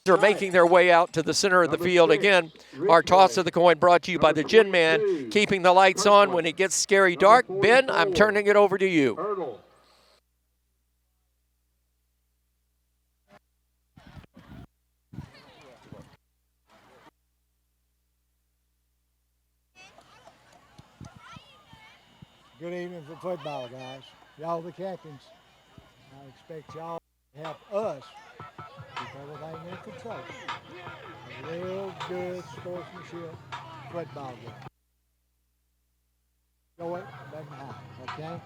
are making their way out to the center of the field. Again, our toss of the coin brought to you by the Gin Man, keeping the lights on when it gets scary dark. Ben, I'm turning it over to you. Good evening for football, guys. Y'all the captains. I expect y'all to help us keep everything in control. A real good sportsmanship football game. Short, doesn't matter, okay?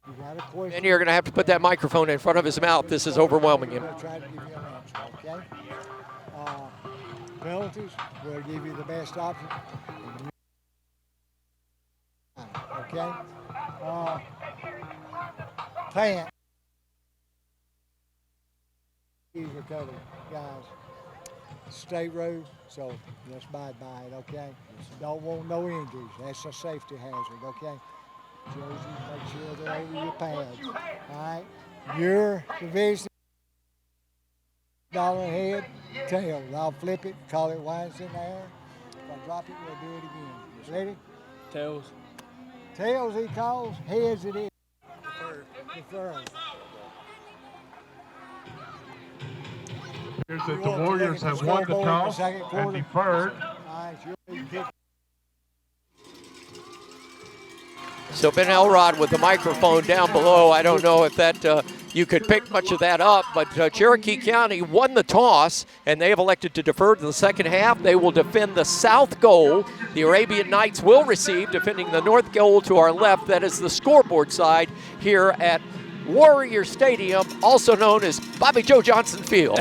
You got a question. And you're going to have to put that microphone in front of his mouth. This is overwhelming him. We'll try to give you an answer, okay? Penalties, we'll give you the best option. Okay? Plant. These are covered, guys. State road, so let's abide by it, okay? Just don't want no injuries. That's a safety hazard, okay? Jersey, make sure they're over your pads. All right? Your division. Dollar head, tails. I'll flip it, call it while it's in the air. If I drop it, we'll do it again. Ready? Tails. Tails he calls, heads it is. Deferred. Here's that the Warriors have won the toss and deferred. So Ben Elrod with the microphone down below. I don't know if that you could pick much of that up, but Cherokee County won the toss, and they have elected to defer to the second half. They will defend the south goal. The Arabian Knights will receive, defending the north goal to our left. That is the scoreboard side here at Warrior Stadium, also known as Bobby Joe Johnson Field.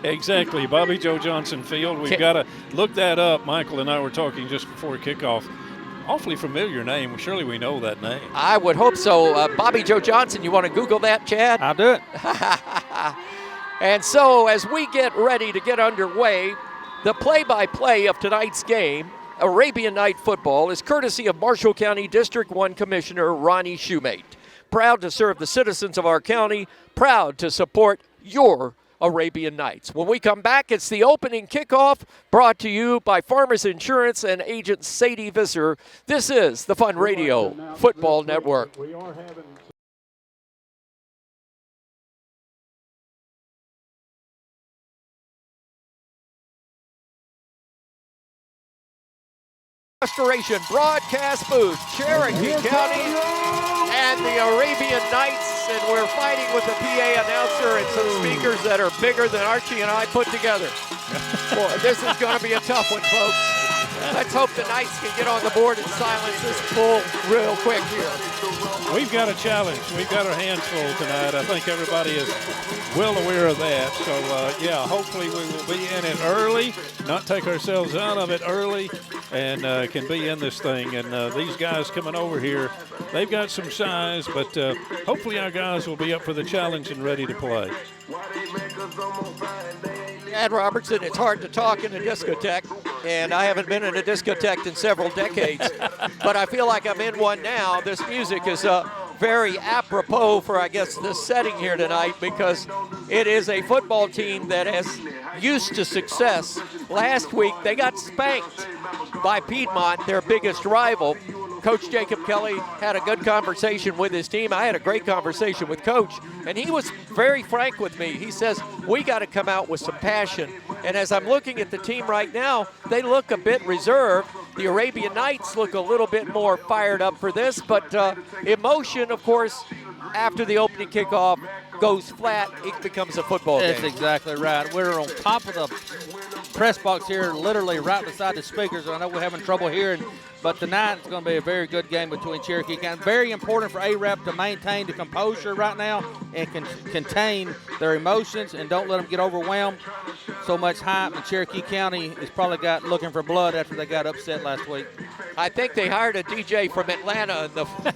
Exactly, Bobby Joe Johnson Field. We've got to look that up. Michael and I were talking just before kickoff. Awfully familiar name. Surely we know that name. I would hope so. Bobby Joe Johnson, you want to Google that, Chad? I'll do it. And so as we get ready to get underway, the play-by-play of tonight's game, Arabian Night Football, is courtesy of Marshall County District 1 Commissioner Ronnie Shoemate. Proud to serve the citizens of our county, proud to support your Arabian Nights. When we come back, it's the opening kickoff brought to you by Farmers Insurance and agent Sadie Visser. This is the Fun Radio Football Network. Restoration broadcast booth, Cherokee County and the Arabian Nights, and we're fighting with the PA announcer and some speakers that are bigger than Archie and I put together. Boy, this is going to be a tough one, folks. Let's hope the Knights can get on the board and silence this bull real quick here. We've got a challenge. We've got our hands full tonight. I think everybody is well aware of that. So, yeah, hopefully we will be in it early, not take ourselves out of it early, and can be in this thing. And these guys coming over here, they've got some size, but hopefully our guys will be up for the challenge and ready to play. Chad Robertson, it's hard to talk in a discotheque, and I haven't been in a discotheque in several decades, but I feel like I'm in one now. This music is very apropos for, I guess, this setting here tonight, because it is a football team that is used to success. Last week, they got spanked by Piedmont, their biggest rival. Coach Jacob Kelly had a good conversation with his team. I had a great conversation with Coach, and he was very frank with me. He says, we got to come out with some passion. And as I'm looking at the team right now, they look a bit reserved. The Arabian Knights look a little bit more fired up for this, but emotion, of course, after the opening kickoff goes flat, it becomes a football game. That's exactly right. We're on top of the press box here, literally right beside the speakers. I know we're having trouble hearing, but tonight it's going to be a very good game between Cherokee County. Very important for ARAP to maintain the composure right now and contain their emotions and don't let them get overwhelmed. So much hype, and Cherokee County is probably looking for blood after they got upset last week. I think they hired a DJ from Atlanta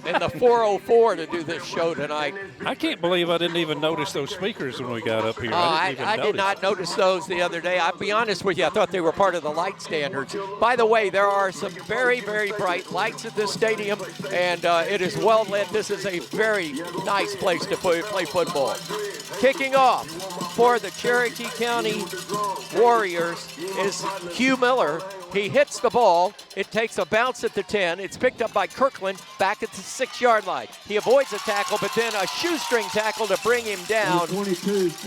in the 404 to do this show tonight. I can't believe I didn't even notice those speakers when we got up here. I did not notice those the other day. I'll be honest with you, I thought they were part of the light standards. By the way, there are some very, very bright lights at this stadium, and it is well lit. This is a very nice place to play football. Kicking off for the Cherokee County Warriors is Hugh Miller. He hits the ball. It takes a bounce at the 10. It's picked up by Kirkland back at the 6-yard line. He avoids a tackle, but then a shoestring tackle to bring him down.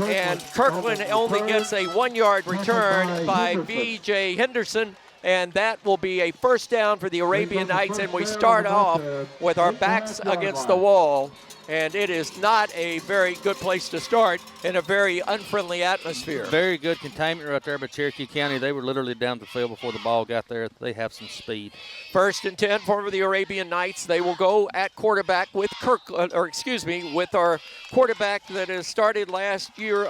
And Kirkland only gets a 1-yard return by V.J. Henderson. And that will be a first down for the Arabian Knights. And we start off with our backs against the wall. And it is not a very good place to start in a very unfriendly atmosphere. Very good containment right there by Cherokee County. They were literally down the field before the ball got there. They have some speed. 1st and 10 for the Arabian Knights. They will go at quarterback with with our quarterback that has started last year,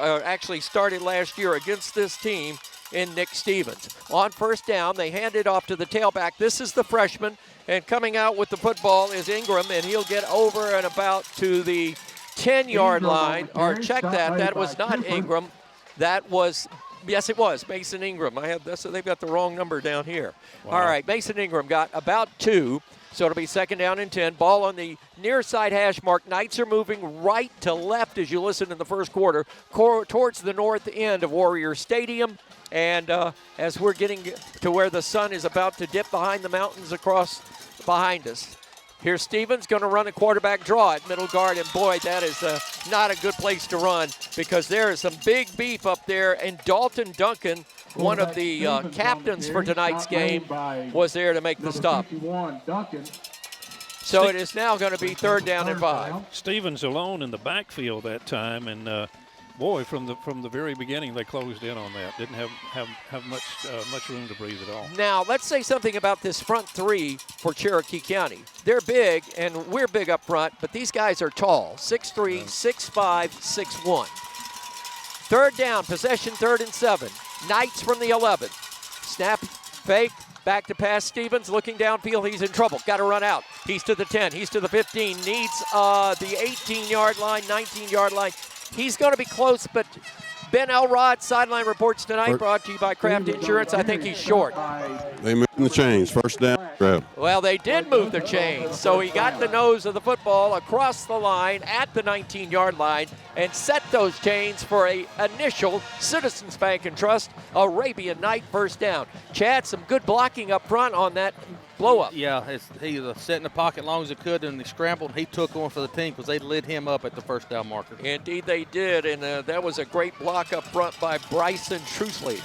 started last year against this team in Nick Stevens. On first down, they hand it off to the tailback. This is the freshman, and coming out with the football is Ingram, and he'll get over and about to the 10-yard line. Or check that was not Ingram. That was, yes, it was Mason Ingram. They've got the wrong number down here. Wow. All right, Mason Ingram got about 2. So it'll be 2nd down and 10. Ball on the near side hash mark. Knights are moving right to left as you listen in the first quarter towards the north end of Warrior Stadium. And as we're getting to where the sun is about to dip behind the mountains across behind us. Here's Stevens going to run a quarterback draw at middle guard. And boy, that is not a good place to run because there is some big beef up there. And Dalton Duncan, one of the captains for tonight's game, was there to make the stop. So it is now going to be 3rd down and 5. Stevens alone in the backfield that time, and boy, from the very beginning, they closed in on that. Didn't have much room to breathe at all. Now, let's say something about this front 3 for Cherokee County. They're big, and we're big up front, but these guys are tall, 6'3", 6'5", 6'1". 3rd down, possession 3rd and 7. Knights from the 11. Snap, fake, back to pass. Stevens looking downfield. He's in trouble. Got to run out. He's to the 10. He's to the 15. Needs the 18-yard line, 19-yard line. He's going to be close, but Ben Elrod, sideline reports tonight, brought to you by Kraft Insurance. I think he's short. They moved the chains. First down. Grab. Well, they did move the chains, so he got the nose of the football across the line at the 19-yard line and set those chains for a initial Citizens Bank and Trust Arabian Night first down. Chad, some good blocking up front on that blow-up. Yeah, he sat in the pocket long as he could, and he scrambled. He took one for the team because they lit him up at the first down marker. Indeed they did, and that was a great block up front by Bryson Trusley.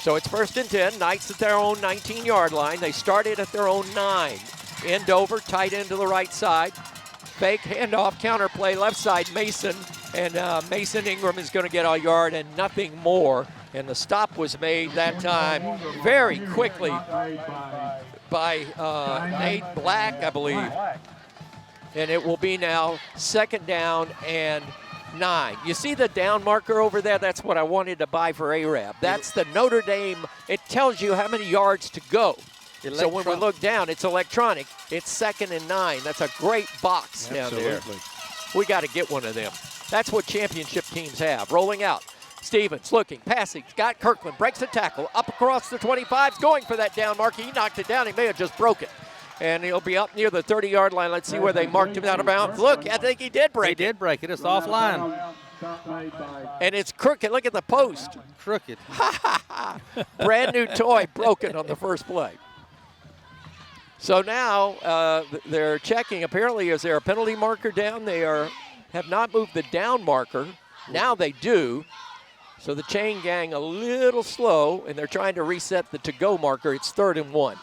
So it's 1st and 10. Knights at their own 19-yard line. They started at their own 9. End over, tight end to the right side. Fake handoff, counter play, left side Mason, and Mason Ingram is going to get a yard and nothing more. And the stop was made that time very quickly by Nate Black, I believe. And it will be now 2nd down and 9. You see the down marker over there? That's what I wanted to buy for Arab. That's the Notre Dame. It tells you how many yards to go. So when we look down, it's electronic. It's 2nd and 9. That's a great box down there. We got to get one of them. That's what championship teams have. Rolling out. Stevens looking, passing, got Kirkland, breaks a tackle, up across the 25, going for that down mark. He knocked it down. He may have just broke it. And he'll be up near the 30-yard line. Let's see where they marked him out of bounds. Look, I think he did break it. He did break it. It's offline. And it's crooked. Look at the post. Crooked. Brand new toy broken on the first play. So now they're checking. Apparently, is there a penalty marker down? They have not moved the down marker. Now they do. So the chain gang a little slow, and they're trying to reset the to-go marker. It's 3rd and 1.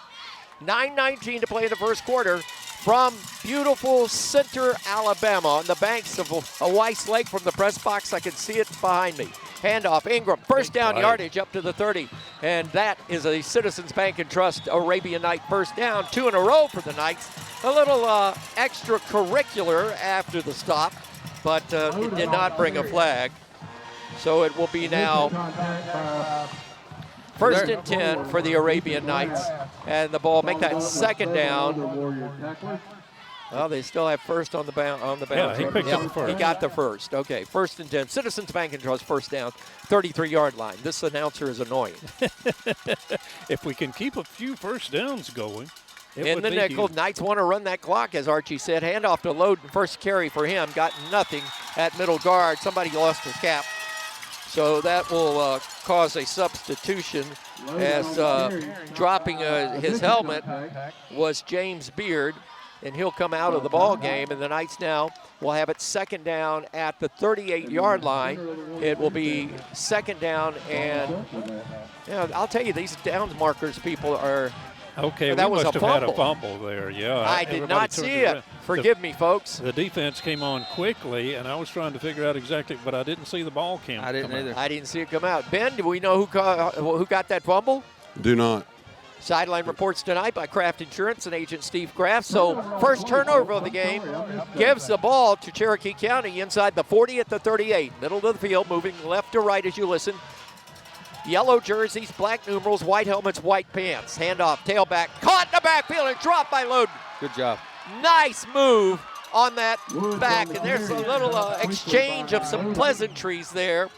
9:19 to play in the first quarter from beautiful Center, Alabama, on the banks of a Weiss Lake from the press box. I can see it behind me. Handoff, Ingram, first down yardage up to the 30, and that is a Citizens Bank and Trust Arabian Night first down, 2 in a row for the Knights. A little extracurricular after the stop, but it did not bring a flag. So it will be now 1st and 10 for the Arabian Knights. And the ball, make that 2nd down. Well, they still have first on the bounce. Yeah, he picked up first. He got the first. Okay, 1st and 10. Citizens Bank and Trust first down, 33-yard line. This announcer is annoying. If we can keep a few first downs going. In the nickel, Knights want to run that clock, as Archie said. Handoff to Loden, first carry for him. Got nothing at middle guard. Somebody lost their cap. So that will cause a substitution as dropping his helmet was James Beard, and he'll come out of the ball game. And the Knights now will have it second down at the 38-yard line. It will be second down, and I'll tell you, these downs markers people are. Okay, that we was must a have had a fumble. fumble there. Yeah, I did not see it. Forgive me, folks. The defense came on quickly, and I was trying to figure out exactly, but I didn't see the ball cam. I didn't either. I didn't see it come out. Ben, do we know who got that fumble? Do not. Sideline reports tonight by Kraft Insurance and agent Steve Kraft. So first turnover of the game gives the ball to Cherokee County inside the 40 at the 38. Middle of the field, moving left to right as you listen. Yellow jerseys, black numerals, white helmets, white pants. Handoff, tailback, caught in the backfield and dropped by Loden. Good job. Nice move on that back. And there's a little exchange of some pleasantries there,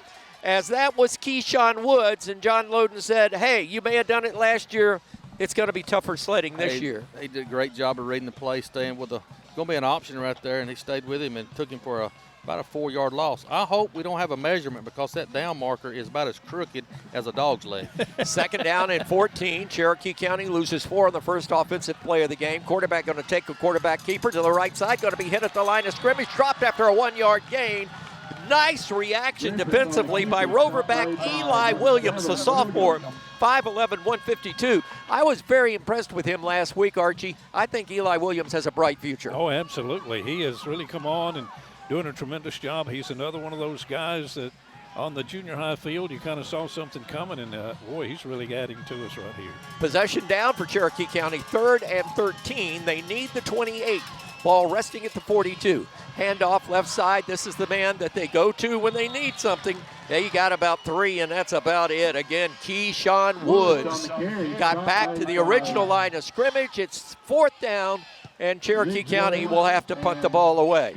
as that was Keyshawn Woods, and John Loden said, hey, you may have done it last year. It's going to be tougher sledding this year. He did a great job of reading the play, staying with going to be an option right there, and he stayed with him and took him for about a 4-yard loss. I hope we don't have a measurement, because that down marker is about as crooked as a dog's leg. Second down and 14. Cherokee County loses 4 on the first offensive play of the game. Quarterback going to take a quarterback keeper to the right side. Going to be hit at the line of scrimmage. Dropped after a 1-yard gain. Nice reaction defensively by Roverback Eli Williams, the sophomore, 5'11", 152. I was very impressed with him last week, Archie. I think Eli Williams has a bright future. Oh, absolutely. He has really come on and doing a tremendous job. He's another one of those guys that on the junior high field, you kind of saw something coming, and boy, he's really adding to us right here. Possession down for Cherokee County, 3rd and 13. They need the 28. Ball resting at the 42. Handoff left side. This is the man that they go to when they need something. They got about 3, and that's about it. Again, Keyshawn Woods got back to the original line of scrimmage. It's 4th down, and Cherokee County will have to punt the ball away.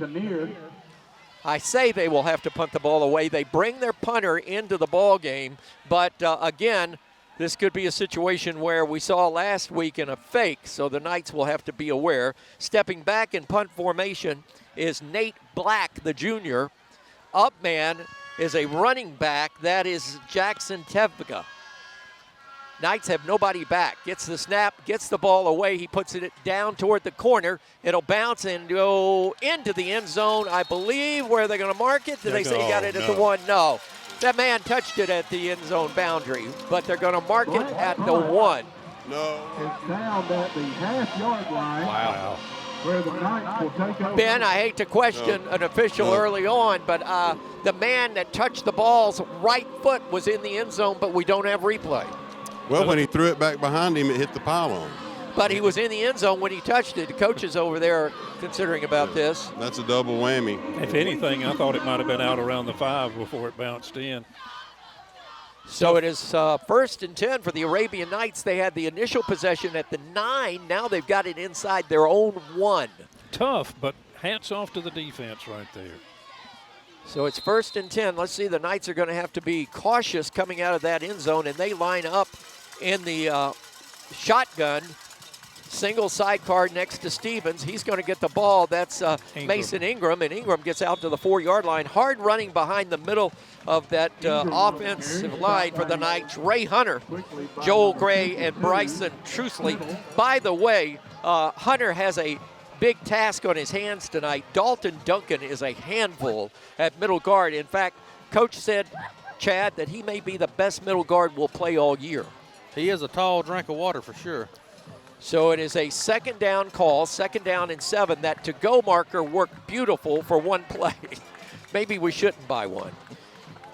I say they will have to punt the ball away. They bring their punter into the ball game, but again, this could be a situation where we saw last week in a fake, so the Knights will have to be aware. Stepping back in punt formation is Nate Black, the junior. Up man is a running back. That is Jackson Tevga. Knights have nobody back. Gets the snap, gets the ball away. He puts it down toward the corner. It'll bounce and go into the end zone, I believe, where they're going to mark it. Did they say he got it at the 1? No. That man touched it at the end zone boundary, but they're going to mark it at the 1. No. It's down at the half-yard line. Wow. Where the Knights will take over. Ben, I hate to question an official early on, but the man that touched the ball's right foot was in the end zone, but we don't have replay. Well, when he threw it back behind him, it hit the pylon. But he was in the end zone when he touched it. The coaches over there are considering about this. That's a double whammy. If anything, I thought it might have been out around the 5 before it bounced in. So it is 1st and 10 for the Arabian Knights. They had the initial possession at the 9. Now they've got it inside their own 1. Tough, but hats off to the defense right there. So it's 1st and 10. Let's see, the Knights are going to have to be cautious coming out of that end zone, and they line up in the shotgun. Single sidecar next to Stevens. He's going to get the ball. That's Mason Ingram, and Ingram gets out to the 4-yard line. Hard running behind the middle of that offensive line for the Knights. Ray Hunter, Joel Gray, and Bryson Trusley. By the way, Hunter has a big task on his hands tonight. Dalton Duncan is a handful at middle guard. In fact, Coach said, Chad, that he may be the best middle guard we'll play all year. He is a tall drink of water for sure. So it is a 2nd down call, 2nd down and 7. That to-go marker worked beautiful for one play. Maybe we shouldn't buy one.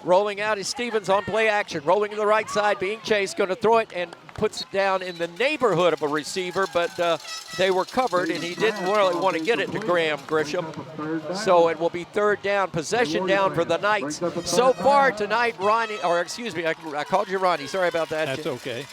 Rolling out is Stevens on play action. Rolling to the right side, being chased, going to throw it and puts it down in the neighborhood of a receiver, but they were covered, and he didn't really want to get it to Graham Grisham. So it will be 3rd down, possession down for the Knights. So far tonight, Ronnie, or excuse me, I called you Ronnie. Sorry about that. That's okay.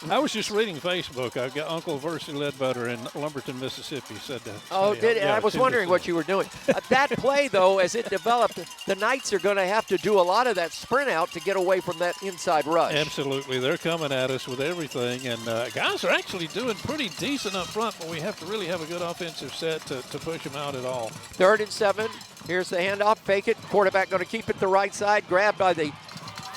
I was just reading Facebook. I've got Uncle Versi Ledbetter in Lumberton, Mississippi said that. Oh, did I was wondering what you were doing. That play, though, as it developed, the Knights are going to have to do a lot of that sprint out to get away from that inside rush. Absolutely. They're coming at us with everything, and guys are actually doing pretty decent up front, but we have to really have a good offensive set to push them out at all. 3rd and 7. Here's the handoff. Fake it. Quarterback going to keep it the right side. Grabbed by the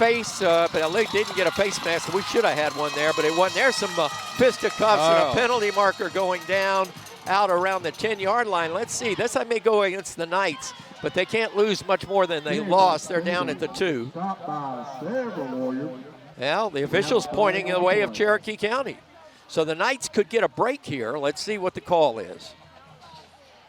face, but they didn't get a face mask. We should have had one there, but it wasn't. There's some fisticuffs and a penalty marker going down out around the 10-yard line. Let's see. This I may go against the Knights, but they can't lose much more than they lost. They're down at the 2. Well, the official's pointing in the way of Cherokee County. So the Knights could get a break here. Let's see what the call is.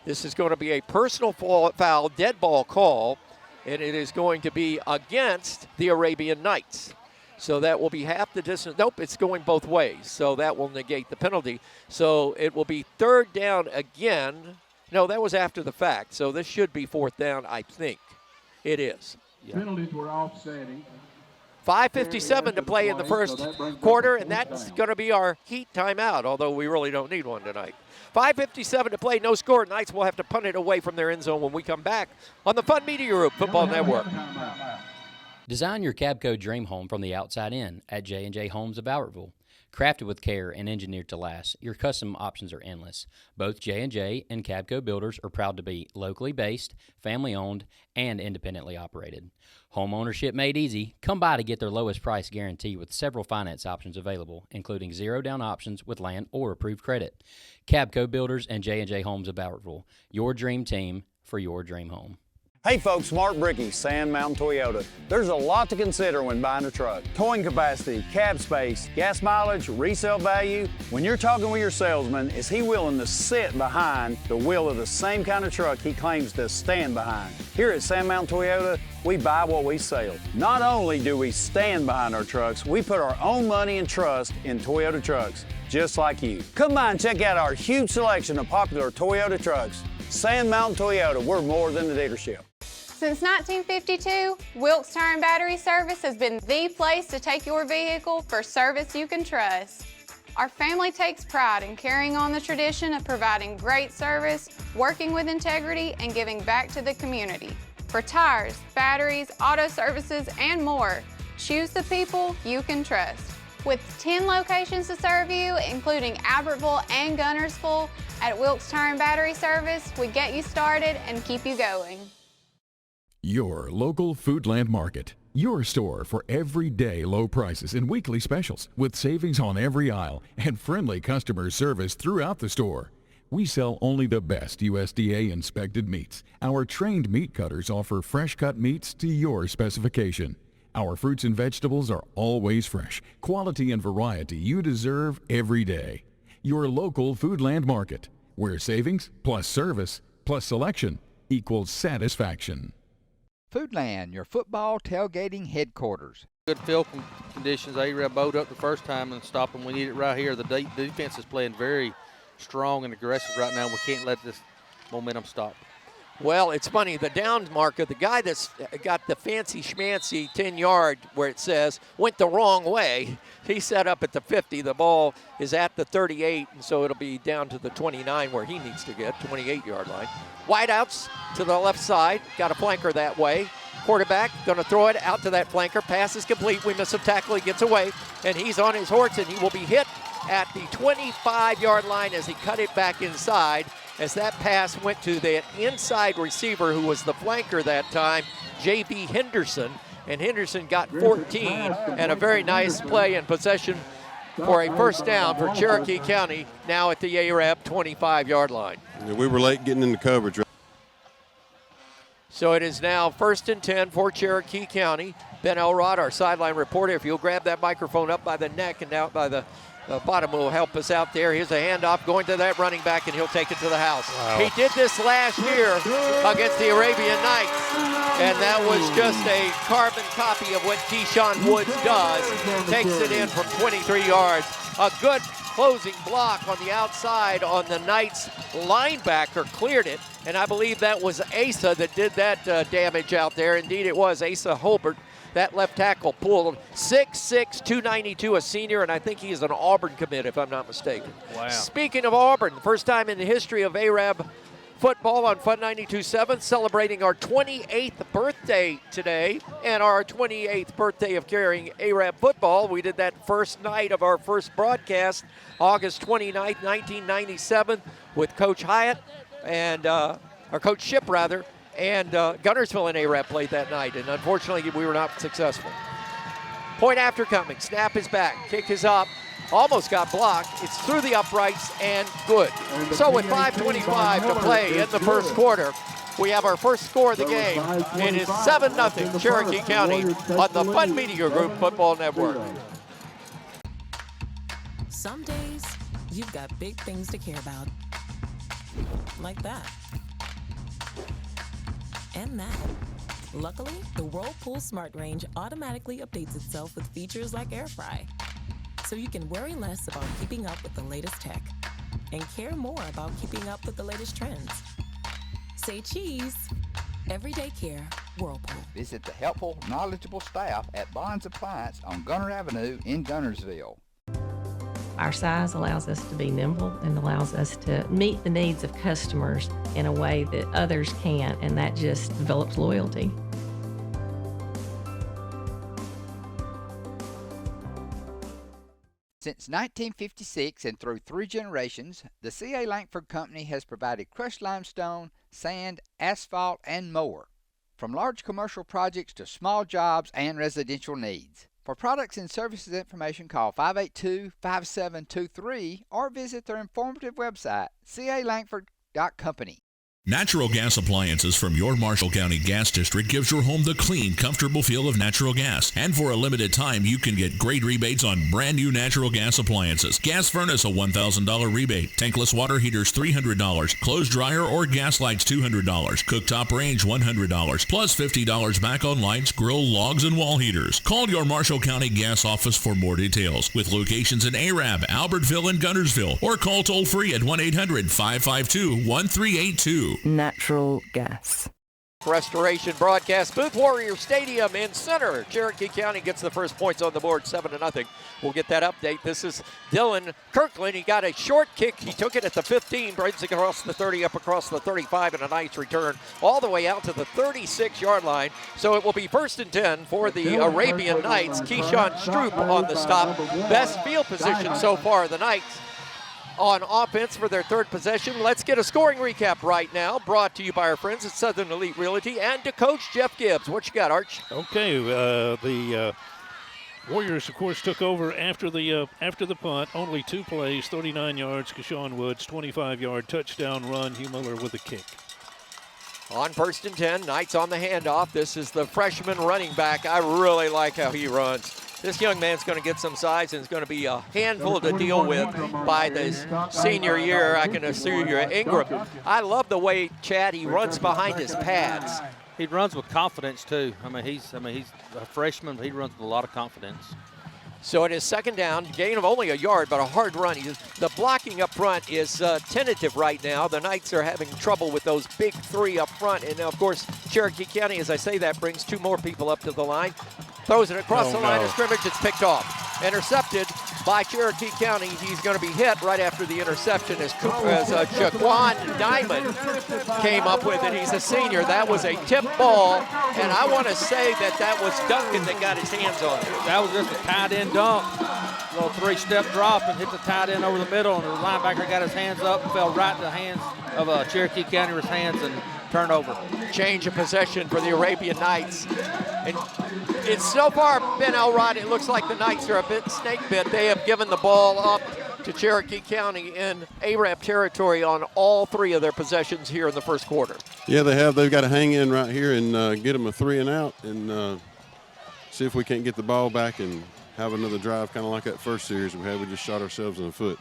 This is going to be a personal foul, dead ball call, and it is going to be against the Arabian Knights. So that will be half the distance. Nope, it's going both ways, so that will negate the penalty. So it will be 3rd down again. No, that was after the fact, so this should be 4th down, I think. It is. Yeah. Penalties were offsetting. 5:57 to play in the first quarter, and that's going to be our Heat timeout, although we really don't need one tonight. 5:57 to play, no score. Knights will have to punt it away from their end zone when we come back on the Fun Media Group Football Network. Design your Cabco dream home from the outside in at J&J Homes of Albertville. Crafted with care and engineered to last, your custom options are endless. Both J&J and Cabco builders are proud to be locally based, family-owned, and independently operated. Home ownership made easy. Come by to get their lowest price guarantee with several finance options available, including zero-down options with land or approved credit. Cabco Builders and J&J Homes of Albertville, your dream team for your dream home. Hey folks, Mark Brickey, Sand Mountain Toyota. There's a lot to consider when buying a truck. Towing capacity, cab space, gas mileage, resale value. When you're talking with your salesman, is he willing to sit behind the wheel of the same kind of truck he claims to stand behind? Here at Sand Mountain Toyota, we buy what we sell. Not only do we stand behind our trucks, we put our own money and trust in Toyota trucks, just like you. Come by and check out our huge selection of popular Toyota trucks. Sand Mountain Toyota, we're more than a dealership. Since 1952, Wilkes Tire and Battery Service has been the place to take your vehicle for service you can trust. Our family takes pride in carrying on the tradition of providing great service, working with integrity, and giving back to the community. For tires, batteries, auto services, and more, choose the people you can trust. With 10 locations to serve you, including Albertville and Gunnersville, at Wilkes Tire and Battery Service, we get you started and keep you going. Your local Foodland Market. Your store for everyday low prices and weekly specials with savings on every aisle and friendly customer service throughout the store. We sell only the best USDA inspected meats. Our trained meat cutters offer fresh cut meats to your specification. Our fruits and vegetables are always fresh, quality and variety you deserve every day. Your local Foodland Market, where savings plus service plus selection equals satisfaction. Foodland, your football tailgating headquarters. Good field conditions. A-Rab bowed up the first time and stopped them. We need it right here. The defense is playing very strong and aggressive right now. We can't let this momentum stop. Well, it's funny, the down marker, the guy that's got the fancy schmancy 10-yard where it says went the wrong way. He set up at the 50. The ball is at the 38, and so it'll be down to the 29 where he needs to get, 28-yard line. Wideouts to the left side, got a flanker that way. Quarterback going to throw it out to that flanker. Pass is complete. We miss a tackle. He gets away, and he's on his horse, and he will be hit at the 25-yard line as he cut it back inside, as that pass went to the inside receiver who was the flanker that time, J.B. Henderson, and Henderson got 14, and a very nice play and possession for a first down for Cherokee County, now at the A-Rab 25-yard line. Yeah, we were late getting into coverage. So it is now 1st and 10 for Cherokee County. Ben Elrod, our sideline reporter, if you'll grab that microphone up by the neck and down by the bottom will help us out there. Here's a handoff going to that running back, and he'll take it to the house. Wow. He did this last year against the Arabian Knights, and that was just a carbon copy of what Keyshawn Woods does. Takes it in from 23 yards. A good closing block on the outside on the Knights linebacker, cleared it, and I believe that was Asa that did that damage out there. Indeed it was Asa Holbert. That left tackle pulled 6'6", 292, a senior, and I think he is an Auburn commit, if I'm not mistaken. Wow. Speaking of Auburn, the first time in the history of A-Rab football on Fun 92.7, celebrating our 28th birthday today, and our 28th birthday of carrying A-Rab football. We did that first night of our first broadcast, August 29th, 1997, with Coach Hyatt, and or Coach Ship, rather. And Gunnersville and A-Rab played that night, and unfortunately we were not successful. Point after coming. Snap is back. Kick is up. Almost got blocked. It's through the uprights and good. So with 5:25 to play in the first quarter, we have our first score of the game. It is 7-0 Cherokee County on the Fun Media Group Football Network. Some days, you've got big things to care about. Like that. And that. Luckily, the Whirlpool Smart Range automatically updates itself with features like Air Fry. So you can worry less about keeping up with the latest tech and care more about keeping up with the latest trends. Say cheese. Everyday care, Whirlpool. Visit the helpful, knowledgeable staff at Bonds Appliance on Gunner Avenue in Gunnersville. Our size allows us to be nimble and allows us to meet the needs of customers in a way that others can't, and that just develops loyalty. Since 1956 and through 3 generations, the C.A. Langford Company has provided crushed limestone, sand, asphalt, and more. From large commercial projects to small jobs and residential needs. For products and services information, call 582-5723 or visit their informative website, calangford.company. Natural gas appliances from your Marshall County Gas District gives your home the clean, comfortable feel of natural gas. And for a limited time, you can get great rebates on brand new natural gas appliances. Gas furnace, a $1,000 rebate. Tankless water heaters, $300. Clothes dryer or gas lights, $200. Cooktop range, $100. Plus $50 back on lights, grill, logs, and wall heaters. Call your Marshall County Gas office for more details. With locations in Arab, Albertville, and Gunnersville. Or call toll free at 1-800-552-1382. Natural gas. Restoration broadcast booth, Warrior Stadium in center. Cherokee County gets the first points on the board, 7-0. We'll get that update. This is Dylan Kirkland. He got a short kick. He took it at the 15, brings it across the 30, up across the 35, and a nice return all the way out to the 36-yard line. So it will be 1st and 10 for the Arabian Knights. Keyshawn Stroop on the stop. Best field position so far, the Knights on offense for their third possession. Let's get a scoring recap right now, brought to you by our friends at Southern Elite Realty and to Coach Jeff Gibbs. What you got, Arch? Okay, the Warriors, of course, took over after the punt. Only 2 plays, 39 yards. Keshawn Woods, 25-yard touchdown run. Hugh Miller with a kick. On 1st and 10, Knights on the handoff. This is the freshman running back. I really like how he runs. This young man's going to get some size and is going to be a handful to deal with by this senior year. I can assure you, Ingram. I love the way, Chad, he runs behind his pads. He runs with confidence too. He's a freshman, but he runs with a lot of confidence. So it is 2nd down, gain of only a yard, but a hard run. The blocking up front is tentative right now. The Knights are having trouble with those big 3 up front. And, of course, Cherokee County, as I say that, brings 2 more people up to the line. Throws it across the line of scrimmage. It's picked off. Intercepted by Cherokee County. He's going to be hit right after the interception as Jaquan Diamond came up with it. He's a senior. That was a tip ball, and I want to say that was Duncan that got his hands on it. That was just a tight end dunk. Little 3-step drop and hit the tight end over the middle, and the linebacker got his hands up and fell right in the hands of Cherokee County's hands and turnover. Change of possession for the Arabian Knights. And it's so far been Elrod, it looks like the Knights are a bit snake bit. They have given the ball up to Cherokee County in Arab territory on all 3 of their possessions here in the first quarter. Yeah, they have. They've got to hang in right here and get them a 3 and out and see if we can't get the ball back and have another drive kind of like that first series we had. We just shot ourselves in the foot.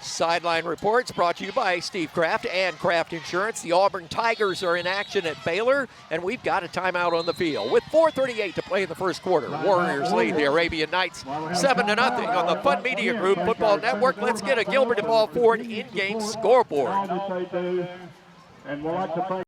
Sideline reports brought to you by Steve Kraft and Kraft Insurance. The Auburn Tigers are in action at Baylor, and we've got a timeout on the field. With 4:38 to play in the first quarter, Warriors lead the Arabian Knights 7-0 on the Fun Media Group Football Network. Let's get a Gilbert and Ball Ford in-game scoreboard. And we'll like to thank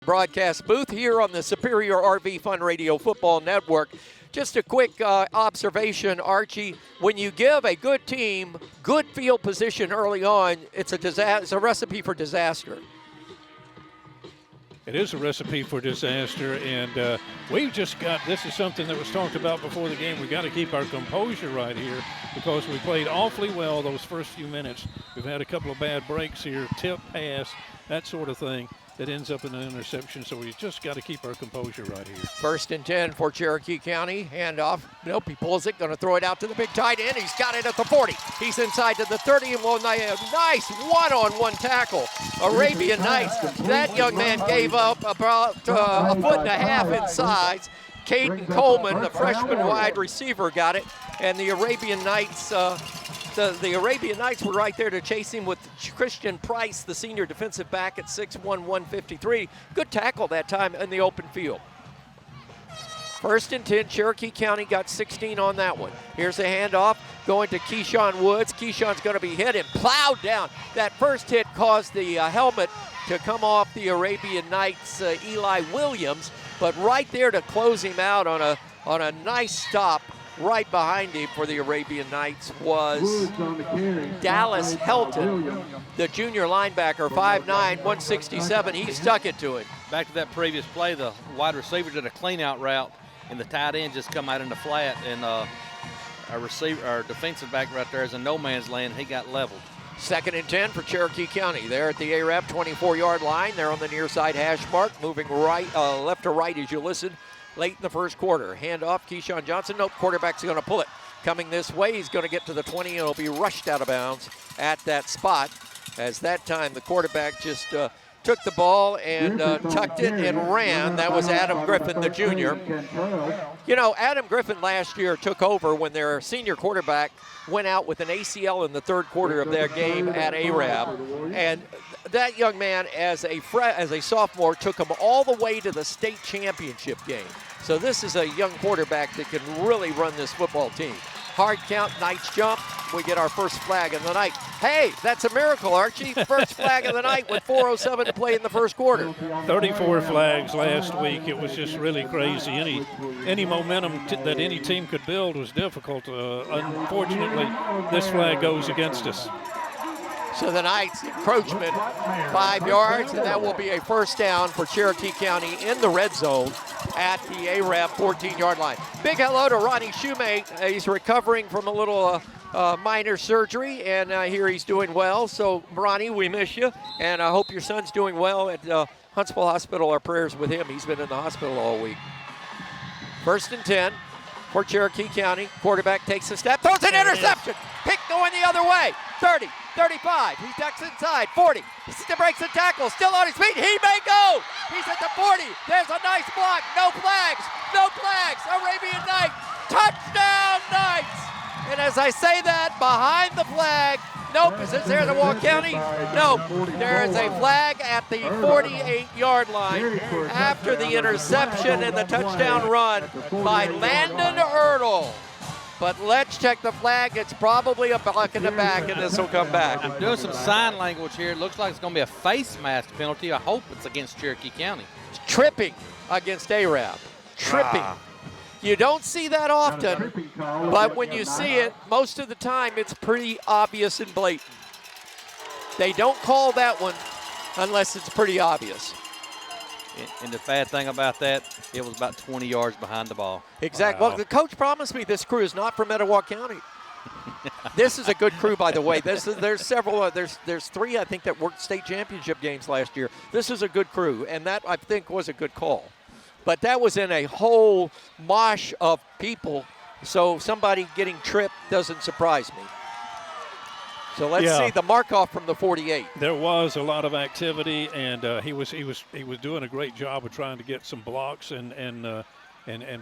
broadcast booth here on the Superior RV Fun Radio Football Network. Just a quick observation, Archie. When you give a good team good field position early on, it's a recipe for disaster. It is a recipe for disaster, and we've just got, this is something that was talked about before the game. We've got to keep our composure right here because we played awfully well those first few minutes. We've had a couple of bad breaks here, tip, pass, that sort of thing that ends up in an interception, so we just got to keep our composure right here. 1st and 10 for Cherokee County. Handoff. Nope, he pulls it, going to throw it out to the big tight end. He's got it at the 40. He's inside to the 30, and a nice one-on-one tackle. Arabian Nights. That young man gave up about a foot and a half inside. Caden Coleman, the freshman wide receiver, got it, and the Arabian Nights the Arabian Nights were right there to chase him with Christian Price, the senior defensive back at 6'1", 153. Good tackle that time in the open field. 1st and 10, Cherokee County got 16 on that one. Here's a handoff going to Keyshawn Woods. Keyshawn's going to be hit and plowed down. That first hit caused the helmet to come off the Arabian Nights, Eli Williams, but right there to close him out on a nice stop. Right behind him for the Arabian Nights was Dallas Helton, the junior linebacker, 5'9", 167. He stuck it to him. Back to that previous play, the wide receiver did a clean-out route, and the tight end just come out in the flat, and our defensive back right there is a no-man's land. He got leveled. 2nd and 10 for Cherokee County. They're at the ARAP 24-yard line. They're on the near side hash mark, moving left to right as you listen. Late in the first quarter. Handoff, Keyshawn Johnson. Nope, quarterback's going to pull it. Coming this way, he's going to get to the 20, and it'll be rushed out of bounds at that spot. As that time, the quarterback just took the ball and tucked it and ran. That was Adam Griffin, the junior. You know, Adam Griffin last year took over when their senior quarterback went out with an ACL in the 3rd quarter of their game at ARAB. And that young man, as a sophomore, took him all the way to the state championship game. So this is a young quarterback that can really run this football team. Hard count, Knights jump. We get our first flag of the night. Hey, that's a miracle, Archie. First flag of the night with 4:07 to play in the first quarter. 34 flags last week. It was just really crazy. Any momentum that any team could build was difficult. Unfortunately, this flag goes against us. So the Knights encroachment 5 yards, and that will be a first down for Cherokee County in the red zone at the ARAP 14-yard line. Big hello to Ronnie Shoemate. He's recovering from a little minor surgery, and I hear he's doing well. So, Ronnie, we miss you, and I hope your son's doing well at Huntsville Hospital. Our prayers with him. He's been in the hospital all week. 1st and 10 for Cherokee County. Quarterback takes a step, throws an interception. Pick going the other way. 30, 35. He ducks inside. 40. He breaks the tackle. Still on his feet. He may go. He's at the 40. There's a nice block. No flags. No flags. Arabian Nights. Touchdown Knights. And as I say that, behind the flag, nope, is this there in Wall County? No, there is a flag at the 48-yard line after the interception and the touchdown run by Landon Ertl. But let's check the flag. It's probably a block in the back, and this will come back. I'm doing some sign language here. It looks like it's going to be a face mask penalty. I hope it's against Cherokee County. Tripping against ARAB. Tripping. You don't see that often, but when you see it, most of the time it's pretty obvious and blatant. They don't call that one unless it's pretty obvious. And the bad thing about that, it was about 20 yards behind the ball. Exactly. Wow. Well, the coach promised me this crew is not from Etowah County. This is a good crew, by the way. There's several. There's 3, I think, that worked state championship games last year. This is a good crew, and that, I think, was a good call. But that was in a whole mosh of people, so somebody getting tripped doesn't surprise me. So let's see the mark-off from the 48. There was a lot of activity, and he was doing a great job of trying to get some blocks and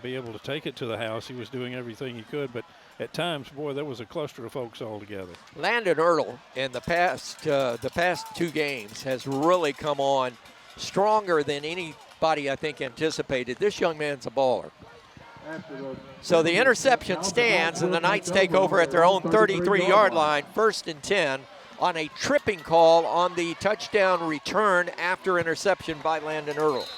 be able to take it to the house. He was doing everything he could, but at times, boy, there was a cluster of folks all together. Landon Ertl in the past 2 games has really come on stronger than anybody, I think, anticipated. This young man's a baller. So the interception stands, and the Knights take over at their own 33-yard line, 1st and 10, on a tripping call on the touchdown return after interception by Landon Ertl.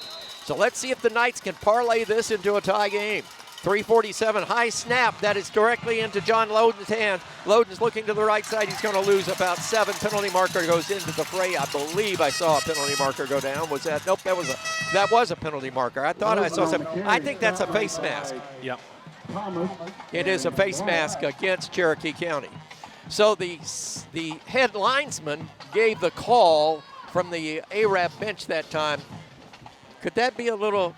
So let's see if the Knights can parlay this into a tie game. 3:47, high snap. That is directly into John Loden's hands. Loden's looking to the right side. He's going to lose about 7. Penalty marker goes into the fray. I believe I saw a penalty marker go down. Was that? Nope, that was a penalty marker. I thought I saw something. I think that's a face mask. Yep. It is a face mask against Cherokee County. So the head linesman gave the call from the ARAP bench that time. Could that be a little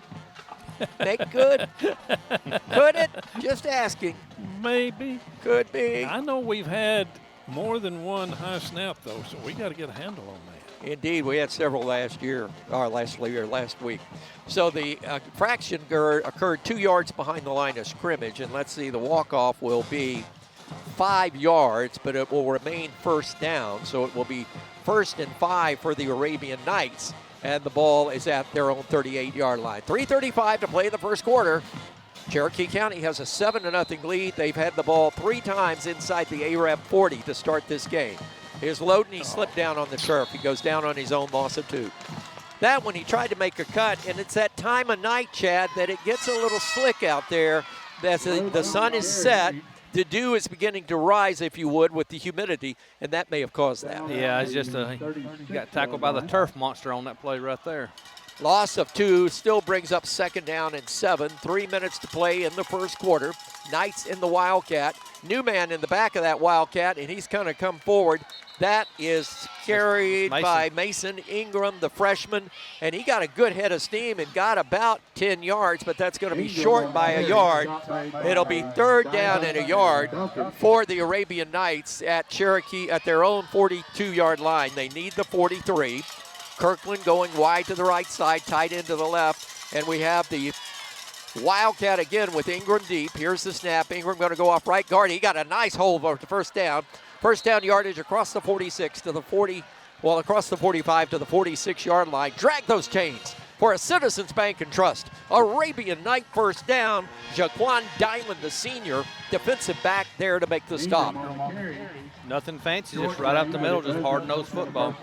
make good? Could it? Just asking. Maybe. Could be. I know we've had more than one high snap, though, so we got to get a handle on that. Indeed, we had several last week. So the fraction occurred 2 yards behind the line of scrimmage, and let's see, the walk-off will be 5 yards, but it will remain first down, so it will be 1st and 5 for the Arabian Knights, and the ball is at their own 38-yard line. 3:35 to play the first quarter. Cherokee County has a 7-0 lead. They've had the ball 3 times inside the ARAP 40 to start this game. Here's Loden. He slipped down on the turf. He goes down on his own, loss of 2. That one, he tried to make a cut, and it's that time of night, Chad, that it gets a little slick out there. The sun is set. The dew is beginning to rise, if you would, with the humidity, and that may have caused that. Yeah, it's just he got tackled by the turf monster on that play right there. Loss of 2 still brings up 2nd down and 7. 3 minutes to play in the first quarter. Knights in the Wildcat. New man in the back of that Wildcat, and he's going to come forward. That is carried by Mason Ingram, the freshman, and he got a good head of steam and got about 10 yards, but that's going to be short by a yard. It'll be 3rd down and a yard for the Arabian Knights at Cherokee at their own 42-yard line. They need the 43. Kirkland going wide to the right side, tight end to the left, and we have the Wildcat again with Ingram deep. Here's the snap. Ingram going to go off right guard. He got a nice hold for the first down. First down yardage across the 46 to the 40, well, across the 45 to the 46-yard line. Drag those chains for a Citizens Bank and Trust. Arabian Knight first down. Jaquan Diamond, the senior, defensive back there to make the stop. Nothing fancy, just right up the middle, just hard-nosed football.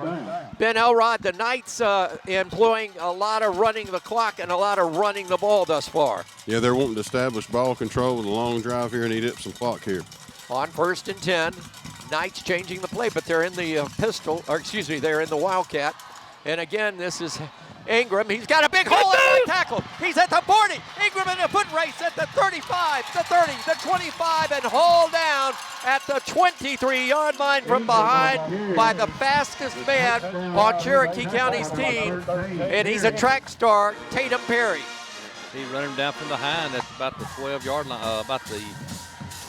Ben Elrod, the Knights employing a lot of running the clock and a lot of running the ball thus far. Yeah, they're wanting to establish ball control with a long drive here and eat up some clock here. On 1st and 10, Knights changing the play, but they're in the they're in the Wildcat. And again, this is Ingram. He's got a big hole at right tackle. He's at the 40. Ingram in a foot race at the 35, the 30, the 25, and hauled down at the 23-yard line from behind by the fastest man on Cherokee County's team. And he's a track star, Tatum Perry. He run him down from behind at about the 12-yard line, about the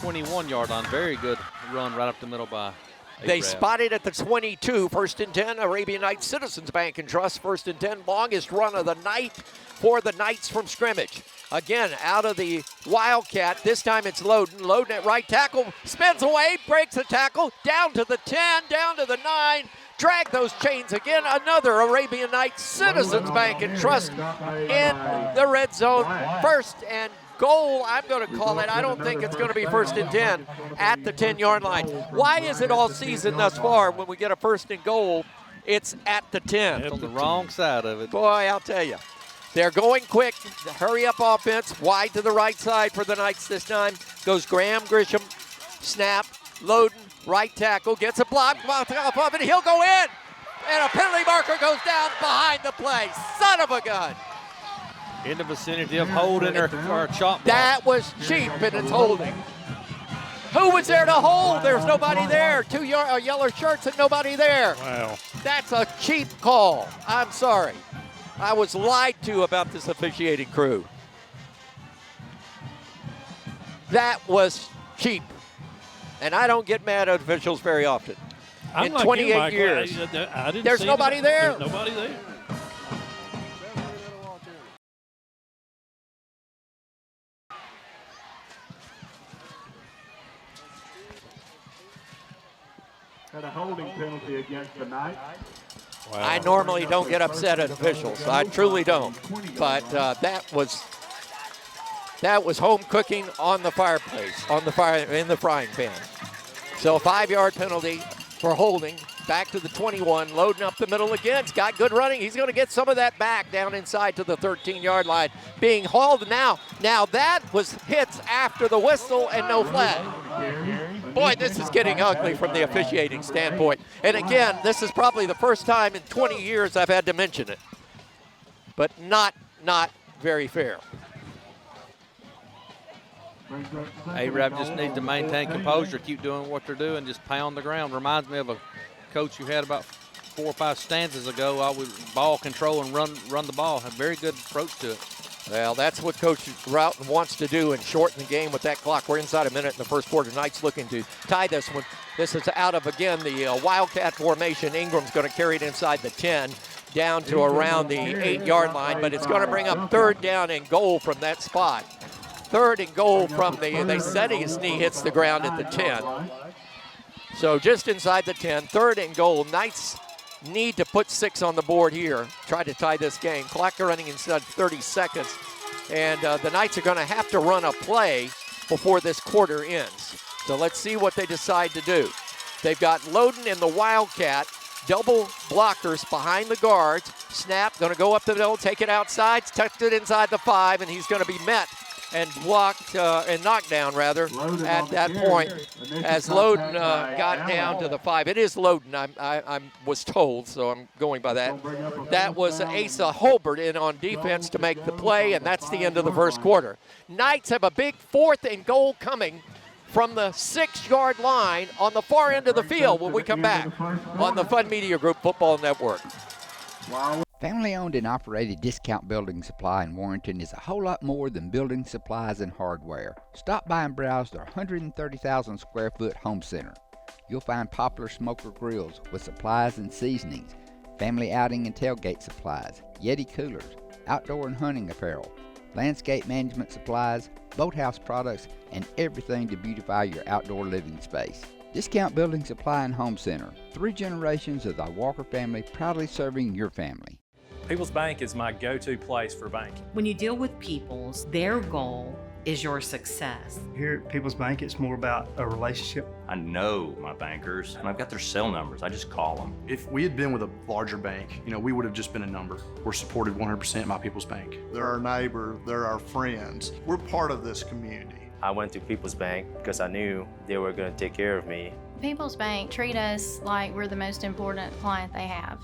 21-yard line. Very good run right up the middle by They spotted at the 22, 1st and 10. Arabian Knights Citizens Bank and Trust, 1st and 10. Longest run of the night for the Knights from scrimmage. Again, out of the Wildcat. This time it's Loden. Loden at right tackle. Spins away, breaks the tackle. Down to the 10, down to the 9. Drag those chains again. Another Arabian Knights Citizens Bank and Trust in the red zone. 1st and goal, I'm going to call it. I don't think it's going to be 1st and 10 at the 10-yard line. Why is it all season thus far when we get a 1st and goal, it's at the 10? It's on the wrong side of it. Boy, I'll tell you. They're going quick. Hurry-up offense. Wide to the right side for the Knights this time. Goes Graham Grisham. Snap. Loden. Right tackle. Gets a block. Off of it. He'll go in. And a penalty marker goes down behind the play. Son of a gun. In the vicinity of holding or chop block. That was cheap, and it's holding. Who was there to hold? There's nobody there. 2 yellow shirts and nobody there. Wow. That's a cheap call. I'm sorry. I was lied to about this officiating crew. That was cheap. And I don't get mad at officials very often. I'm in like 28 you, Michael. years. I didn't There's see nobody there. There's nobody there. And a holding penalty against the Knights. Wow. I normally don't get upset at officials. I truly don't. But that was home cooking on the fireplace, in the frying pan. So a 5-yard penalty for holding back to the 21, loading up the middle again. He's got good running. He's going to get some of that back down inside to the 13-yard line. Being hauled now. Now that was hits after the whistle and no flag. Boy, this is getting ugly from the officiating standpoint. And again, this is probably the first time in 20 years I've had to mention it. But not very fair. A-Rab just needs to maintain composure, keep doing what they're doing, just pound the ground. Reminds me of a coach you had about 4 or 5 stanzas ago. I would ball control and run the ball. A very good approach to it. Well, that's what Coach Routon wants to do and shorten the game with that clock. We're inside a minute in the first quarter. Knights looking to tie this one. This is out of, again, the Wildcat formation. Ingram's going to carry it inside the 10 down to around the 8-yard line, but it's going to bring up 3rd down and goal from that spot. 3rd and goal from they said his knee hits the ground at the 10. So just inside the 10, 3rd and goal. Knights need to put 6 on the board here, try to tie this game. Clock running inside 30 seconds, and the Knights are going to have to run a play before this quarter ends. So let's see what they decide to do. They've got Loden and the Wildcat, double blockers behind the guards. Snap, going to go up the middle, take it outside, tucked it inside the 5, and he's going to be met and blocked, and knocked down, rather, at that point as Loden got down to the 5. It is Loden, I was told, so I'm going by that. That was Asa Holbert in on defense to make the play, and that's the end of the first quarter. Knights have a big 4th and goal coming from the 6-yard line on the far end of the field when we come back on the Fun Media Group Football Network. Family-owned and operated Discount Building Supply in Warrenton is a whole lot more than building supplies and hardware. Stop by and browse their 130,000 square foot home center. You'll find popular smoker grills with supplies and seasonings, family outing and tailgate supplies, Yeti coolers, outdoor and hunting apparel, landscape management supplies, boathouse products, and everything to beautify your outdoor living space. Discount Building Supply and Home Center. 3 generations of the Walker family proudly serving your family. People's Bank is my go-to place for banking. When you deal with People's, their goal is your success. Here at People's Bank, it's more about a relationship. I know my bankers, and I've got their cell numbers. I just call them. If we had been with a larger bank, we would have just been a number. We're supported 100% by People's Bank. They're our neighbor, they're our friends. We're part of this community. I went to People's Bank because I knew they were going to take care of me. People's Bank treat us like we're the most important client they have.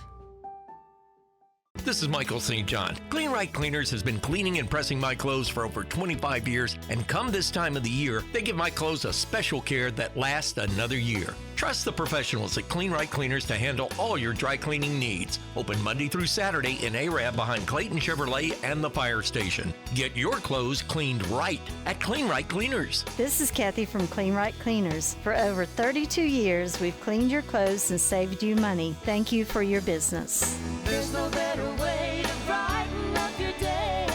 This is Michael St. John. Clean Right Cleaners has been cleaning and pressing my clothes for over 25 years, and come this time of the year, they give my clothes a special care that lasts another year. Trust the professionals at Clean Right Cleaners to handle all your dry cleaning needs. Open Monday through Saturday in Arab behind Clayton Chevrolet and the fire station. Get your clothes cleaned right at Clean Right Cleaners. This is Kathy from Clean Right Cleaners. For over 32 years, we've cleaned your clothes and saved you money. Thank you for your business. There's no better way to brighten up your day.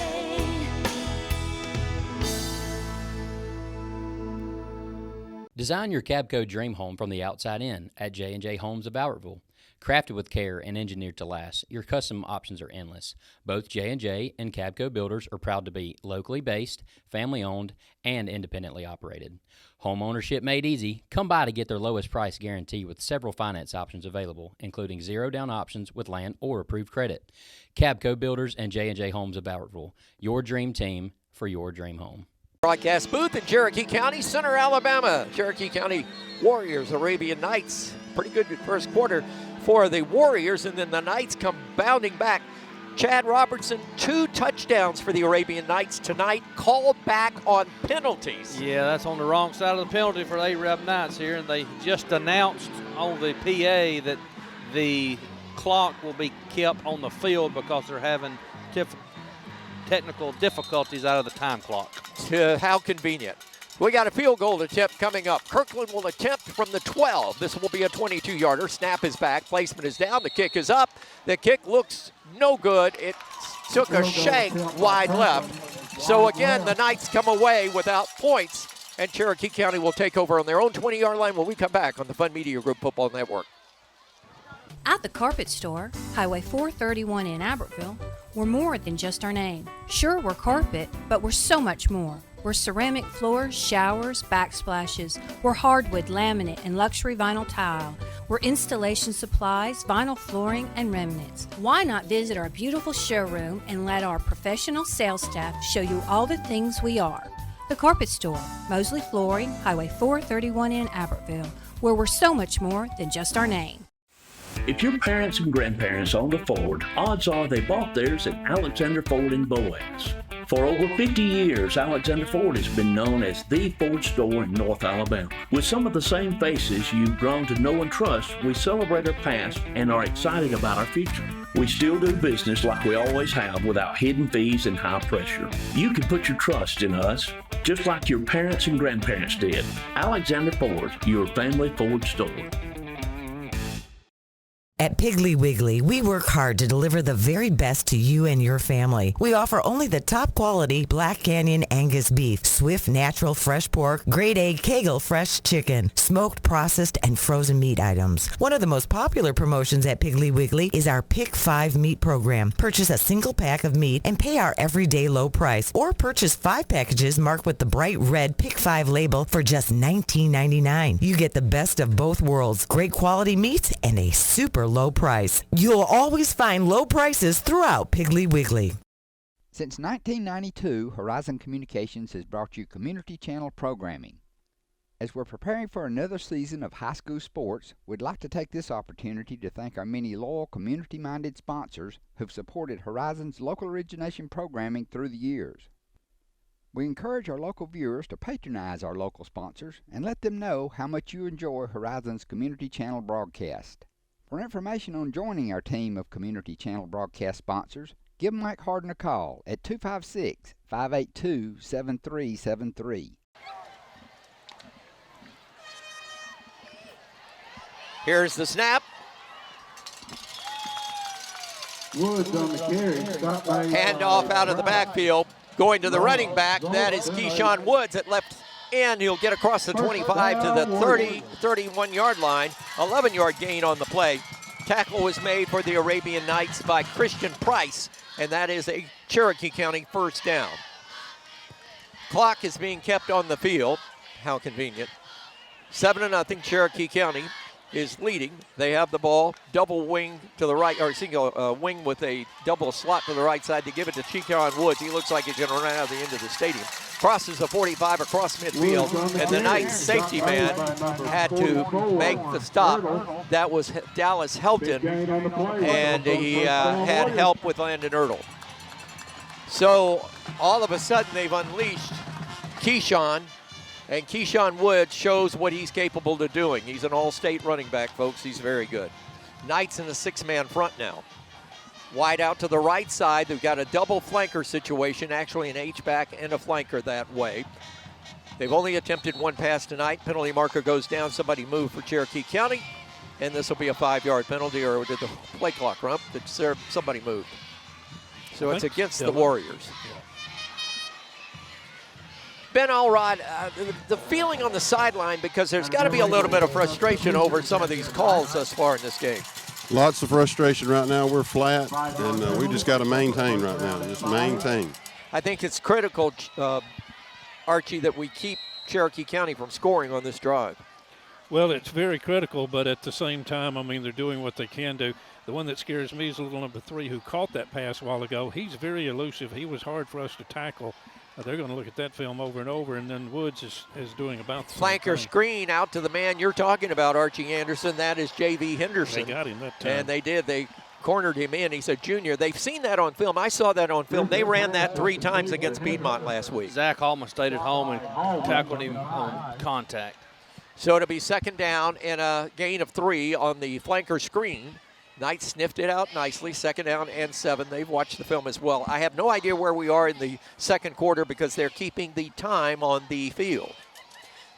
Design your Cabco dream home from the outside in at J&J Homes of Albertville. Crafted with care and engineered to last, your custom options are endless. Both J&J and Cabco builders are proud to be locally based, family-owned, and independently operated. Home ownership made easy. Come by to get their lowest price guarantee with several finance options available, including zero-down options with land or approved credit. Cabco Builders and J&J Homes of Albertville, your dream team for your dream home. Broadcast booth in Cherokee County, Center, Alabama. Cherokee County Warriors, Arabian Knights. Pretty good first quarter for the Warriors, and then the Knights come bounding back. Chad Robertson, 2 touchdowns for the Arabian Knights tonight, called back on penalties. Yeah, that's on the wrong side of the penalty for the A-Rab Knights here, and they just announced on the PA that the clock will be kept on the field because they're having technical difficulties out of the time clock. How convenient. We got a field goal attempt coming up. Kirkland will attempt from the 12. This will be a 22-yarder. Snap is back. Placement is down. The kick is up. The kick looks no good. It took a shank wide left. So again, the Knights come away without points, and Cherokee County will take over on their own 20-yard line when we come back on the Fun Media Group Football Network. At the Carpet Store, Highway 431 in Albertville, we're more than just our name. Sure, we're carpet, but we're so much more. We're ceramic floors, showers, backsplashes. We're hardwood, laminate, and luxury vinyl tile. We're installation supplies, vinyl flooring, and remnants. Why not visit our beautiful showroom and let our professional sales staff show you all the things we are? The Carpet Store, Mosley Flooring, Highway 431 in Albertville, where we're so much more than just our name. If your parents and grandparents owned a Ford, odds are they bought theirs at Alexander Ford in Boaz. For over 50 years, Alexander Ford has been known as the Ford store in North Alabama. With some of the same faces you've grown to know and trust, we celebrate our past and are excited about our future. We still do business like we always have without hidden fees and high pressure. You can put your trust in us, just like your parents and grandparents did. Alexander Ford, your family Ford store. At Piggly Wiggly, we work hard to deliver the very best to you and your family. We offer only the top quality Black Canyon Angus beef, Swift natural fresh pork, grade A Kegel fresh chicken, smoked, processed, and frozen meat items. One of the most popular promotions at Piggly Wiggly is our Pick 5 meat program. Purchase a single pack of meat and pay our everyday low price, or purchase 5 packages marked with the bright red Pick 5 label for just $19.99. You get the best of both worlds, great quality meats and a super low price. You'll always find low prices throughout Piggly Wiggly. Since 1992, Horizon Communications has brought you Community Channel programming. As we're preparing for another season of high school sports, we'd like to take this opportunity to thank our many loyal community-minded sponsors who've supported Horizon's local origination programming through the years. We encourage our local viewers to patronize our local sponsors and let them know how much you enjoy Horizon's Community Channel broadcast. For information on joining our team of Community Channel broadcast sponsors, give Mike Harden a call at 256-582-7373. Here's the snap. Woods on the carry. Handoff out of the backfield. Going to the running back. That is Keyshawn Woods at left end. He'll get across the 25 to the 31-yard line. 11-yard gain on the play. Tackle was made for the Arabian Knights by Christian Price, and that is a Cherokee County first down. Clock is being kept on the field. How convenient. 7-0, Cherokee County is leading. They have the ball, double wing to the right, or single wing with a double slot to the right side to give it to Keyshawn Woods. He looks like he's going to run out of the end of the stadium. Crosses the 45 across midfield, and the Knights safety man had to make the stop. That was Dallas Helton, and he had help with Landon Ertl. So all of a sudden they've unleashed Keyshawn, and Keyshawn Woods shows what he's capable of doing. He's an all-state running back, folks. He's very good. Knights in a 6-man front now. Wide out to the right side. They've got a double flanker situation, actually an H-back and a flanker that way. They've only attempted one pass tonight. Penalty marker goes down. Somebody moved for Cherokee County, and this will be a 5-yard penalty, or did the play clock run? Somebody moved. So it's against the Warriors. Ben Allrod, the feeling on the sideline, because there's got to be a little bit of frustration over some of these calls thus far in this game. Lots of frustration right now. We're flat, and we just got to maintain right now. Just maintain. I think it's critical, Archie, that we keep Cherokee County from scoring on this drive. Well, it's very critical, but at the same time, I mean, they're doing what they can do. The one that scares me is little number 3 who caught that pass a while ago. He's very elusive. He was hard for us to tackle. They're going to look at that film over and over, and then Woods is doing about the same flanker thing. Screen out to the man you're talking about, Archie Anderson. That is J.V. Henderson. They got him that time. And they did. They cornered him in. He's a junior. They've seen that on film. I saw that on film. They ran that 3 times against Piedmont last week. Zach Hallman stayed at home and tackled him on contact. So it'll be 2nd down and a gain of 3 on the flanker screen. Knights sniffed it out nicely. 2nd down and 7. They've watched the film as well. I have no idea where we are in the second quarter because they're keeping the time on the field.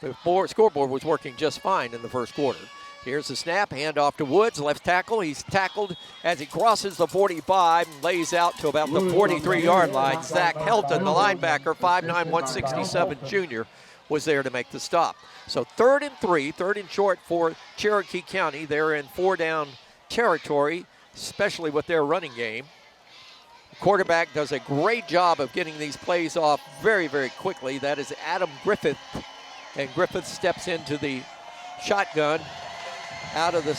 The scoreboard was working just fine in the first quarter. Here's the snap, handoff to Woods, left tackle. He's tackled as he crosses the 45 and lays out to about the 43-yard line. Zach Helton, the linebacker, 5'9", 167 junior, was there to make the stop. So 3rd and 3, 3rd and short for Cherokee County. They're in 4-down territory, especially with their running game. The quarterback does a great job of getting these plays off very, very quickly. That is Adam Griffith, and Griffith steps into the shotgun out of the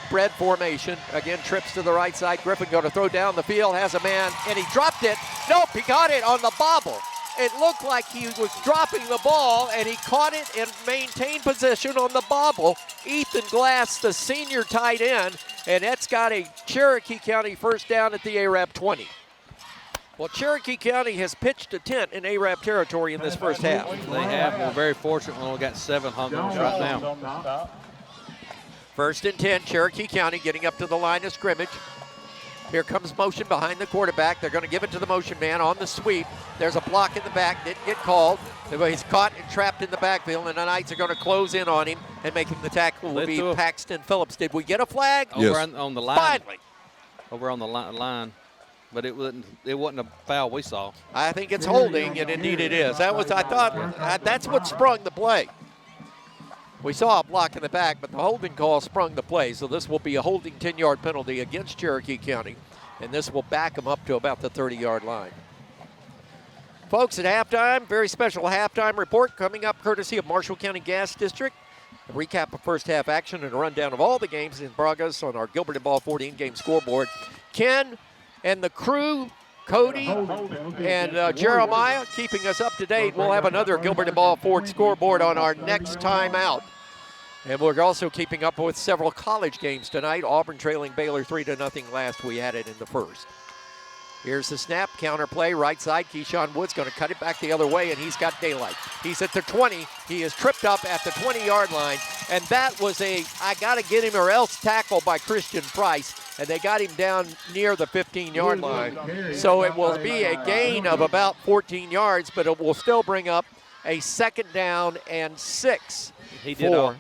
spread formation. Again, trips to the right side. Griffin going to throw down the field, has a man, and he dropped it. Nope, he got it on the bobble. It looked like he was dropping the ball, and he caught it and maintained position on the bobble. Ethan Glass, the senior tight end, and that's got a Cherokee County first down at the Arab 20. Well, Cherokee County has pitched a tent in Arab territory in this first half. They have. We're very fortunate. We only got 7 hung on us right now. First and 10, Cherokee County getting up to the line of scrimmage. Here comes motion behind the quarterback. They're going to give it to the motion man on the sweep. There's a block in the back, didn't get called. He's caught and trapped in the backfield, and the Knights are going to close in on him, and making the tackle will be Paxton Phillips. Did we get a flag? Over on the line. Finally. Over on the line. But it wasn't a foul we saw. I think it's holding, and indeed it is. I thought that's what sprung the play. We saw a block in the back, but the holding call sprung the play. So this will be a holding 10-yard penalty against Cherokee County, and this will back them up to about the 30-yard line. Folks, at halftime, very special halftime report coming up courtesy of Marshall County Gas District. A recap of first half action and a rundown of all the games in progress on our Gilbert and Ball 14 game scoreboard. Ken and the crew, Cody and Jeremiah, keeping us up to date. We'll have another Gilbert and Ball Ford scoreboard on our next time out. And we're also keeping up with several college games tonight. Auburn trailing Baylor 3-0 last. We had it in the first. Here's the snap, counter play, right side. Keyshawn Wood's going to cut it back the other way, and he's got daylight. He's at the 20. He is tripped up at the 20-yard line, and that was a I got to get him or else tackle by Christian Price, and they got him down near the 15-yard line. So it will be a gain of about 14 yards, but it will still bring up a 2nd down and 6 for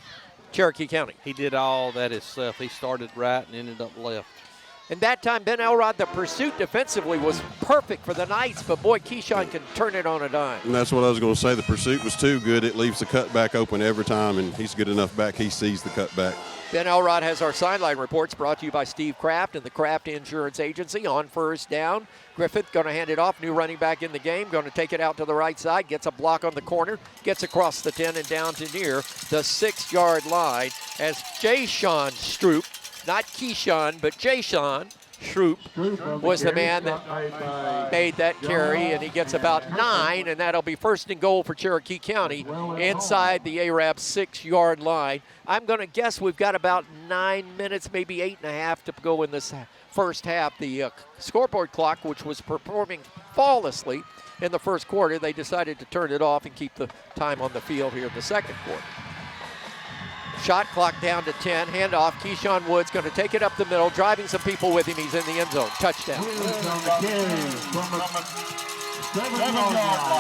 Cherokee County. He did all that himself. He started right and ended up left. And that time, Ben Elrod, the pursuit defensively was perfect for the Knights, but boy, Keyshawn can turn it on a dime. And that's what I was going to say. The pursuit was too good. It leaves the cutback open every time, and he's good enough back. He sees the cutback. Ben Elrod has our sideline reports brought to you by Steve Kraft and the Kraft Insurance Agency. On first down, Griffith going to hand it off. New running back in the game, going to take it out to the right side, gets a block on the corner, gets across the 10 and down to near the 6-yard line as Jay-Sean Stroop, not Keyshawn, but Jay-Sean Shroop was the man that made that carry, and he gets about 9, and that'll be first and goal for Cherokee County inside the Arab 6-yard line. I'm going to guess we've got about 9 minutes, maybe 8.5 to go in this first half. The scoreboard clock, which was performing flawlessly in the first quarter, they decided to turn it off and keep the time on the field here in the second quarter. Shot clock down to 10. Handoff. Keyshawn Woods going to take it up the middle, driving some people with him. He's in the end zone. Touchdown.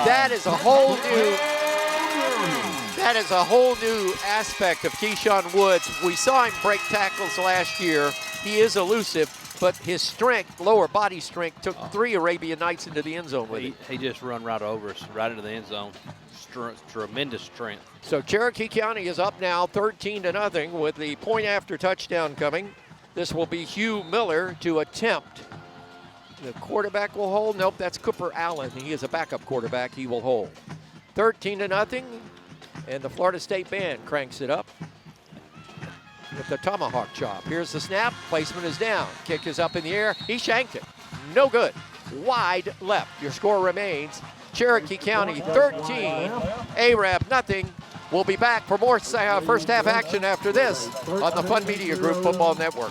That is a whole new aspect of Keyshawn Woods. We saw him break tackles last year. He is elusive, but his strength, lower body strength, took 3 Arabian Knights into the end zone with him. He just run right over us, right into the end zone. Tremendous strength. So Cherokee County is up now 13-0 with the point after touchdown coming. This will be Hugh Miller to attempt. The quarterback will hold. Nope, that's Cooper Allen. He is a backup quarterback. He will hold. 13-0, and the Florida State Band cranks it up with the tomahawk chop. Here's the snap. Placement is down. Kick is up in the air. He shanked it. No good. Wide left. Your score remains Cherokee County 13, Arab nothing. We'll be back for more first half action after this on the Fun Media Group Football Network.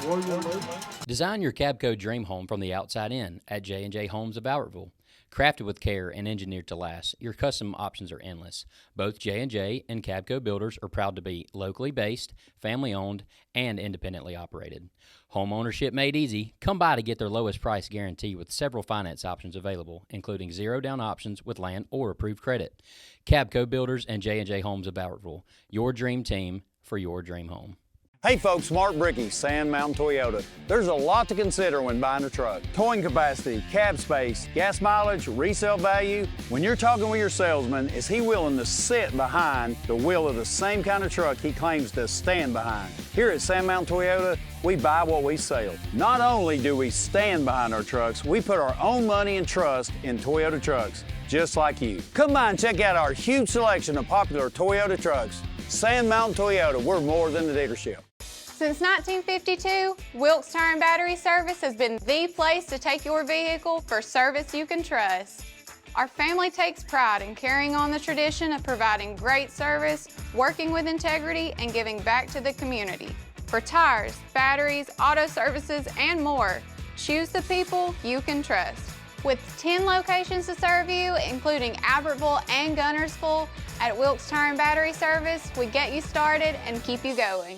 Design your Cabco dream home from the outside in at J&J Homes of Albertville. Crafted with care and engineered to last, your custom options are endless. Both J&J and Cabco Builders are proud to be locally based, family-owned, and independently operated. Home ownership made easy. Come by to get their lowest price guarantee with several finance options available, including zero-down options with land or approved credit. Cabco Builders and J&J Homes of Albertville, your dream team for your dream home. Hey folks, Mark Brickey, Sand Mountain Toyota. There's a lot to consider when buying a truck. Towing capacity, cab space, gas mileage, resale value. When you're talking with your salesman, is he willing to sit behind the wheel of the same kind of truck he claims to stand behind? Here at Sand Mountain Toyota, we buy what we sell. Not only do we stand behind our trucks, we put our own money and trust in Toyota trucks, just like you. Come by and check out our huge selection of popular Toyota trucks. Sand Mountain Toyota, we're more than a dealership. Since 1952, Wilkes Tire and Battery Service has been the place to take your vehicle for service you can trust. Our family takes pride in carrying on the tradition of providing great service, working with integrity, and giving back to the community. For tires, batteries, auto services, and more, choose the people you can trust. With 10 locations to serve you, including Albertville and Gunnersville, at Wilkes Tire and Battery Service, we get you started and keep you going.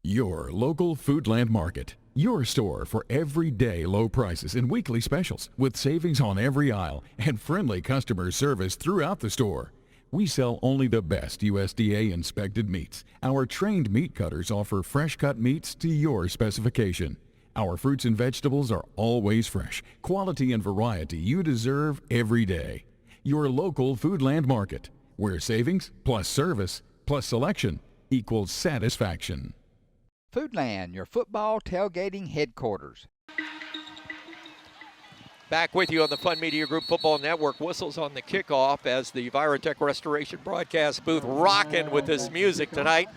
Your local Foodland Market. Your store for everyday low prices and weekly specials with savings on every aisle and friendly customer service throughout the store. We sell only the best USDA inspected meats. Our trained meat cutters offer fresh cut meats to your specification. Our fruits and vegetables are always fresh, quality and variety you deserve every day. Your local Foodland Market, where savings plus service plus selection equals satisfaction. Foodland, your football tailgating headquarters. Back with you on the Fun Media Group Football Network. Whistles on the kickoff as the Virotech Restoration broadcast booth rocking with this music tonight.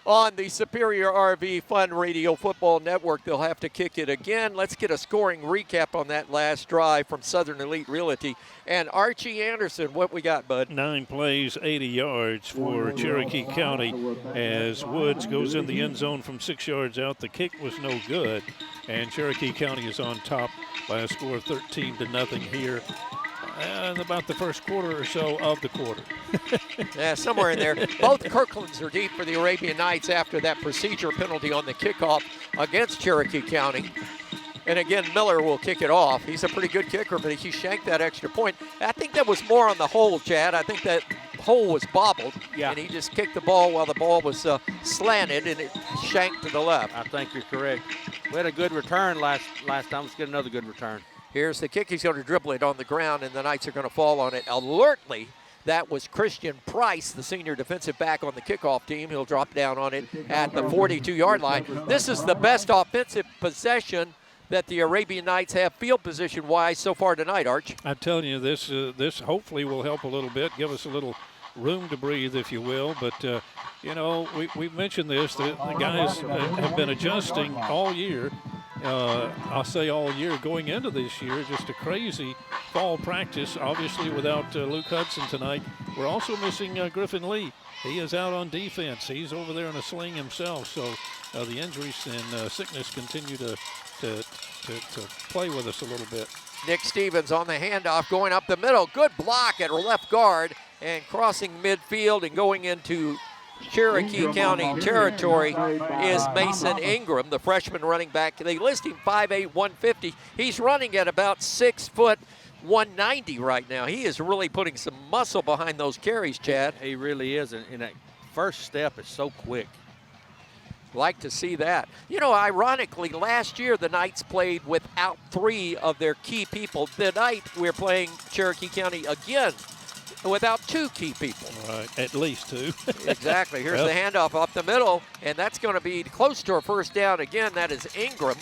On the Superior RV Fun Radio Football Network, they'll have to kick it again. Let's get a scoring recap on that last drive from Southern Elite Realty. And Archie Anderson, what we got, bud? 9 plays, 80 yards for Cherokee County as Woods goes in the end zone from 6 yards out. The kick was no good, and Cherokee County is on top by a score of 13-0 here. About the first quarter or so of the quarter. Yeah, somewhere in there. Both Kirklands are deep for the Arabian Knights after that procedure penalty on the kickoff against Cherokee County. And again, Miller will kick it off. He's a pretty good kicker, but he shanked that extra point. I think that was more on the hole, Chad. I think that hole was bobbled, and he just kicked the ball while the ball was slanted, and it shanked to the left. I think you're correct. We had a good return last time. Let's get another good return. Here's the kick. He's going to dribble it on the ground, and the Knights are going to fall on it alertly. That was Christian Price, the senior defensive back on the kickoff team. He'll drop down on it at the 42-yard line. This is the best offensive possession that the Arabian Knights have field position-wise so far tonight, Arch. I'm telling you, this hopefully will help a little bit, give us a little room to breathe, if you will. But, you know, we've mentioned this, the guys have been adjusting all year. I'll say all year going into this year, just a crazy fall practice, obviously without Luke Hudson tonight. We're also missing Griffin Lee. He is out on defense. He's over there in a sling himself. So the injuries and sickness continue to play with us a little bit. Nick Stevens on the handoff going up the middle. Good block at left guard and crossing midfield and going into Cherokee County territory is Mason Ingram, the freshman running back. They list him 5'8", 150. He's running at about 6 foot, 190 right now. He is really putting some muscle behind those carries, Chad. He really is, and that first step is so quick. Like to see that. You know, ironically, last year the Knights played without 3 of their key people. Tonight we're playing Cherokee County again without 2 key people. Right, at least 2. Exactly. Here's the handoff up the middle, and that's going to be close to a first down again. That is Ingram,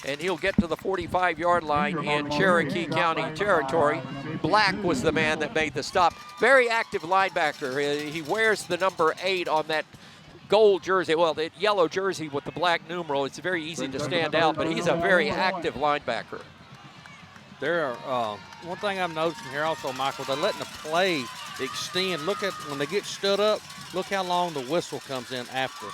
and he'll get to the 45-yard line in Cherokee County territory. Black was the man that made the stop. Very active linebacker. He wears the number 8 on that gold jersey, well, the yellow jersey with the black numeral. It's very easy to stand out, but he's a very active linebacker. There are one thing I'm noticing here also, Michael, they're letting the play extend. Look at when they get stood up, look how long the whistle comes in after.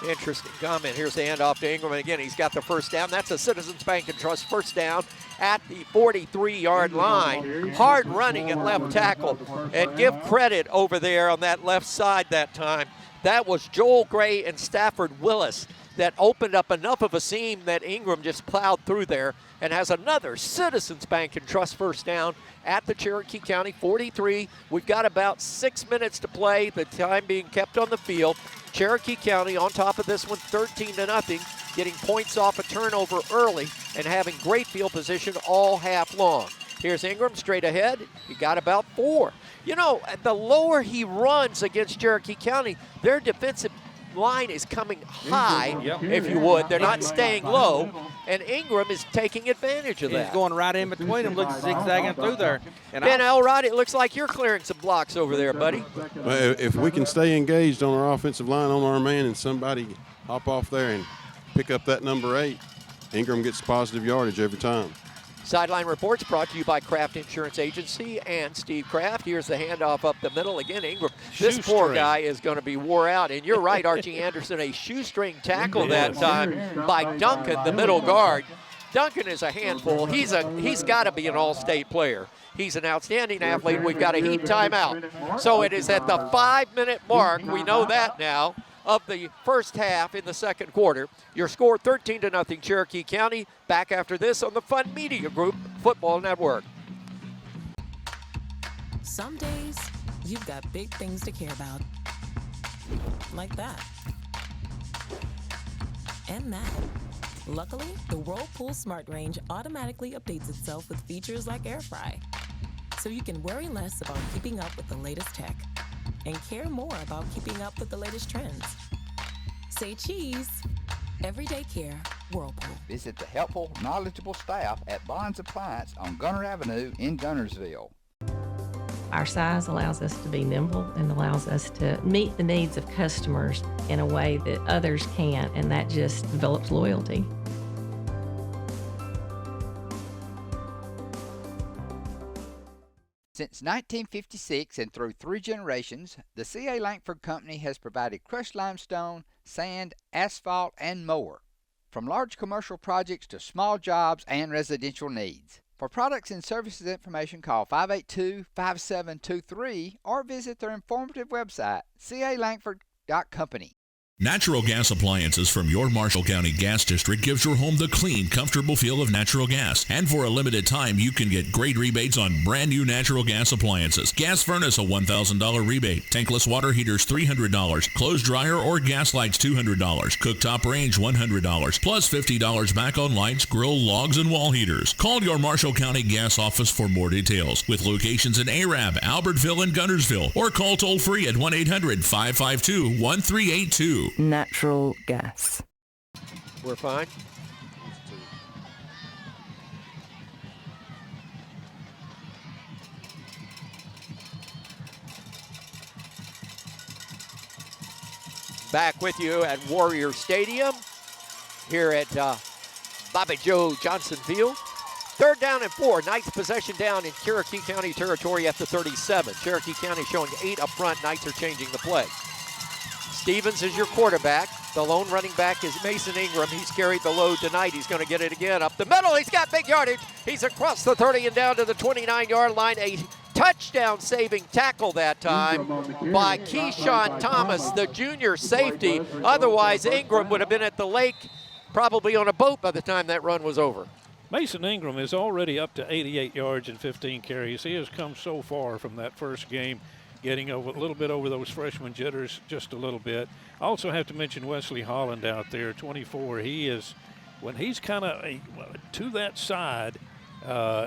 Interesting comment. Here's the handoff to Ingram. And again, he's got the first down. That's a Citizens Bank and Trust first down at the 43-yard line. Hard running at left tackle. And give credit over there on that left side that time. That was Joel Gray and Stafford Willis that opened up enough of a seam that Ingram just plowed through there and has another Citizens Bank and Trust first down at the Cherokee County 43. We've got about 6 minutes to play, the time being kept on the field. Cherokee County on top of this one, 13-0, getting points off a turnover early and having great field position all half long. Here's Ingram straight ahead. He got about 4. You know, the lower he runs against Cherokee County, their defensive line is coming high, if you would. They're not staying low, and Ingram is taking advantage of that. He's going right in between them, looks zigzagging through there. And Ben Elrod, it looks like you're clearing some blocks over there, buddy. Well, if we can stay engaged on our offensive line, on our man, and somebody hop off there and pick up that number 8. Ingram gets positive yardage every time. Sideline reports brought to you by Kraft Insurance Agency and Steve Kraft. Here's the handoff up the middle. Again, Ingram. This poor guy is going to be wore out. And you're right, Archie Anderson, a shoestring tackle that time by Duncan, the middle guard. Duncan is a handful. He's got to be an all-state player. He's an outstanding athlete. We've got a heat timeout. So it is at the 5-minute mark. We know that now. Of the first half in the second quarter. Your score 13-0 Cherokee County. Back after this on the Fun Media Group Football Network. Some days you've got big things to care about. Like that. And that. Luckily, the Whirlpool Smart Range automatically updates itself with features like Air Fry. So you can worry less about keeping up with the latest tech and care more about keeping up with the latest trends. Say cheese. Everyday care, Whirlpool. Visit the helpful, knowledgeable staff at Bonds Appliance on Gunner Avenue in Gunnersville. Our size allows us to be nimble and allows us to meet the needs of customers in a way that others can't, and that just develops loyalty. Since 1956 and through 3 generations, the C.A. Langford Company has provided crushed limestone, sand, asphalt, and more. From large commercial projects to small jobs and residential needs. For products and services information, call 582-5723 or visit their informative website, calangford.company. Natural gas appliances from your Marshall County Gas District gives your home the clean, comfortable feel of natural gas. And for a limited time, you can get great rebates on brand new natural gas appliances. Gas furnace, a $1,000 rebate. Tankless water heaters, $300. Clothes dryer or gas lights, $200. Cooktop range, $100. Plus $50 back on lights, grill, logs, and wall heaters. Call your Marshall County Gas office for more details. With locations in Arab, Albertville, and Gunnersville. Or call toll free at 1-800-552-1382. Natural gas. We're fine. Back with you at Warrior Stadium here at Bobby Joe Johnson Field. 3rd down and 4. Knights possession down in Cherokee County territory at the 37. Cherokee County showing 8 up front. Knights are changing the play. Stevens is your quarterback. The lone running back is Mason Ingram. He's carried the load tonight. He's going to get it again up the middle. He's got big yardage. He's across the 30 and down to the 29-yard line. A touchdown-saving tackle that time by Keyshawn Thomas, the junior safety. Otherwise, Ingram would have been at the lake, probably on a boat by the time that run was over. Mason Ingram is already up to 88 yards and 15 carries. He has come so far from that first game, getting over a little bit over those freshman jitters, just a little bit. I also have to mention Wesley Holland out there, 24. He is, when he's kind of to that side,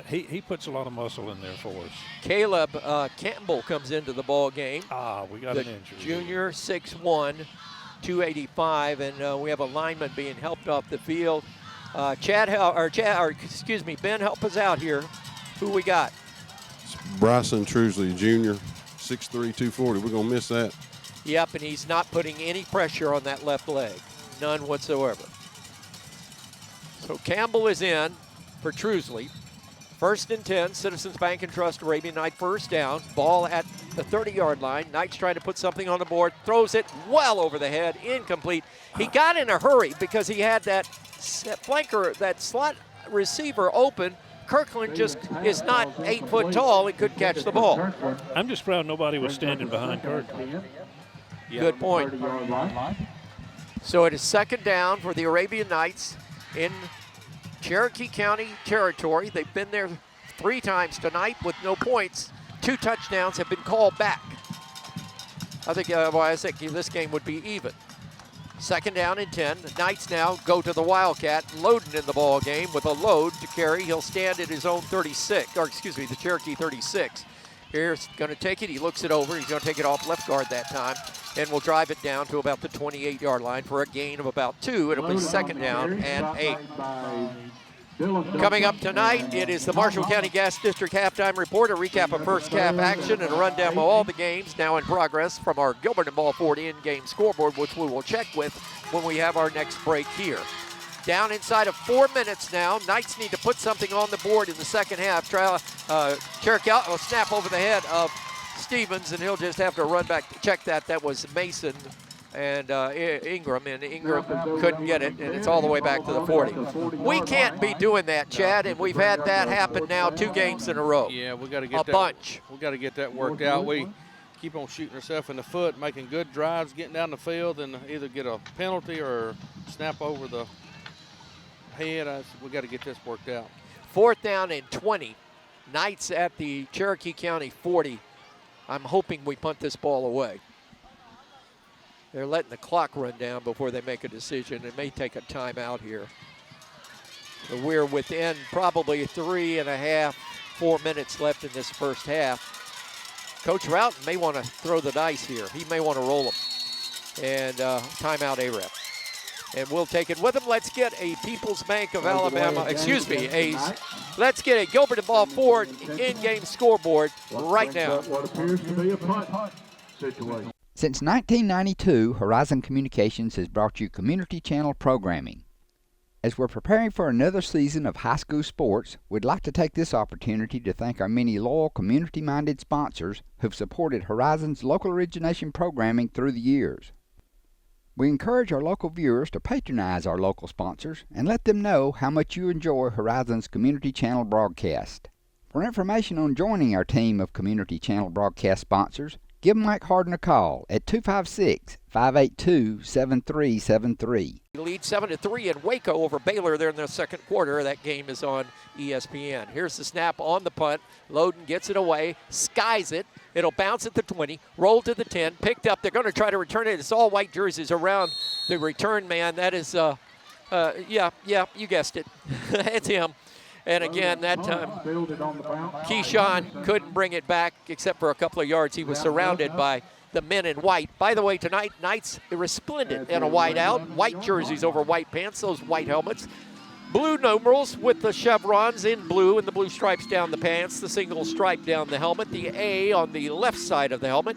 he puts a lot of muscle in there for us. Caleb Campbell comes into the ball game. We got an injury. Junior, 6'1", 285, and we have a lineman being helped off the field. Ben, help us out here. Who we got? It's Bryson Trusley, junior, 6'3", 240. We're going to miss that. Yep, and he's not putting any pressure on that left leg. None whatsoever. So Campbell is in for Trusley. 1st and 10, Citizens Bank and Trust Arabian Night 1st down. Ball at the 30-yard line. Knight's trying to put something on the board. Throws it well over the head. Incomplete. He got in a hurry because he had that flanker, that slot receiver open. Kirkland just is not 8 foot tall and couldn't catch the ball. I'm just proud nobody was standing behind Kirkland. Good point. So it is 2nd down for the Arabian Knights in Cherokee County territory. They've been there 3 times tonight with no points. 2 touchdowns have been called back. I think this game would be even. 2nd down and 10. The Knights now go to the Wildcat. Loden in the ball game with a load to carry. He'll stand at his own 36, or excuse me, the Cherokee 36. Here's going to take it. He looks it over. He's going to take it off left guard that time. And we'll drive it down to about the 28-yard line for a gain of about 2. It'll be 2nd down and 8. Coming up tonight, it is the Marshall County Gas District Halftime Report, a recap of first half action and a rundown of all the games now in progress from our Gilbert and Ball Ford in-game scoreboard, which we will check with when we have our next break here. Down inside of 4 minutes now. Knights need to put something on the board in the second half. Cherokee will snap over the head of Stevens, and he'll just have to run back to check that. That was Mason and Ingram, and Ingram couldn't get it, and it's all the way back to the 40. We can't be doing that, Chad, and we've had that happen now 2 games in a row. Yeah, we got to get a bunch. We got to get that worked out. We keep on shooting ourselves in the foot, making good drives, getting down the field, and either get a penalty or snap over the head. We got to get this worked out. 4th down and 20. Knights at the Cherokee County 40. I'm hoping we punt this ball away. They're letting the clock run down before they make a decision. It may take a timeout here. So we're within probably 3.5, 4 minutes left in this first half. Coach Routon may want to throw the dice here. He may want to roll them. And timeout AREP. And we'll take it with him. Let's get a People's Bank of Alabama, let's get a Gilbert and Ball Ford in-game scoreboard right now. Since 1992, Horizon Communications has brought you community channel programming. As we're preparing for another season of high school sports, we'd like to take this opportunity to thank our many loyal community-minded sponsors who've supported Horizon's local origination programming through the years. We encourage our local viewers to patronize our local sponsors and let them know how much you enjoy Horizon's community channel broadcast. For information on joining our team of community channel broadcast sponsors, give Mike Harden a call at 256-582-7373. Lead 7-3 in Waco over Baylor there in the second quarter. That game is on ESPN. Here's the snap on the punt. Loden gets it away, skies it. It'll bounce at the 20, roll to the 10, picked up. They're going to try to return it. It's all white jerseys around the return man. That is, yeah, you guessed it. It's him. And again, that time, Keyshawn couldn't bring it back except for a couple of yards. He was surrounded by the men in white. By the way, tonight, Knights are resplendent in a white out. White jerseys over white pants, those white helmets. Blue numerals with the chevrons in blue and the blue stripes down the pants, the single stripe down the helmet, the A on the left side of the helmet,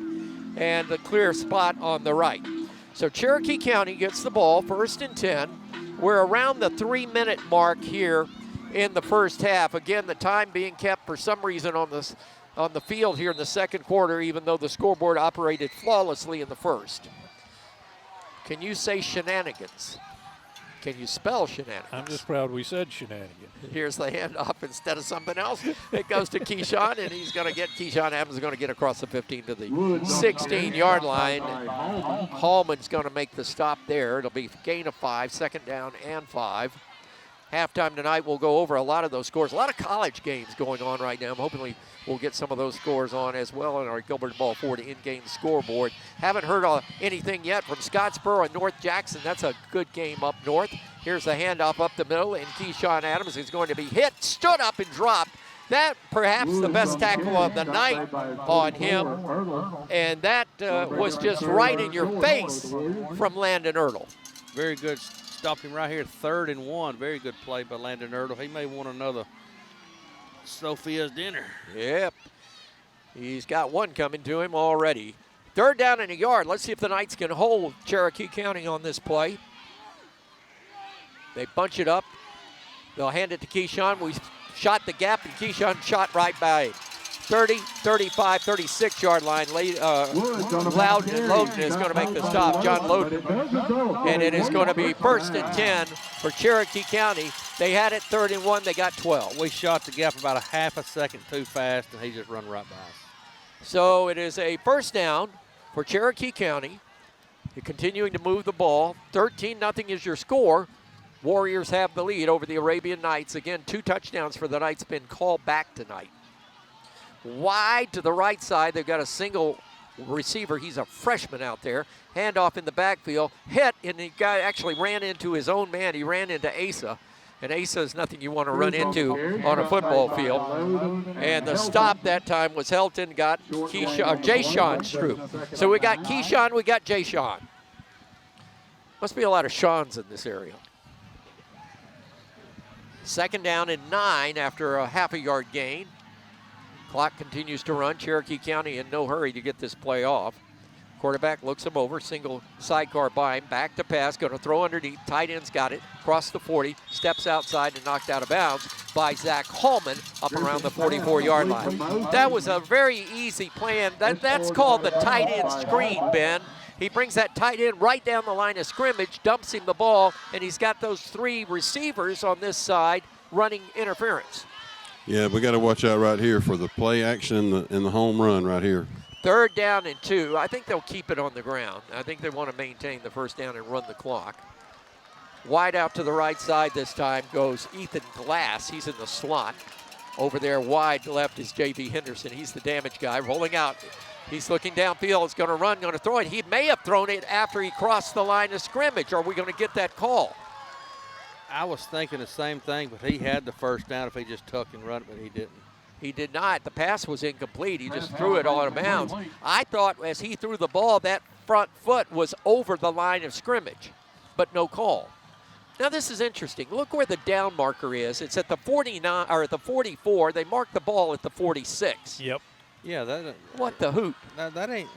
and the clear spot on the right. So Cherokee County gets the ball, 1st and 10. We're around the 3-minute mark here in the first half. Again, the time being kept for some reason on the field here in the second quarter, even though the scoreboard operated flawlessly in the first. Can you say shenanigans? Can you spell shenanigans? I'm just proud we said shenanigans. Here's the handoff instead of something else. It goes to Keyshawn, and Keyshawn Adams is going to get across the 15 to the 16-yard line. Hallman's going to make the stop there. It'll be gain of 5, 2nd down and 5. Halftime tonight, we'll go over a lot of those scores. A lot of college games going on right now. I'm hoping we'll get some of those scores on as well on our Gilbert and Ball Ford in-game scoreboard. Haven't heard anything yet from Scottsboro and North Jackson. That's a good game up north. Here's the handoff up the middle, and Keyshawn Adams is going to be hit, stood up and dropped. That perhaps the best tackle of the night on him, and that was just right in your face from Landon Ertl. Very good. Stopped him right here, 3rd and 1. Very good play by Landon Ertl. He may want another Sophia's dinner. Yep. He's got one coming to him already. 3rd down and a yard. Let's see if the Knights can hold Cherokee County on this play. They bunch it up. They'll hand it to Keyshawn. We shot the gap, and Keyshawn shot right by it. 30, 35, 36-yard line. Loudon is going to make the stop, John Loudon. And it is going to be 1st and 10 for Cherokee County. They had it 3rd and 1. They got 12. We shot the gap about a half a second too fast, and he just run right by us. So it is a 1st down for Cherokee County. They're continuing to move the ball. 13-0 is your score. Warriors have the lead over the Arabian Knights. Again, 2 touchdowns for the Knights been called back tonight. Wide to the right side, they've got a single receiver. He's a freshman out there. Handoff in the backfield. Hit, and the guy actually ran into his own man. He ran into Asa. And Asa is nothing you want to run into on a football field. And the stop that time was Helton, got Jay-Sean Stroop. So we got Keyshawn, we got Jay-Sean. Must be a lot of Seans in this area. 2nd down and 9 after a half-a-yard gain. Clock continues to run. Cherokee County in no hurry to get this play off. Quarterback looks him over, single sidecar by him, back to pass, going to throw underneath. Tight end's got it, across the 40, steps outside and knocked out of bounds by Zach Hallman up around the 44-yard line. That was a very easy plan. That's called the tight end screen, Ben. He brings that tight end right down the line of scrimmage, dumps him the ball, and he's got those 3 receivers on this side running interference. Yeah, we got to watch out right here for the play action and the home run right here. 3rd down and 2. I think they'll keep it on the ground. I think they want to maintain the 1st down and run the clock. Wide out to the right side this time goes Ethan Glass. He's in the slot. Over there wide left is J.B. Henderson. He's the damage guy rolling out. He's looking downfield. He's going to run, going to throw it. He may have thrown it after he crossed the line of scrimmage. Are we going to get that call? I was thinking the same thing, but he had the 1st down if he just tucked and run it, but he didn't. He did not. The pass was incomplete. He just threw it all out of bounds. I thought as he threw the ball, that front foot was over the line of scrimmage, but no call. Now this is interesting. Look where the down marker is. It's at the 49 or at the 44. They marked the ball at the 46. Yep. Yeah, that. What the hoot? That ain't.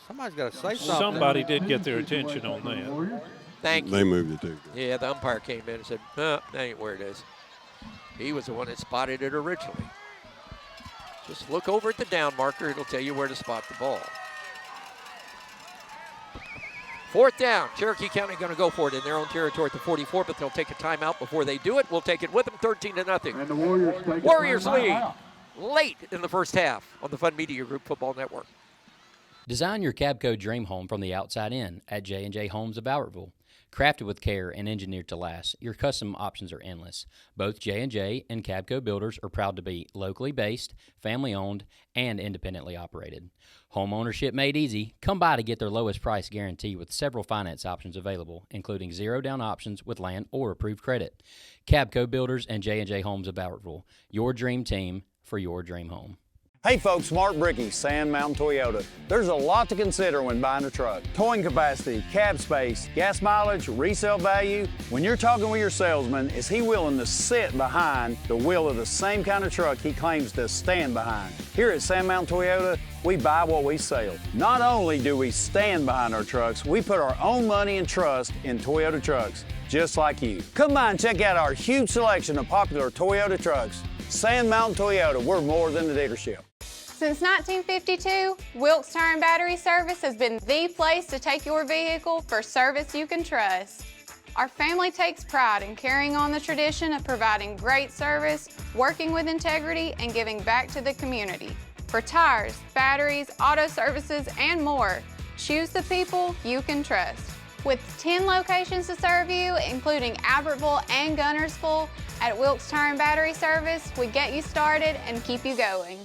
Somebody's got to say something. Somebody did get their attention on that. Thank you. They moved it too. Yeah, the umpire came in and said, that ain't where it is. He was the one that spotted it originally. Just look over at the down marker. It'll tell you where to spot the ball. 4th down. Cherokee County going to go for it in their own territory at the 44, but they'll take a timeout before they do it. We'll take it with them, 13-0. And the Warriors Warriors lead late in the 1st half on the Fun Media Group Football Network. Design your Cabco dream home from the outside in at J&J Homes of Albertville. Crafted with care and engineered to last, your custom options are endless. Both J&J and Cabco Builders are proud to be locally based, family-owned, and independently operated. Home ownership made easy. Come by to get their lowest price guarantee with several finance options available, including zero-down options with land or approved credit. Cabco Builders and J&J Homes of Albertville, your dream team for your dream home. Hey folks, Mark Bricky, Sand Mountain Toyota. There's a lot to consider when buying a truck. Towing capacity, cab space, gas mileage, resale value. When you're talking with your salesman, is he willing to sit behind the wheel of the same kind of truck he claims to stand behind? Here at Sand Mountain Toyota, we buy what we sell. Not only do we stand behind our trucks, we put our own money and trust in Toyota trucks, just like you. Come by and check out our huge selection of popular Toyota trucks. Sand Mountain Toyota, we're more than a dealership. Since 1952, Wilkes Tire and Battery Service has been the place to take your vehicle for service you can trust. Our family takes pride in carrying on the tradition of providing great service, working with integrity, and giving back to the community. For tires, batteries, auto services, and more, choose the people you can trust. With 10 locations to serve you, including Albertville and Gunnersville, at Wilkes Tire and Battery Service, we get you started and keep you going.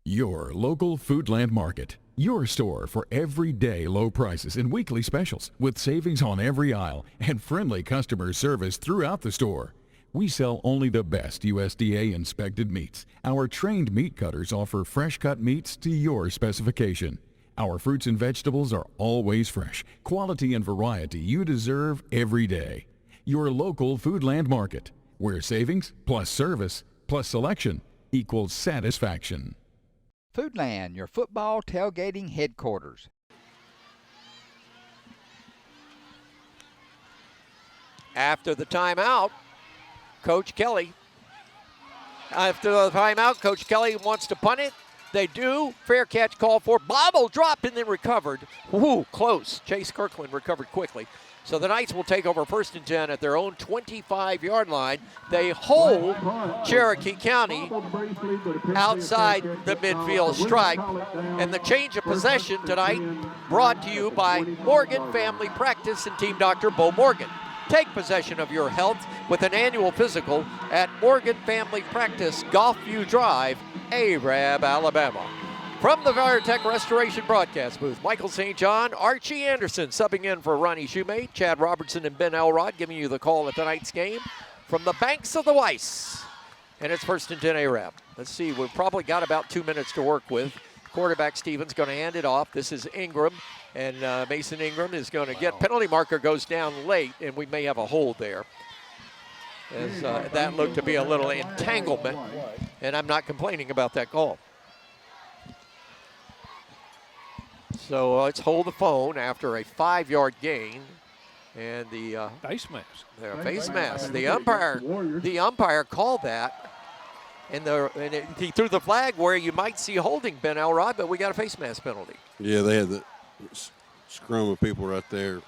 Your local Foodland Market. Your store for everyday low prices and weekly specials with savings on every aisle and friendly customer service throughout the store. We sell only the best USDA inspected meats. Our trained meat cutters offer fresh cut meats to your specification. Our fruits and vegetables are always fresh, quality and variety you deserve every day. Your local Foodland Market, where savings plus service plus selection equals satisfaction. Foodland, your football tailgating headquarters. After the timeout, Coach Kelly wants to punt it. They do. Fair catch called for. Bobble dropped and then recovered. Woo, close. Chase Kirkland recovered quickly. So the Knights will take over 1st and 10 at their own 25-yard line. They hold Cherokee County outside the midfield stripe. And the change of possession tonight brought to you by Morgan Family Practice and Team Dr. Bo Morgan. Take possession of your health with an annual physical at Morgan Family Practice, Golfview Drive, Arab, Alabama. From the Viretech Restoration Broadcast Booth, Michael St. John, Archie Anderson subbing in for Ronnie Shoemate, Chad Robertson and Ben Elrod giving you the call at tonight's game from the banks of the Weiss. And it's 1st and 10 Arab. Let's see, we've probably got about 2 minutes to work with. Quarterback Stevens going to hand it off. This is Ingram, and Mason Ingram is going to get penalty marker, goes down late, and we may have a hold there. as that looked to be a little entanglement, and I'm not complaining about that call. So let's hold the phone after a 5-yard gain, and the face mask. Face mask. The umpire called that, and he threw the flag where you might see holding Ben Elrod, but we got a face mask penalty. Yeah, they had the scrum of people right there.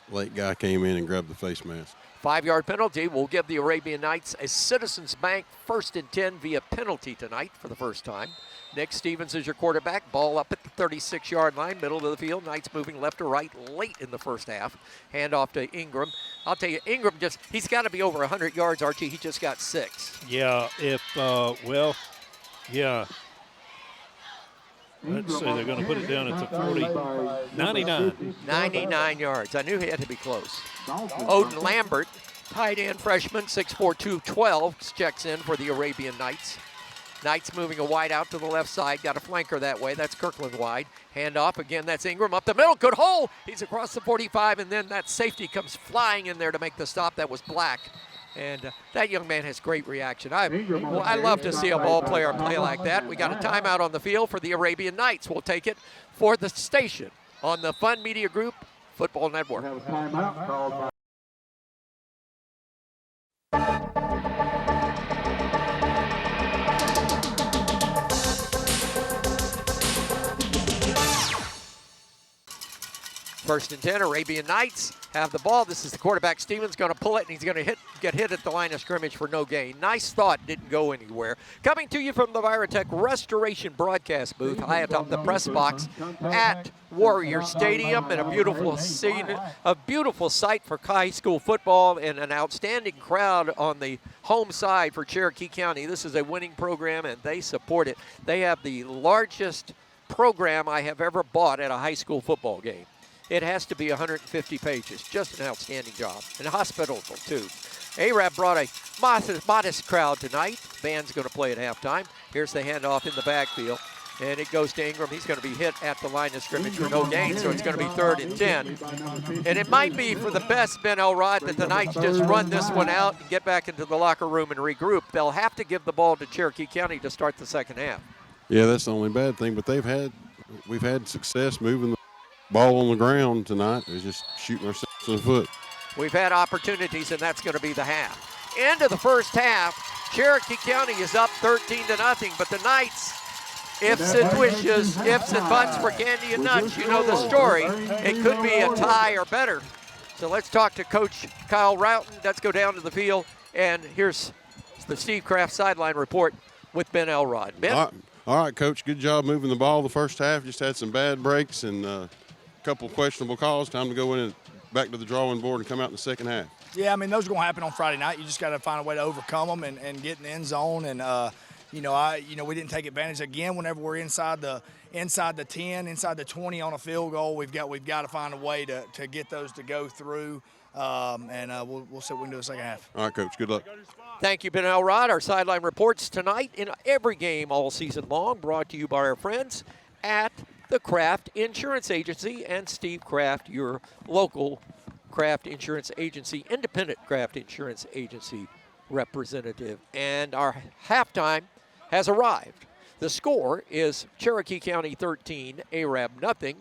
Late guy came in and grabbed the face mask. 5-yard penalty will give the Arabian Knights a Citizens Bank 1st and 10 via penalty tonight for the first time. Nick Stevens is your quarterback. Ball up at the 36-yard line, middle of the field. Knights moving left to right late in the first half. Hand off to Ingram. I'll tell you, Ingram he's got to be over 100 yards, Archie. He just got 6. Yeah, yeah. Let's see, they're going to put it down at the 40. 99. 99 yards. I knew he had to be close. Odin Lambert, tight end freshman, 6'4", 212, checks in for the Arabian Knights. Knights moving a wide out to the left side. Got a flanker that way. That's Kirkland wide. Hand off again. That's Ingram up the middle. Good hole. He's across the 45, and then that safety comes flying in there to make the stop. That was Black. And that young man has great reaction. I love to see a ball player play like that. We got a timeout on the field for the Arabian Knights. We'll take it for the station on the Fun Media Group Football Network. First and 10, Arabian Knights have the ball. This is the quarterback. Stevens going to pull it, and he's going to get hit at the line of scrimmage for no gain. Nice thought, didn't go anywhere. Coming to you from the Virotech Restoration broadcast booth, high atop the press box at Warrior Stadium, and a beautiful scene, a beautiful sight for high school football, and an outstanding crowd on the home side for Cherokee County. This is a winning program, and they support it. They have the largest program I have ever bought at a high school football game. It has to be 150 pages. Just an outstanding job. And hospitable, too. Arab brought a modest crowd tonight. Band's going to play at halftime. Here's the handoff in the backfield. And it goes to Ingram. He's going to be hit at the line of scrimmage for no gain, so it's going to be 3rd and 10. And it might be for the best, Ben Elrod, that the Knights just run this one out and get back into the locker room and regroup. They'll have to give the ball to Cherokee County to start the second half. Yeah, that's the only bad thing. But we've had success moving the ball on the ground tonight. Is just shooting ourselves in the foot. We've had opportunities, and that's going to be the half. End of the first half, Cherokee County is up 13-0, but the Knights, ifs and wishes, ifs and buts for candy and nuts. You know the story. It could be a tie or better. So let's talk to Coach Kyle Routon. Let's go down to the field, and here's the Steve Kraft sideline report with Ben Elrod. Ben? All right, Coach, good job moving the ball the first half. Just had some bad breaks and a couple questionable calls. Time to go in and back to the drawing board and come out in the second half. Yeah, I mean, those are going to happen on Friday night. You just got to find a way to overcome them and get in the end zone. And, we didn't take advantage again whenever we're inside the 10, inside the 20 on a field goal. We've got to find a way to get those to go through. We'll see what we can do in the second half. All right, Coach, good luck. Thank you, Ben Elrod. Our sideline reports tonight in every game all season long, brought to you by our friends at the Kraft Insurance Agency and Steve Kraft, your local Kraft Insurance Agency, independent Kraft Insurance Agency representative. And our halftime has arrived. The score is Cherokee County 13, Arab nothing.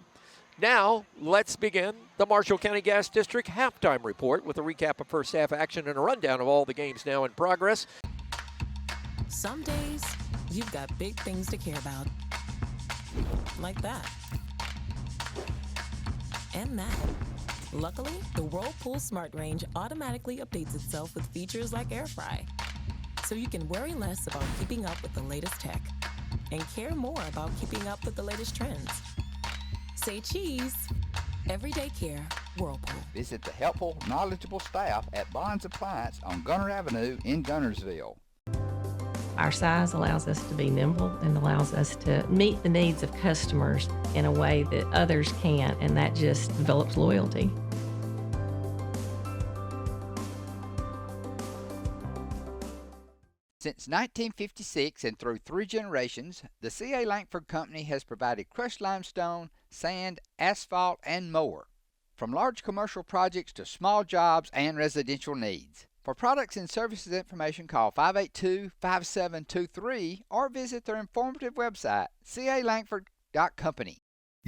Now, let's begin the Marshall County Gas District halftime report with a recap of first half action and a rundown of all the games now in progress. Some days, you've got big things to care about. Like that. And that. Luckily, the Whirlpool Smart Range automatically updates itself with features like air fry. So you can worry less about keeping up with the latest tech and care more about keeping up with the latest trends. Say cheese. Everyday care, Whirlpool. Visit the helpful, knowledgeable staff at Bonds Appliance on Gunner Avenue in Gunnersville. Our size allows us to be nimble and allows us to meet the needs of customers in a way that others can't, and that just develops loyalty. Since 1956 and through 3 generations, the C.A. Langford Company has provided crushed limestone, sand, asphalt, and more. From large commercial projects to small jobs and residential needs, For products and services information, call 582-5723 or visit their informative website, calangford.company.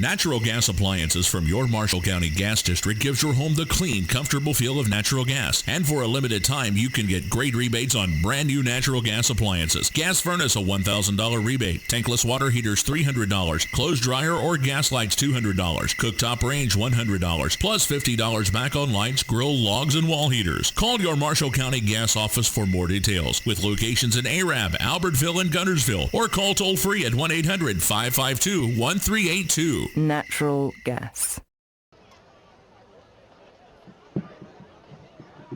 Natural gas appliances from your Marshall County Gas District gives your home the clean, comfortable feel of natural gas. And for a limited time, you can get great rebates on brand new natural gas appliances. Gas furnace, a $1,000 rebate. Tankless water heaters, $300. Clothes dryer or gas lights, $200. Cooktop range, $100. Plus $50 back on lights, grill, logs, and wall heaters. Call your Marshall County Gas office for more details. With locations in Arab, Albertville, and Guntersville. Or call toll free at 1-800-552-1382. Natural gas.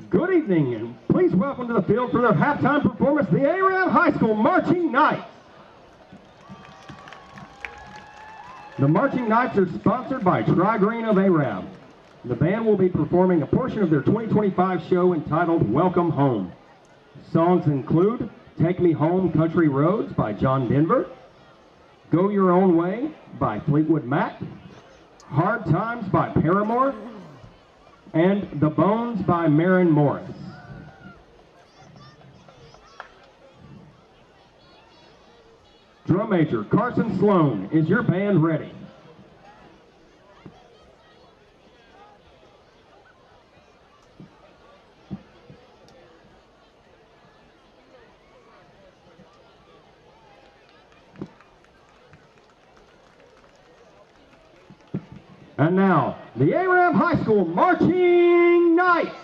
Good evening, and please welcome to the field for their halftime performance, the Arab High School Marching Knights. The Marching Knights are sponsored by Tri-Green of Arab. The band will be performing a portion of their 2025 show entitled Welcome Home. Songs include Take Me Home Country Roads by John Denver, Go Your Own Way by Fleetwood Mac, Hard Times by Paramore, and The Bones by Maren Morris. Drum major Carson Sloan, is your band ready? And now, the Arab High School Marching Knights.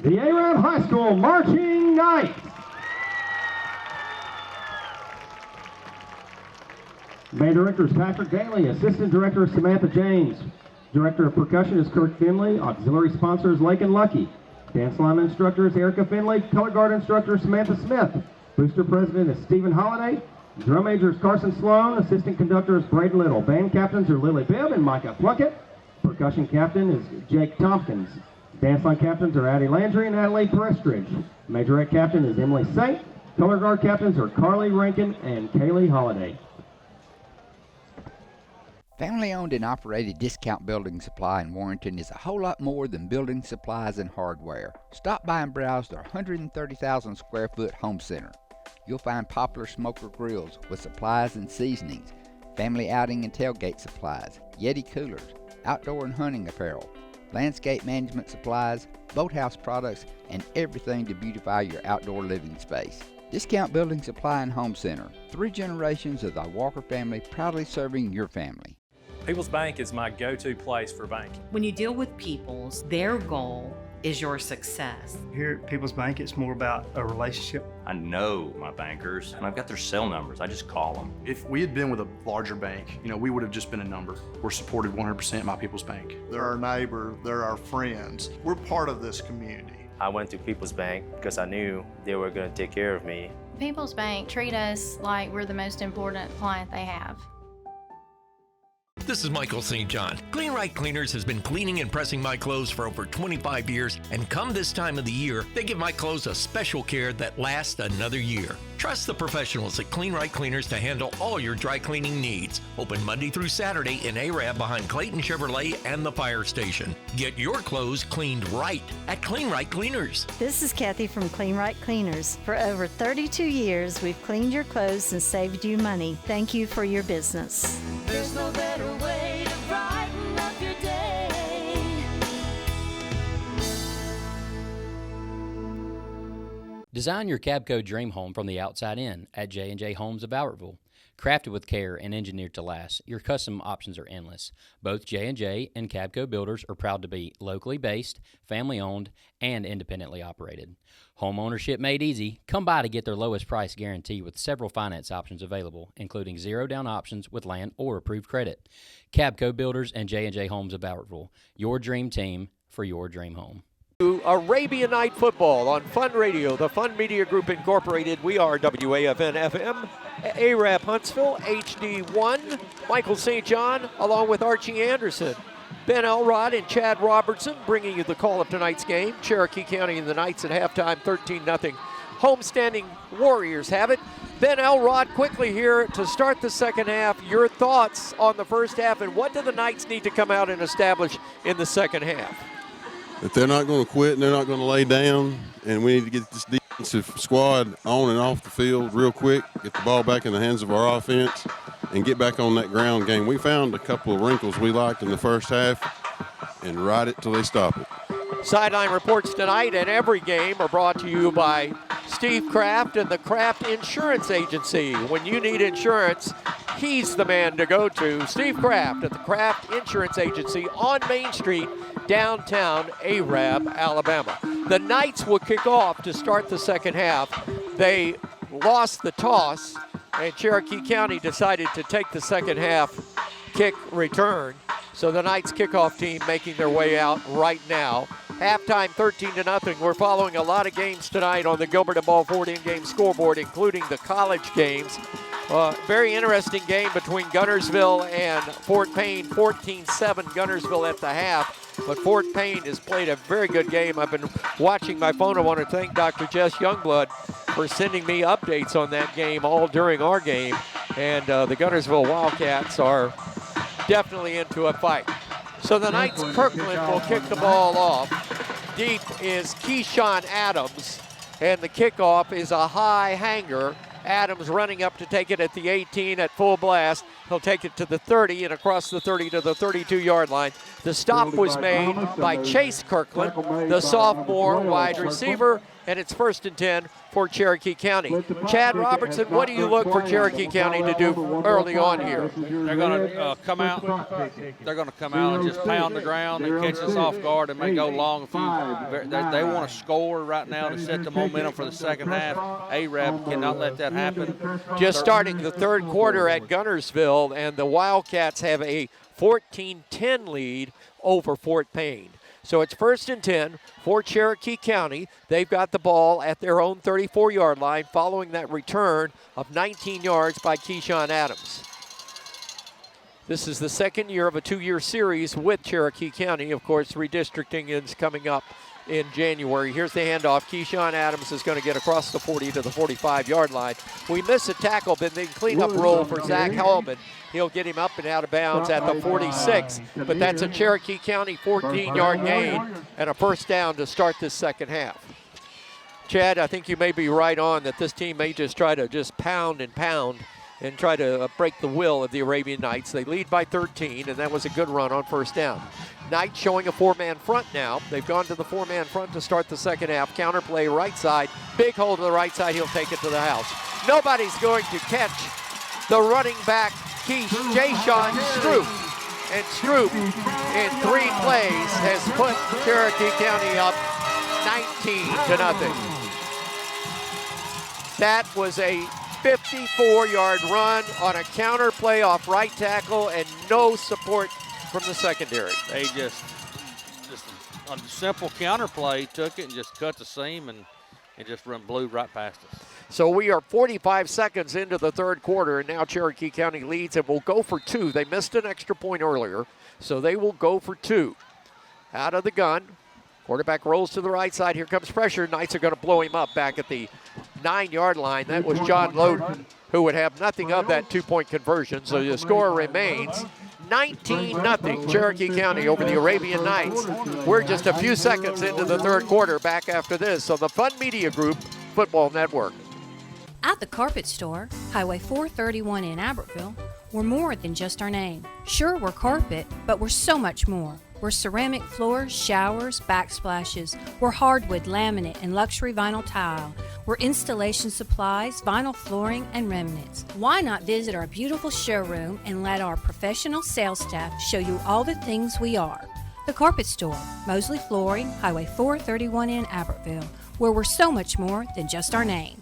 the Arab High School Marching Knights. Band Director is Patrick Daly, Assistant Director is Samantha James. Director of Percussion is Kirk Finley. Auxiliary sponsor is Lake and Lucky. Dance line instructor is Erica Finley. Color guard instructor is Samantha Smith. Booster president is Stephen Holliday. Drum major is Carson Sloan. Assistant conductor is Braden Little. Band captains are Lily Bibb and Micah Plunkett. Percussion captain is Jake Tompkins. Dance line captains are Addie Landry and Adelaide Prestridge. Majorette captain is Emily Saint. Color guard captains are Carly Rankin and Kaylee Holliday. Family-owned and operated Discount Building Supply in Warrenton is a whole lot more than building supplies and hardware. Stop by and browse their 130,000 square foot home center. You'll find popular smoker grills with supplies and seasonings, family outing and tailgate supplies, Yeti coolers, outdoor and hunting apparel, landscape management supplies, boathouse products, and everything to beautify your outdoor living space. Discount Building Supply and Home Center. 3 generations of the Walker family proudly serving your family. People's Bank is my go-to place for banking. When you deal with People's, their goal is your success. Here at People's Bank, it's more about a relationship. I know my bankers, and I've got their cell numbers. I just call them. If we had been with a larger bank, we would have just been a number. We're supported 100% by People's Bank. They're our neighbor, they're our friends. We're part of this community. I went to People's Bank because I knew they were going to take care of me. People's Bank treat us like we're the most important client they have. This is Michael St. John. Clean Right Cleaners has been cleaning and pressing my clothes for over 25 years, and come this time of the year, they give my clothes a special care that lasts another year. Trust the professionals at Clean Right Cleaners to handle all your dry cleaning needs. Open Monday through Saturday in Arab behind Clayton Chevrolet and the fire station. Get your clothes cleaned right at Clean Right Cleaners. This is Kathy from Clean Right Cleaners. For over 32 years, we've cleaned your clothes and saved you money. Thank you for your business. There's no better way to brighten up your day. Design your Cabco dream home from the outside in at J&J Homes of Albertville. Crafted with care and engineered to last, your custom options are endless. Both J&J and Cabco builders are proud to be locally based, family-owned, and independently operated. Home ownership made easy. Come by to get their lowest price guarantee with several finance options available, including zero-down options with land or approved credit. Cabco Builders and J&J Homes of Albertville, your dream team for your dream home. Arabian Night Football on Fun Radio, the Fun Media Group Incorporated. We are WAFN-FM, Arab Huntsville, HD1, Michael St. John, along with Archie Anderson. Ben Elrod and Chad Robertson bringing you the call of tonight's game. Cherokee County and the Knights at halftime, 13-0. Homestanding Warriors have it. Ben Elrod, quickly here to start the second half. Your thoughts on the first half, and what do the Knights need to come out and establish in the second half? If they're not going to quit and they're not going to lay down, and we need to get this defensive squad on and off the field real quick, get the ball back in the hands of our offense, and get back on that ground game. We found a couple of wrinkles we liked in the first half, and ride it till they stop it. Sideline reports tonight and every game are brought to you by Steve Kraft and the Kraft Insurance Agency. When you need insurance, he's the man to go to. Steve Kraft at the Kraft Insurance Agency on Main Street, downtown Arab, Alabama. The Knights will kick off to start the second half. They lost the toss, and Cherokee County decided to take the second half kick return. So the Knights kickoff team making their way out right now. Halftime 13-0. We're following a lot of games tonight on the Gilbert and Ball Ford in-game scoreboard, including the college games. Very interesting game between Guntersville and Fort Payne, 14-7 Guntersville at the half. But Fort Payne has played a very good game. I've been watching my phone. I want to thank Dr. Jess Youngblood for sending me updates on that game all during our game. And the Guntersville Wildcats are definitely into a fight. So the Knights Kirkland will kick the ball off. Deep is Keyshawn Adams, and the kickoff is a high hanger. Adams running up to take it at the 18 at full blast. He'll take it to the 30 and across the 30 to the 32-yard line. The stop was made by Chase Kirkland, the sophomore wide receiver. and it's 1st and 10 for Cherokee County. Chad Robertson, what do you look for Cherokee County to do early on here? They're going to come out. They're going to come out and just pound the ground and catch us off guard and may go long. They want to score right now to set the momentum for the second half. Arab cannot let that happen. Just starting the 3rd quarter at Guntersville, and the Wildcats have a 14-10 lead over Fort Payne. So it's 1st and 10 for Cherokee County. They've got the ball at their own 34-yard line following that return of 19 yards by Keyshawn Adams. This is the 2nd year of a 2-year series with Cherokee County. Of course, redistricting is coming up in January. Here's the handoff. Keyshawn Adams is going to get across the 40 to the 45-yard line. We miss a tackle, but then cleanup roll for Zach Hellman. He'll get him up and out of bounds at the 46, but that's a Cherokee County 14-yard gain and a 1st down to start this second half. Chad, I think you may be right on that this team may just try to pound and try to break the will of the Arabian Knights. They lead by 13, and that was a good run on 1st down. Knights showing a 4-man front now. They've gone to the 4-man front to start the second half. Counterplay right side. Big hole to the right side. He'll take it to the house. Nobody's going to catch the running back, Jayshawn Stroop. And Stroop, in 3 plays, has put Cherokee County up 19-0. That was a 54-yard run on a counter play off right tackle and no support from the secondary. They just on a simple counter play, took it and just cut the seam and just blew right past us. So we are 45 seconds into the 3rd quarter, and now Cherokee County leads and will go for 2. They missed an extra point earlier, so they will go for 2. Out of the gun. Quarterback rolls to the right side. Here comes pressure. Knights are going to blow him up back at the 9-yard line. That was John Loden, who would have nothing of that 2-point conversion. So the score remains 19-0 Cherokee County over the Arabian Knights. We're just a few seconds into the 3rd quarter. Back after this on the Fun Media Group Football Network. At the Carpet Store, Highway 431 in Albertville, we're more than just our name. Sure, we're carpet, but we're so much more. We're ceramic floors, showers, backsplashes. We're hardwood, laminate, and luxury vinyl tile. We're installation supplies, vinyl flooring, and remnants. Why not visit our beautiful showroom and let our professional sales staff show you all the things we are? The Carpet Store, Mosley Flooring, Highway 431 in Albertville, where we're so much more than just our name.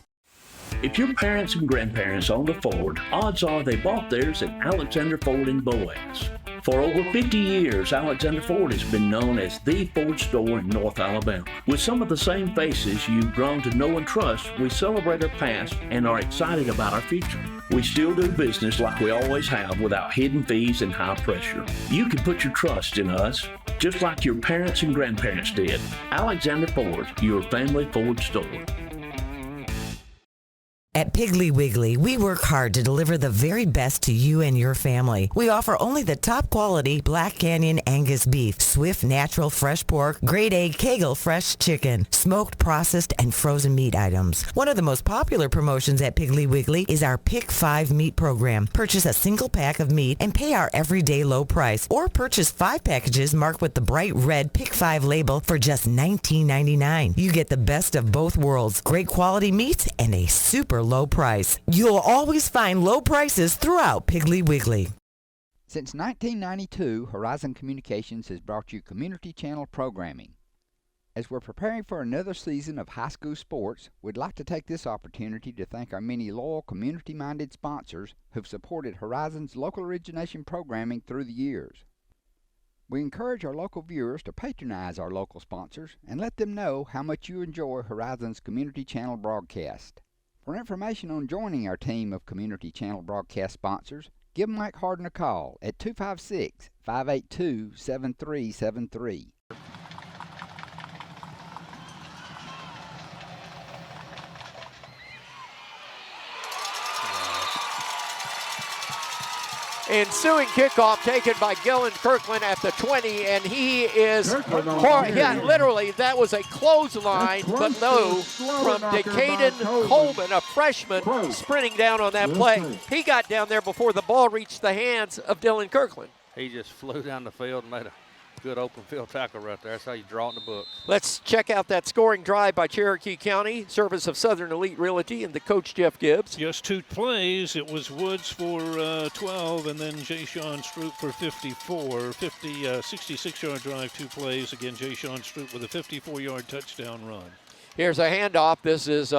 If your parents and grandparents owned a Ford, odds are they bought theirs at Alexander Ford in Boaz. For over 50 years, Alexander Ford has been known as the Ford store in North Alabama. With some of the same faces you've grown to know and trust, we celebrate our past and are excited about our future. We still do business like we always have without hidden fees and high pressure. You can put your trust in us, just like your parents and grandparents did. Alexander Ford, your family Ford store. At Piggly Wiggly, we work hard to deliver the very best to you and your family. We offer only the top quality Black Canyon Angus beef, Swift natural fresh pork, grade A Kegel fresh chicken, smoked, processed, and frozen meat items. One of the most popular promotions at Piggly Wiggly is our Pick 5 meat program. Purchase a single pack of meat and pay our everyday low price, or purchase 5 packages marked with the bright red Pick 5 label for just $19.99. You get the best of both worlds, great quality meats and a super low price. You'll always find low prices throughout Piggly Wiggly. Since 1992, Horizon Communications has brought you community channel programming. As we're preparing for another season of high school sports, we'd like to take this opportunity to thank our many loyal community-minded sponsors who've supported Horizon's local origination programming through the years. We encourage our local viewers to patronize our local sponsors and let them know how much you enjoy Horizon's community channel broadcast. For information on joining our team of community channel broadcast sponsors, give Mike Harden a call at 256-582-7373. Ensuing kickoff taken by Gillen Kirkland at the 20, and he is, literally, that was a clothesline, but no, from Decaden Coleman, a freshman, sprinting down on that play. He got down there before the ball reached the hands of Dylan Kirkland. He just flew down the field and made a Good open field tackle right there. That's how you draw it in the book. Let's check out that scoring drive by Cherokee County, service of Southern Elite Realty and the coach, Jeff Gibbs. Just 2 plays. It was Woods for 12 and then Jay Sean Stroop for 54. 66-yard drive, 2 plays. Again, Jay Sean Stroop with a 54-yard touchdown run. Here's a handoff. This is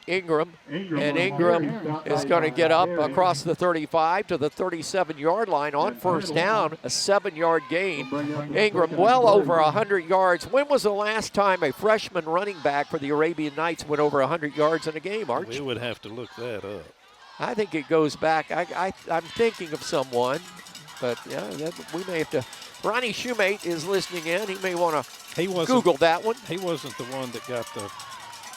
Ingram. And Ingram is going to get up across the 35 to the 37-yard line on first down, a 7-yard gain. Ingram well over 100 yards. When was the last time a freshman running back for the Arabian Knights went over 100 yards in a game, Arch? We would have to look that up. I think it goes back. I'm thinking of someone, but yeah, we may have to. Ronnie Shoemate is listening in. He may want to Google that one. He wasn't the one that got the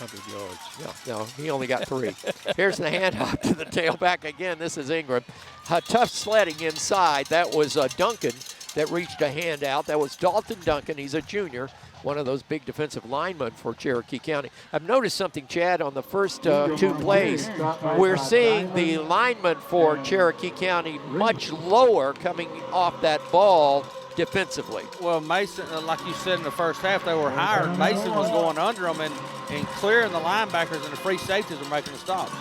100 yards. No, he only got 3. Here's the handoff to the tailback again. This is Ingram. Tough sledding inside. That was Duncan that reached a handout. That was Dalton Duncan. He's a junior, one of those big defensive linemen for Cherokee County. I've noticed something, Chad, on the first 2 plays. We're seeing the linemen for Cherokee County much lower coming off that ball defensively. Well, Mason, like you said in the first half, they were higher. Mason was going under them and clearing the linebackers, and the free safeties were making the stops.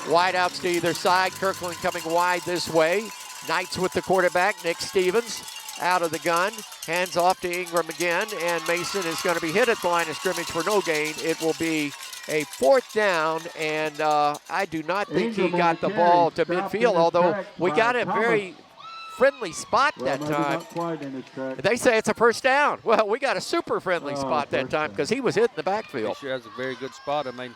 Wide outs to either side. Kirkland coming wide this way. Knights with the quarterback, Nick Stevens, out of the gun. Hands off to Ingram again, and Mason is going to be hit at the line of scrimmage for no gain. It will be a 4th down, and I do not think he got the ball to midfield, although we got a very friendly spot that time. They say it's a first down. Well, we got a super friendly spot that time because he was hit in the backfield. He sure has a very good spot. I mean,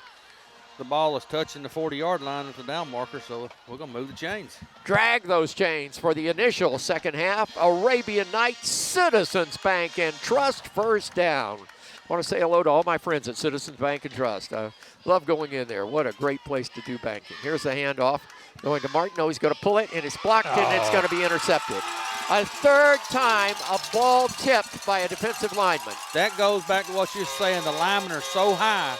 the ball is touching the 40-yard line at the down marker, so we're going to move the chains. Drag those chains for the initial second half. Arabian Knights, Citizens Bank and Trust first down. I want to say hello to all my friends at Citizens Bank and Trust. I love going in there. What a great place to do banking. Here's the handoff. Going to Martineau, he's going to pull it, and it's blocked, and it's going to be intercepted. A 3rd time a ball tipped by a defensive lineman. That goes back to what you're saying. The linemen are so high,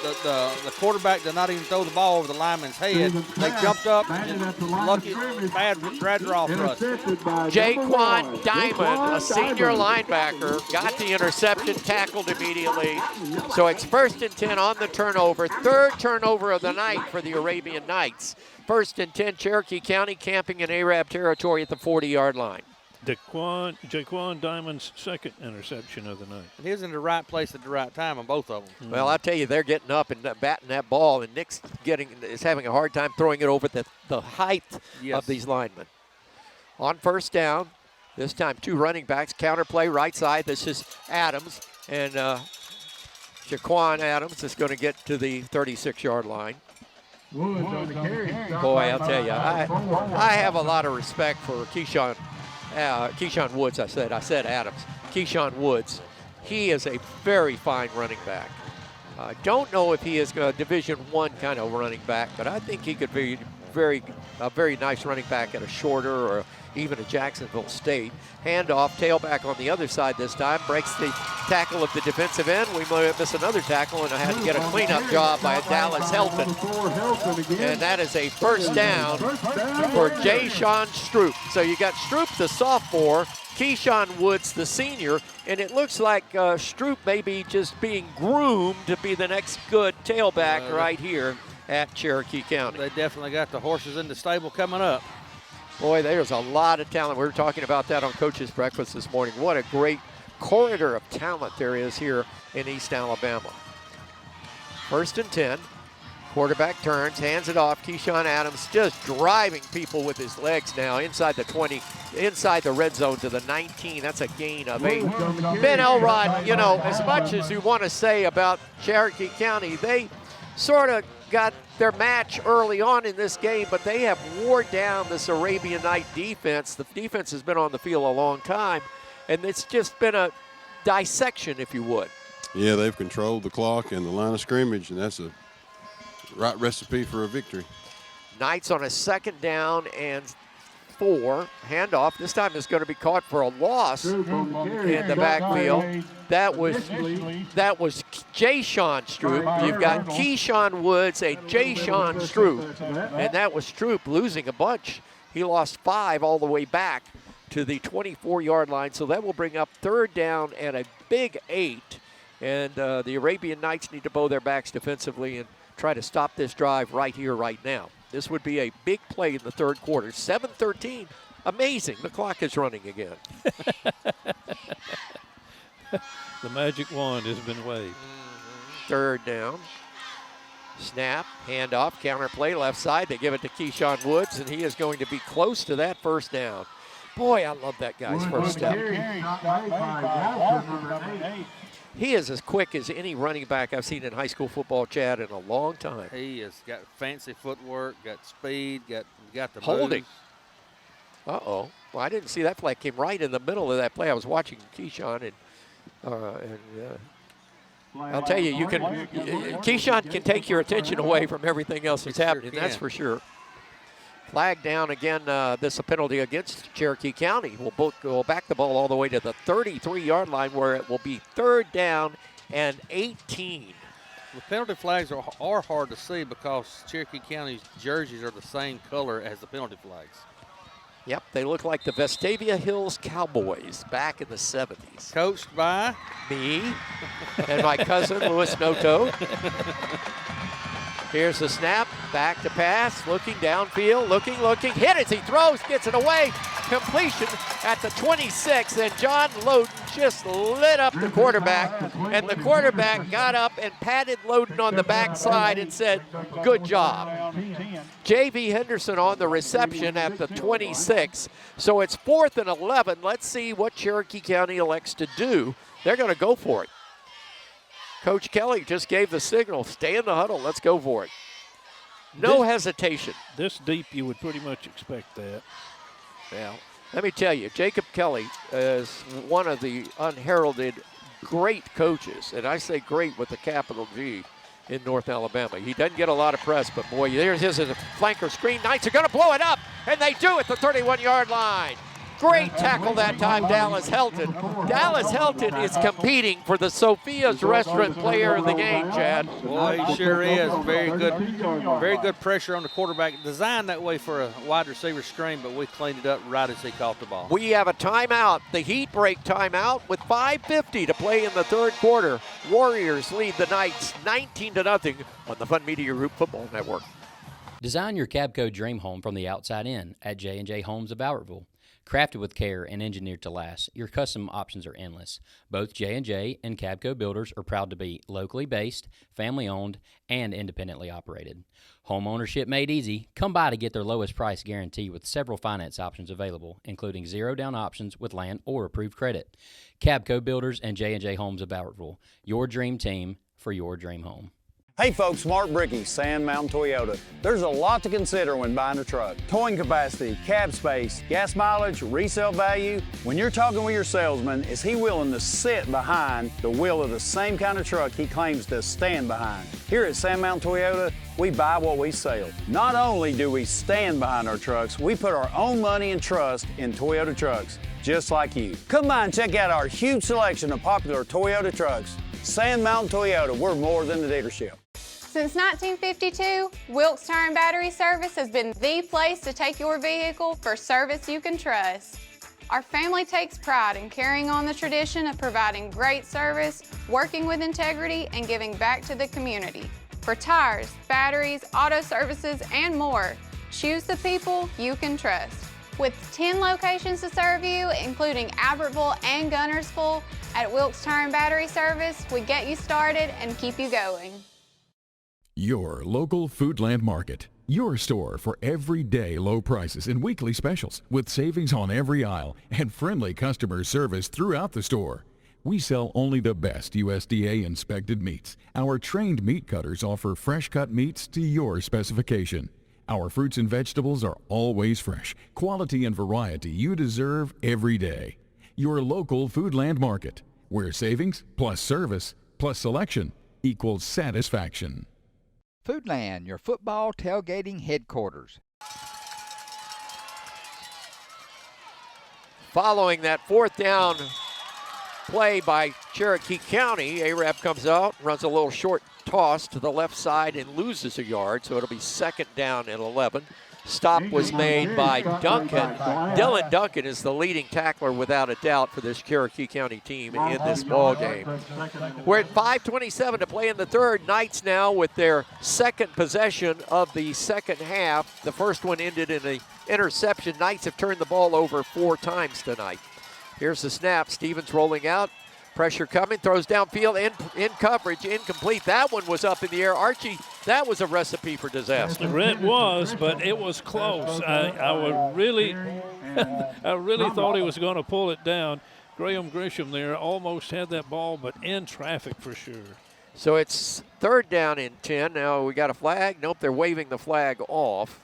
the quarterback did not even throw the ball over the lineman's head. They jumped up, and lucky, bad drag draw for us. Jaquan Diamond, a senior linebacker, got the interception, tackled immediately. So it's 1st and 10 on the turnover. 3rd turnover of the night for the Arabian Knights. 1st and 10, Cherokee County camping in Arab territory at the 40-yard line. Jaquan Diamond's 2nd interception of the night. And he was in the right place at the right time on both of them. Well, I'll tell you, they're getting up and batting that ball, and Nick's is having a hard time throwing it over the height of these linemen. On first down, this time 2 running backs, counterplay right side. This is Adams, and Jaquan Adams is going to get to the 36-yard line. Boy, I'll tell you, I have a lot of respect for Keyshawn Woods. I said Adams. Keyshawn Woods. He is a very fine running back. I don't know if he is a Division I kind of running back, but I think he could be a very nice running back at a Shorter or even a Jacksonville State. Handoff, tailback on the other side this time. Breaks the tackle of the defensive end. We might miss another tackle, and I had to get a cleanup job by Dallas Helton. And that is a first down for Jay Sean Stroop. So you got Stroop, the sophomore, Keyshawn Woods, the senior, and it looks like Stroop may be just being groomed to be the next good tailback right here at Cherokee County. They definitely got the horses in the stable coming up. Boy, there's a lot of talent. We were talking about that on Coach's Breakfast this morning. What a great corridor of talent there is here in East Alabama. 1st and 10. Quarterback turns, hands it off. Keyshawn Adams just driving people with his legs now inside the 20, inside the red zone to the 19. That's a gain of 8. Ben Elrod, you know, as much as you want to say about Cherokee County, they sort of got their match early on in this game, but they have wore down this Arabian Night defense. The defense has been on the field a long time, and it's just been a dissection, if you would. Yeah, they've controlled the clock and the line of scrimmage, and that's a right recipe for a victory. Knights on a 2nd down and 4. Handoff. This time is going to be caught for a loss in the backfield. That was Jay Sean Stroop. You've got Keyshawn Woods and Jay Sean Stroop. And that was Stroop losing a bunch. He lost 5 all the way back to the 24-yard line. So that will bring up 3rd down and a big 8. And the Arabian Knights need to bow their backs defensively and try to stop this drive right here, right now. This would be a big play in the 3rd quarter. 7:13. Amazing. The clock is running again. The magic wand has been waved. 3rd down. Snap, handoff, counter play, left side. They give it to Keyshawn Woods, and he is going to be close to that 1st down. Boy, I love that guy's first step. He is as quick as any running back I've seen in high school football, Chad, in a long time. He has got fancy footwork, got speed, got the holding. moves. Uh-oh. Well, I didn't see that play. It came right in the middle of that play. I was watching Keyshawn, and I'll tell you, Keyshawn can take your attention away from everything else that's happening, that's for sure. Flag down again. This is a penalty against Cherokee County. We'll back the ball all the way to the 33-yard line, where it will be 3rd down and 18. The penalty flags are hard to see because Cherokee County's jerseys are the same color as the penalty flags. Yep, they look like the Vestavia Hills Cowboys back in the 70s. Coached by me and my cousin, Louis Noto. Here's the snap, back to pass, looking downfield, looking, hit as he throws, gets it away, completion at the 26, and John Loden just lit up the quarterback, and the quarterback got up and patted Loden on the backside and said, good job. J.V. Henderson on the reception at the 26, so it's 4th and 11. Let's see what Cherokee County elects to do. They're going to go for it. Coach Kelly just gave the signal, stay in the huddle, let's go for it. No hesitation. This deep, you would pretty much expect that. Well, let me tell you, Jacob Kelly is one of the unheralded great coaches, and I say great with a capital G, in North Alabama. He doesn't get a lot of press, but boy, there's his flanker screen. Knights are going to blow it up, and they do at the 31-yard line. Great tackle that time, Dallas Helton. Dallas Helton is competing for the Sophia's Restaurant Player of the Game, Chad. Boy, he sure is. Very good pressure on the quarterback. Designed that way for a wide receiver screen, but we cleaned it up right as he caught the ball. We have a timeout, the heat break timeout, with 5:50 to play in the 3rd quarter. Warriors lead the Knights 19-0 on the Fun Media Group Football Network. Design your Cabco dream home from the outside in at J&J Homes of Bowertville. Crafted with care and engineered to last, your custom options are endless. Both J&J and Cabco Builders are proud to be locally based, family-owned, and independently operated. Home ownership made easy. Come by to get their lowest price guarantee with several finance options available, including zero-down options with land or approved credit. Cabco Builders and J&J Homes of Bowertville, your dream team for your dream home. Hey folks, Mark Brickey, Sand Mountain Toyota. There's a lot to consider when buying a truck. Towing capacity, cab space, gas mileage, resale value. When you're talking with your salesman, is he willing to sit behind the wheel of the same kind of truck he claims to stand behind? Here at Sand Mountain Toyota, we buy what we sell. Not only do we stand behind our trucks, we put our own money and trust in Toyota trucks, just like you. Come by and check out our huge selection of popular Toyota trucks. Sand Mountain Toyota, we're more than a dealership. Since 1952, Wilkes Tire and Battery Service has been the place to take your vehicle for service you can trust. Our family takes pride in carrying on the tradition of providing great service, working with integrity, and giving back to the community. For tires, batteries, auto services, and more, choose the people you can trust. With 10 locations to serve you, including Albertville and Gunnersville, at Wilkes Tire and Battery Service, we get you started and keep you going. Your local Foodland Market. Your store for everyday low prices and weekly specials with savings on every aisle and friendly customer service throughout the store. We sell only the best USDA inspected meats. Our trained meat cutters offer fresh cut meats to your specification. Our fruits and vegetables are always fresh, quality and variety you deserve every day. Your local Foodland Market, where savings plus service plus selection equals satisfaction. Foodland, your football tailgating headquarters. Following that 4th down play by Cherokee County, Arab comes out, runs a little short toss to the left side and loses a yard, so it'll be 2nd down and 11. Stop was made by Duncan. Dylan Duncan is the leading tackler without a doubt for this Cherokee County team in this ball game. We're at 5:27 to play in the third. Knights now with their second possession of the second half. The first one ended in an interception. Knights have turned the ball over 4 times tonight. Here's the snap. Stevens rolling out. Pressure coming, throws downfield, in coverage, incomplete. That one was up in the air. Archie, that was a recipe for disaster. It was, but it was close. I would really, I really thought he was going to pull it down. Graham Grisham there almost had that ball, but in traffic for sure. So it's 3rd down and 10. Now we got a flag. Nope, they're waving the flag off.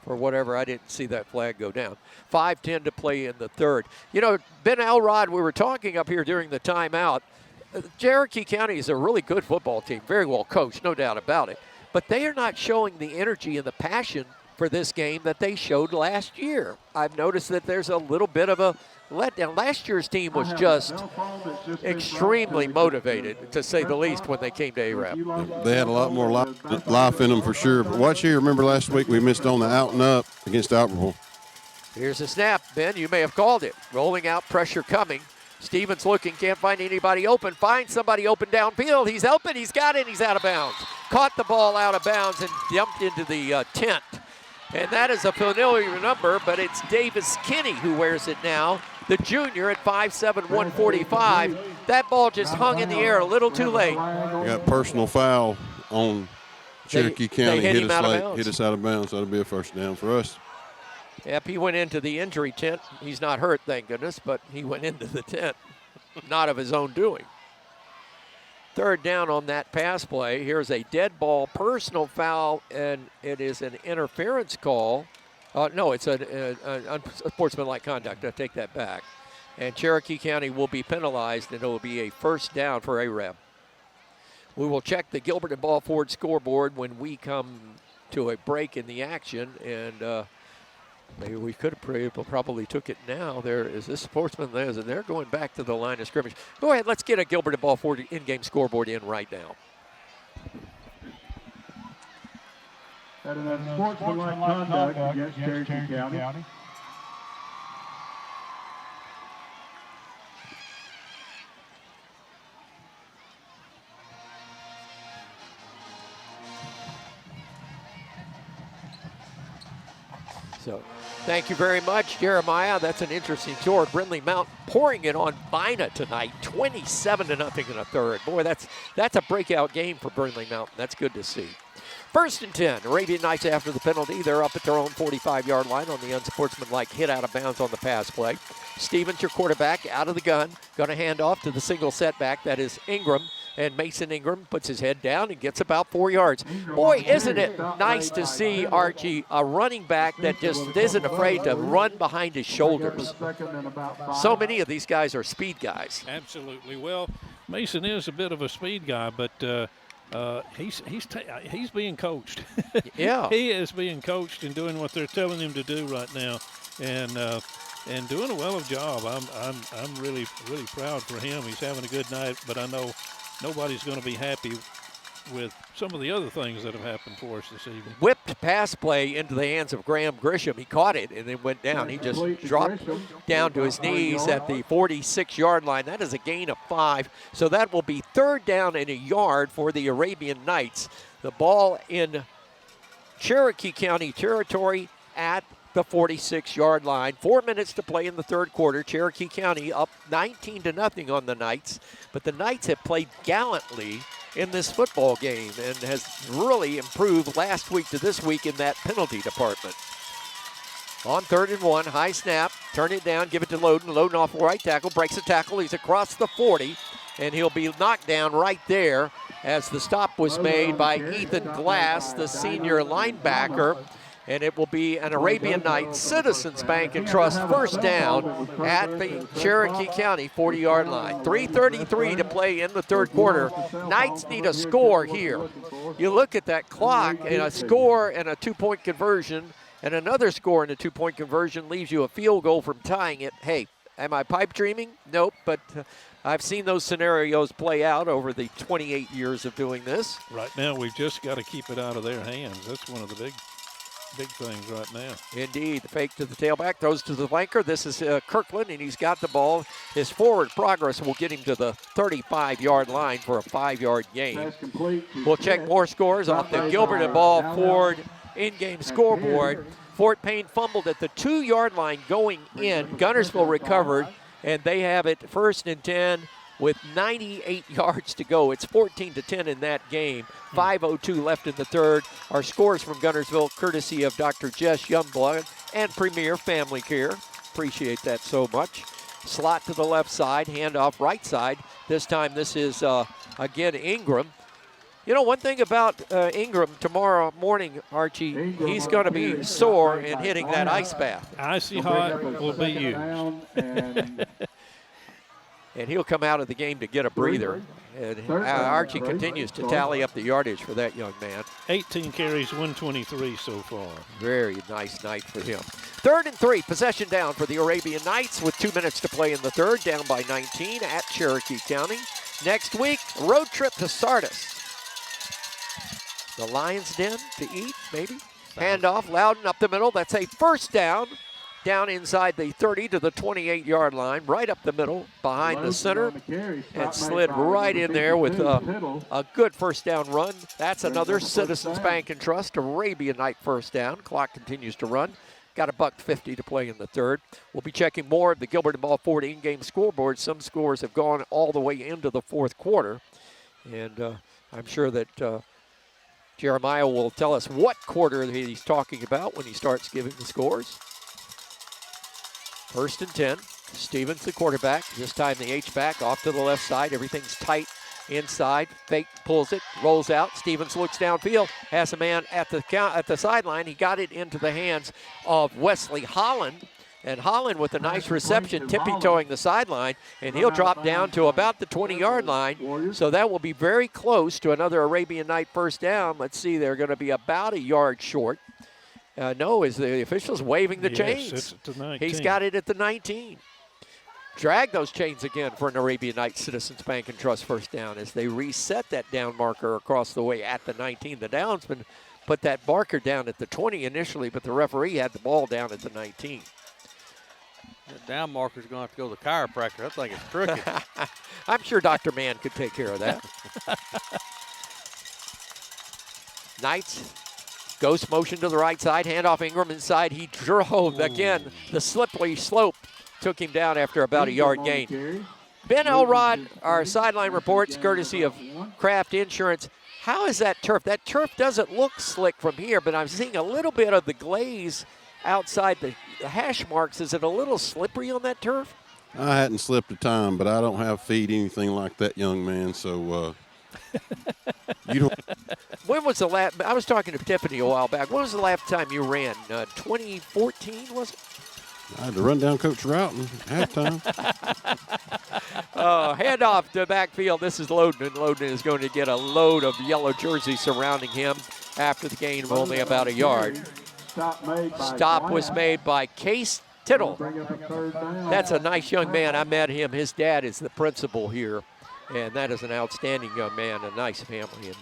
For whatever, I didn't see that flag go down. 5:10 to play in the third. You know, Ben Elrod, we were talking up here during the timeout. Cherokee County is a really good football team, very well coached, no doubt about it. But they are not showing the energy and the passion for this game that they showed last year. I've noticed that there's a little bit of a letdown. Last year's team was just extremely motivated, to say the least, when they came to ARAP. They had a lot more life in them for sure. But watch here, remember last week we missed on the out and up against Albertville. Here's a snap, Ben. You may have called it. Rolling out, pressure coming. Stevens looking, can't find anybody open. Finds somebody open downfield. He's open, he's got it, he's out of bounds. Caught the ball out of bounds and dumped into the tent. And that is a familiar number, but it's Davis Kinney who wears it now. The junior at 5'7", 145. That ball just hung in the air a little too late. We got personal foul on Cherokee County. Hit us out of bounds. That'll be a first down for us. Yep, he went into the injury tent. He's not hurt, thank goodness, but he went into the tent, not of his own doing. 3rd down on that pass play. Here's a dead ball, personal foul, and it is an interference call. No, it's a unsportsmanlike conduct. I take that back. And Cherokee County will be penalized, and it will be a first down for ARAB. We will check the Gilbert and Ball Ford scoreboard when we come to a break in the action, and maybe we could have probably took it now. There is this sportsman, and they're going back to the line of scrimmage. Go ahead, let's get a Gilbert and Ball Ford in-game scoreboard in right now. That is unsportsmanlike conduct against Cherokee County. So, thank you very much, Jeremiah. That's an interesting tour. Brindley Mountain pouring it on Vina tonight, 27-0 in a third. Boy, that's a breakout game for Brindley Mountain. That's good to see. 1st and 10, Arabian Knights after the penalty. They're up at their own 45-yard line on the unsportsmanlike hit out of bounds on the pass play. Stevens, your quarterback, out of the gun. Going to hand off to the single setback. That is Ingram. And Mason Ingram puts his head down and gets about 4 yards. Boy, isn't it nice to see, Archie, a running back that just isn't afraid to run behind his shoulders. So many of these guys are speed guys. Absolutely. Well, Mason is a bit of a speed guy, but he's being coached. Yeah. He is being coached and doing what they're telling him to do right now, and doing a well of job. I'm really proud for him. He's having a good night, but I know nobody's going to be happy with some of the other things that have happened for us this evening. Whipped pass play into the hands of Graham Grisham. He caught it and then went down. He just dropped down to his knees at the 46-yard line. That is a gain of 5. So that will be 3rd down and a yard for the Arabian Knights. The ball in Cherokee County territory at the 46-yard line. 4 minutes to play in the third quarter. Cherokee County up 19-0 on the Knights, but the Knights have played gallantly in this football game and has really improved last week to this week in that penalty department. On 3rd and 1, high snap, turn it down, give it to Loden. Loden off the right tackle, breaks a tackle. He's across the 40, and he'll be knocked down right there as the stop was made by Ethan Glass, the senior linebacker. And it will be an Arabian Knights Citizens Bank and Trust first down at the Cherokee County 40-yard line. 3:33 to play in the third quarter. Knights need a score here. You look at that clock, and a score and a 2-point conversion and another score and a 2-point conversion leaves you a field goal from tying it. Hey, am I pipe dreaming? Nope, but I've seen those scenarios play out over the 28 years of doing this. Right now, we've just got to keep it out of their hands. That's one of the big things right now. Indeed, the fake to the tailback, throws to the flanker. This is Kirkland, and he's got the ball. His forward progress will get him to the 35-yard line for a 5-yard gain. We'll check more scores off the Gilbert and Ball Ford in-game scoreboard. Fort Payne fumbled at the 2-yard line going in. Guntersville recovered, and they have it 1st and 10 with 98 yards to go. It's 14-10 in that game. 5:02 left in the third. Our scores from Guntersville, courtesy of Dr. Jess Youngblood and Premier Family Care. Appreciate that so much. Slot to the left side, handoff right side. This time this is, again, Ingram. You know, one thing about Ingram tomorrow morning, Archie, he's going to be sore and hitting that ice bath. Icy hot will be used. And he'll come out of the game to get a breather. And Archie continues to tally up the yardage for that young man. 18 carries, 123 so far. Very nice night for him. 3rd and 3, possession down for the Arabian Knights with 2 minutes to play in the third, down by 19 at Cherokee County. Next week, road trip to Sardis. The Lions Den to eat, maybe. Handoff, Loudon up the middle. That's a first down. Down inside the 30 to the 28-yard line, right up the middle, behind the center, and slid right in there with a good first down run. That's another Citizens Bank and Trust Arabian Night first down. Clock continues to run. Got a $1.50 to play in the third. We'll be checking more of the Gilbert and Ball Ford in-game scoreboard. Some scores have gone all the way into the fourth quarter, and I'm sure that Jeremiah will tell us what quarter he's talking about when he starts giving the scores. 1st and 10. Stevens, the quarterback. This time the H-back off to the left side. Everything's tight inside. Fake pulls it, rolls out. Stevens looks downfield, has a man at the sideline. He got it into the hands of Wesley Holland. And Holland with a nice reception, tippy-toeing the sideline, and he'll drop down to about the 20-yard line. So that will be very close to another Arabian Night first down. Let's see, they're going to be about a yard short. No, is the officials waving the chains? It's at the 19. He's got it at the 19. Drag those chains again for an Arabian Night Citizens Bank and Trust first down as they reset that down marker across the way at the 19. The downsman put that marker down at the 20 initially, but the referee had the ball down at the 19. That down marker's going to have to go to the chiropractor. I think it's crooked. I'm sure Dr. Mann could take care of that. Knights. Ghost motion to the right side, handoff Ingram inside. He drove again. The slippery slope took him down after about a yard gain. Ben Elrod, our sideline reports, courtesy of Kraft Insurance. How is that turf? That turf doesn't look slick from here, but I'm seeing a little bit of the glaze outside the hash marks. Is it a little slippery on that turf? I hadn't slipped a time, but I don't have feet anything like that young man, so you don't. When was the last? I was talking to Tiffany a while back. When was the last time you ran? 2014, was it? I had to run down Coach Roughton halftime. Handoff to backfield. This is Loden, and Loden is going to get a load of yellow jerseys surrounding him after the gain of only about a yard. Stop was made by Case Tittle. That's a nice young man. I met him. His dad is the principal here, and that is an outstanding young man, a nice family. And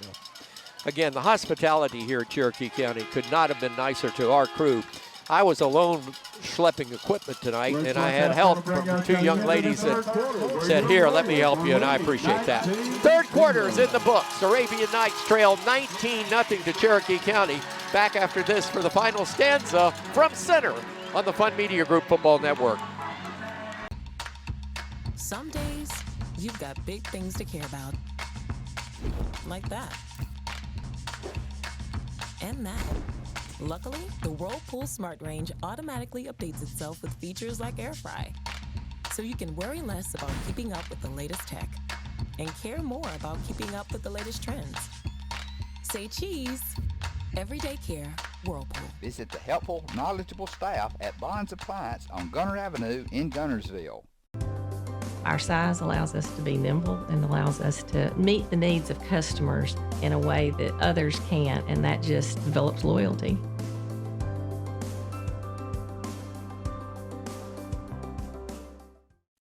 again, the hospitality here at Cherokee County could not have been nicer to our crew. I was alone schlepping equipment tonight, and I had help from two young ladies that said, here, let me help you, and I appreciate that. Third quarter is in the books. Arabian Nights trail 19-0 to Cherokee County. Back after this for the final stanza from center on the Fun Media Group Football Network. Some days, you've got big things to care about. Like that. And that. Luckily, the Whirlpool Smart Range automatically updates itself with features like air fry. So you can worry less about keeping up with the latest tech and care more about keeping up with the latest trends. Say cheese. Everyday care, Whirlpool. Visit the helpful, knowledgeable staff at Bond's Appliance on Gunner Avenue in Gunnersville. Our size allows us to be nimble and allows us to meet the needs of customers in a way that others can't, and that just develops loyalty.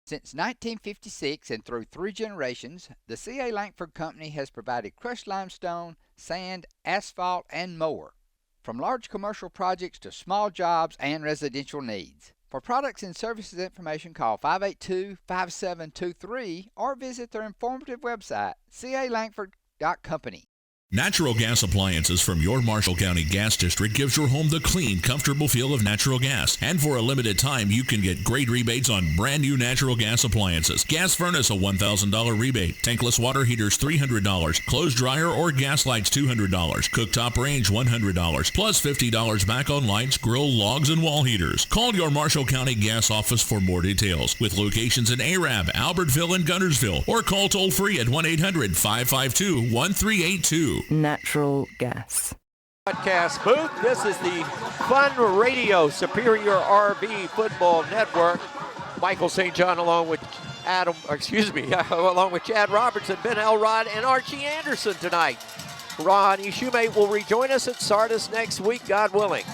Since 1956 and through 3 generations, the C.A. Langford Company has provided crushed limestone, sand, asphalt, and more. from large commercial projects to small jobs and residential needs. For products and services information, call 582-5723 or visit their informative website, calangford.company. Natural gas appliances from your Marshall County Gas District gives your home the clean, comfortable feel of natural gas. And for a limited time, you can get great rebates on brand new natural gas appliances. Gas furnace, a $1,000 rebate. Tankless water heaters, $300. Clothes dryer or gas lights, $200. Cooktop range, $100. Plus $50 back on lights, grill, logs, and wall heaters. Call your Marshall County Gas office for more details. With locations in Arab, Albertville, and Guntersville. Or call toll free at 1-800-552-1382. Natural gas. Broadcast booth. This is the Fun Radio Superior RV Football Network. Michael St. John along with along with Chad Robertson, Ben Elrod, and Archie Anderson tonight. Ronnie Shoemate will rejoin us at Sardis next week, God willing.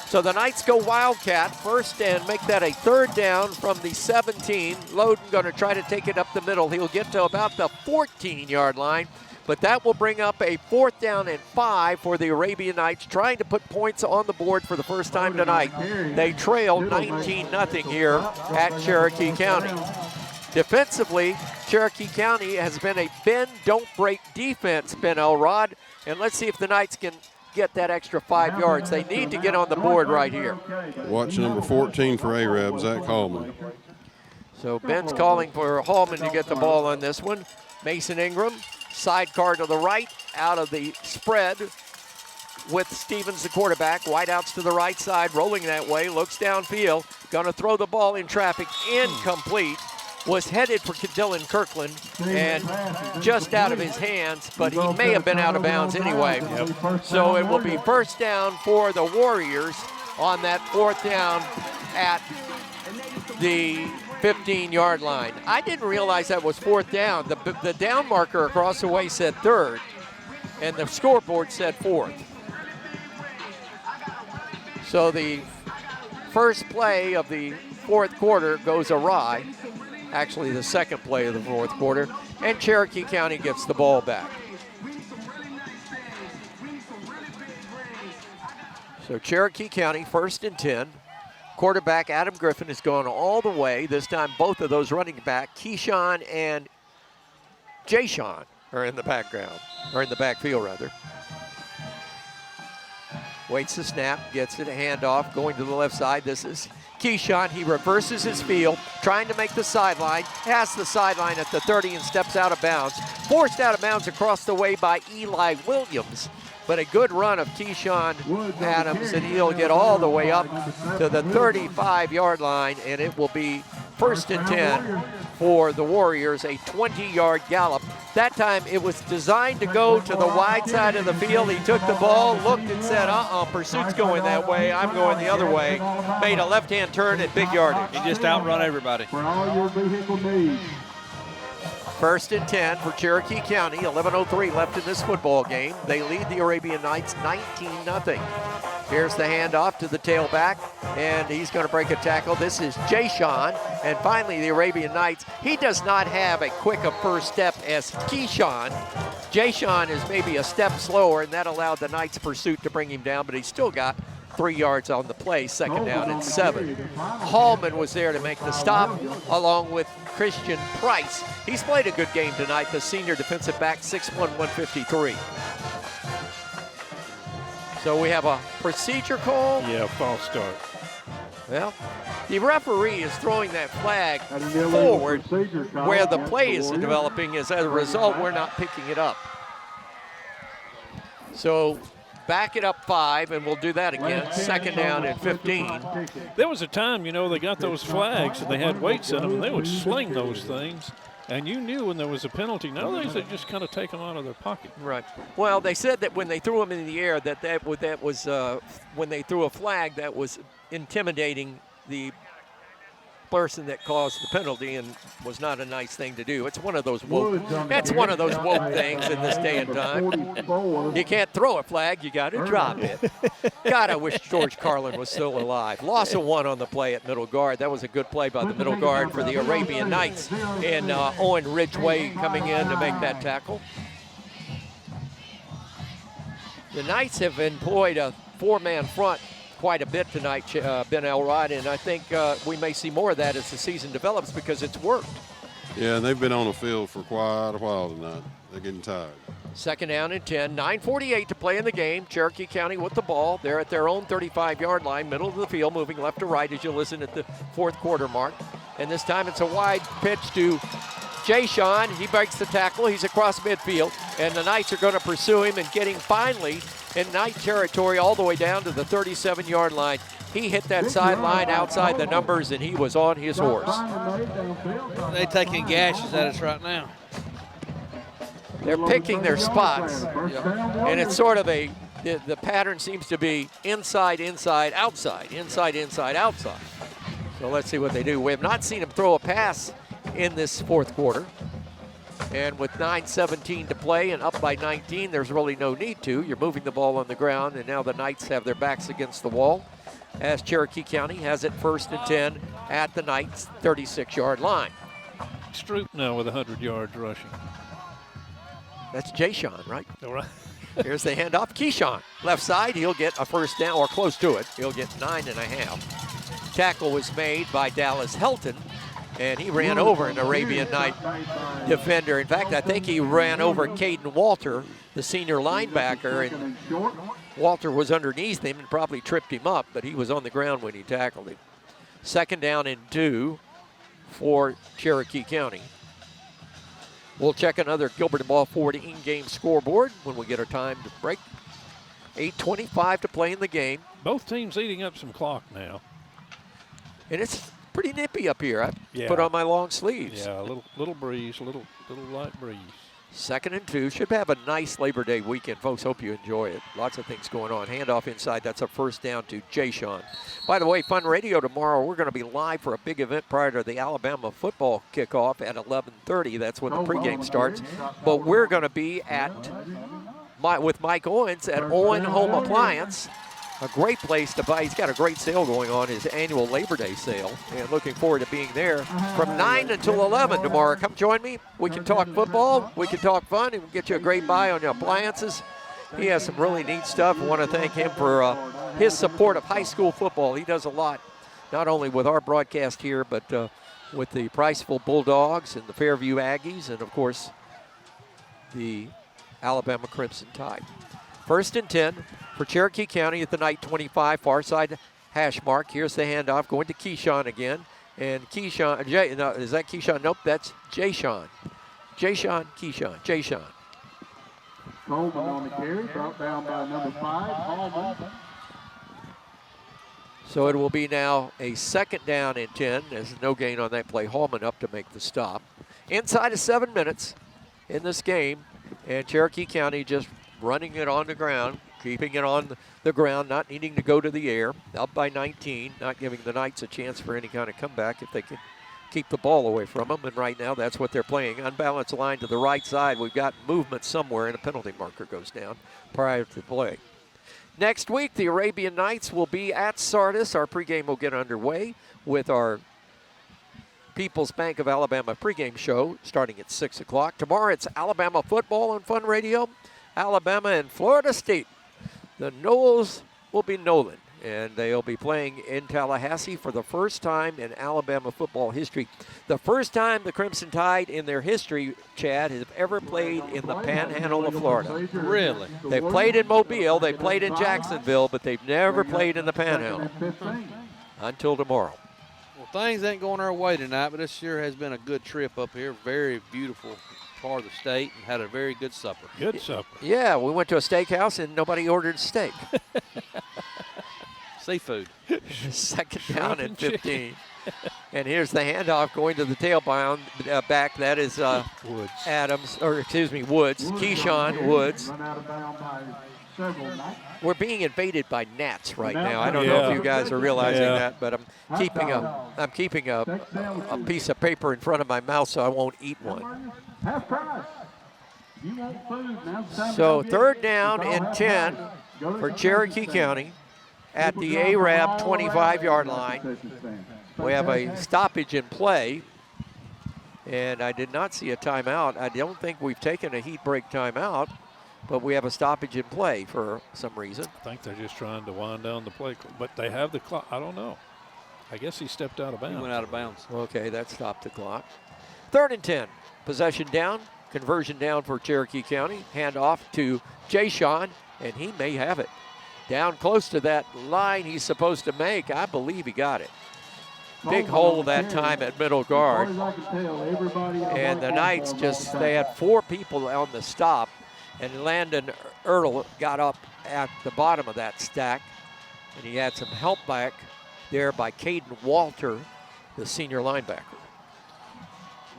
So the Knights go Wildcat first and make that a third down from the 17. Loden going to try to take it up the middle. He'll get to about the 14-yard line. But that will bring up a 4th down and 5 for the Arabian Knights, trying to put points on the board for the first time tonight. They trail 19-0 here at Cherokee County. Defensively, Cherokee County has been a bend, don't break defense, Ben Elrod. And let's see if the Knights can get that extra 5 yards. They need to get on the board right here. Watch number 14 for Arab, Zach Hallman. So Ben's calling for Hallman to get the ball on this one. Mason Ingram. Sidecar to the right, out of the spread with Stevens, the quarterback. Wideouts to the right side, rolling that way, looks downfield. Going to throw the ball in traffic, incomplete. Was headed for Dylan Kirkland and just out of his hands, but he may have been out of bounds anyway. So it will be first down for the Warriors on that 4th down at the 15-yard line. I didn't realize that was 4th down. The down marker across the way said 3rd, and the scoreboard said 4th. So the first play of the 4th quarter goes awry. Actually, the second play of the 4th quarter, and Cherokee County gets the ball back. So Cherokee County, 1st and 10. Quarterback Adam Griffin is going all the way. This time both of those running back, Keyshawn and Jayshawn, are in the background, or in the backfield rather. Waits the snap, gets it, a handoff, going to the left side. This is Keyshawn. He reverses his field, trying to make the sideline, has the sideline at the 30 and steps out of bounds. Forced out of bounds across the way by Eli Williams. But a good run of Keyshawn Adams, and he'll get all the way up to the 35-yard line, and it will be 1st and 10 for the Warriors, a 20-yard gallop. That time it was designed to go to the wide side of the field. He took the ball, looked and said, pursuit's going that way, I'm going the other way. Made a left-hand turn at big yardage. He just outrun everybody. For all your vehicle needs. 1st and 10 for Cherokee County, 11:03 left in this football game. They lead the Arabian Knights 19-0. Here's the handoff to the tailback, and he's going to break a tackle. This is Jayshawn, and finally the Arabian Knights. He does not have a quick a first step as Keyshawn. Jayshawn is maybe a step slower, and that allowed the Knights' pursuit to bring him down, but he still got 3 yards on the play, 2nd down and 7. Hallman was there to make the stop, along with Christian Price. He's played a good game tonight, the senior defensive back, 6'1", 153. So we have a procedure call. Yeah, false start. Well, the referee is throwing that flag forward where the play is developing. As a result, we're not picking it up. So back it up 5, and we'll do that again. 2nd down and 15. There was a time, they got those flags and they had weights in them, and they would sling those things. And you knew when there was a penalty. Nowadays, they just kind of take them out of their pocket. Right. Well, they said that when they threw them in the air, that was when they threw a flag, that was intimidating the person that caused the penalty, and was not a nice thing to do. It's one of those woke. That's one of those woke things in this day and time. You can't throw a flag; you got to drop it. God, I wish George Carlin was still alive. Loss of 1 on the play at middle guard. That was a good play by the middle guard for the Arabian Knights, and Owen Ridgway coming in to make that tackle. The Knights have employed a four-man front quite a bit tonight, Ben Elrod, and I think we may see more of that as the season develops because it's worked. Yeah, and they've been on the field for quite a while tonight. They're getting tired. Second down and 10, 9:48 to play in the game. Cherokee County with the ball. They're at their own 35-yard line, middle of the field, moving left to right as you listen at the fourth quarter mark. And this time it's a wide pitch to Jay Sean. He breaks the tackle. He's across midfield, and the Knights are going to pursue him and getting finally in Knight territory all the way down to the 37-yard line. He hit that sideline outside the numbers, and he was on his horse. They're taking gashes at us right now. They're picking their spots, and it's sort of the pattern seems to be inside, inside, outside, inside, inside, outside. So let's see what they do. We have not seen him throw a pass in this fourth quarter. And with 9:17 to play and up by 19, there's really no need to. You're moving the ball on the ground, and now the Knights have their backs against the wall as Cherokee County has it 1st and 10 at the Knights' 36-yard line. Stroop now with 100 yards rushing. That's Jay Sean, right? All right. Here's the handoff. Keyshawn, left side, he'll get a first down, or close to it. He'll get 9.5. Tackle was made by Dallas Helton, and he ran over an Arabian Night defender. In fact, I think he ran over Caden Walter, the senior linebacker, and Walter was underneath him and probably tripped him up, but he was on the ground when he tackled him. Second down and 2 for Cherokee County. We'll check another Gilbert and Ball Ford in-game scoreboard when we get our time to break. 8:25 to play in the game. Both teams eating up some clock now. And it's pretty nippy up here. I Yeah. put on my long sleeves. Yeah, a little breeze, little light breeze. Second and 2. Should have a nice Labor Day weekend, folks. Hope you enjoy it. Lots of things going on. Handoff inside. That's a first down to Jay Sean. By the way, Fun Radio tomorrow. We're going to be live for a big event prior to the Alabama football kickoff at 11:30. That's when the pregame starts. But we're going to be with Mike Owens at Owen Home Appliance. A great place to buy. He's got a great sale going on, his annual Labor Day sale. And looking forward to being there from 9 until 11 tomorrow. Come join me. We can talk football. We can talk fun. And we'll get you a great buy on your appliances. He has some really neat stuff. I want to thank him for his support of high school football. He does a lot, not only with our broadcast here, but with the Priceville Bulldogs and the Fairview Aggies, and, of course, the Alabama Crimson Tide. 1st and 10 for Cherokee County at the Knight 25, far side hash mark. Here's the handoff going to Keyshawn again. And Keyshawn, no, is that Keyshawn? Nope, that's Jay Sean. Jay Sean, Keyshawn, Jay Sean. Coleman on the carry, brought down by number 5, Hallman. So it will be now a second down and 10. There's no gain on that play. Hallman up to make the stop. Inside of 7 minutes in this game, and Cherokee County just running it on the ground, keeping it on the ground, not needing to go to the air. Up by 19, not giving the Knights a chance for any kind of comeback if they can keep the ball away from them. And right now, that's what they're playing. Unbalanced line to the right side. We've got movement somewhere, and a penalty marker goes down prior to play. Next week, the Arabian Knights will be at Sardis. Our pregame will get underway with our People's Bank of Alabama pregame show starting at 6 o'clock. Tomorrow, it's Alabama football on Fun Radio. Alabama and Florida State. The Noles will be Nolan, and they'll be playing in Tallahassee for the first time in Alabama football history. The first time the Crimson Tide in their history, Chad, have ever played in the Panhandle of Florida. Really? They played in Mobile, they played in Jacksonville, but they've never played in the Panhandle until tomorrow. Well, things ain't going our way tonight, but this sure has been a good trip up here. Very beautiful part of the state, and had a very good supper. Good supper. Yeah, we went to a steakhouse and nobody ordered steak. Seafood. Second down and 15. And here's the handoff going to the tailbound back. That is Woods. Adams, or excuse me, Woods. Keyshawn Woods. We're being invaded by gnats right now. I don't know if you guys are realizing that, but I'm keeping a piece of paper in front of my mouth so I won't eat one. So third down and 10 for Cherokee County at the Arab 25-yard line. We have a stoppage in play, and I did not see a timeout. I don't think we've taken a heat break timeout. but we have a stoppage in play for some reason. I think they're just trying to wind down the play, but they have the clock. I don't know. I guess he stepped out of bounds. He went out of bounds. Okay, that stopped the clock. 3rd and 10. Possession down, conversion down for Cherokee County. Hand off to Jay-Sean, and he may have it. Down close to that line he's supposed to make. I believe he got it. Big hole that time at middle guard. And the Knights they had 4 people on the stop, and Landon Ertl got up at the bottom of that stack, and he had some help back there by Caden Walter, the senior linebacker.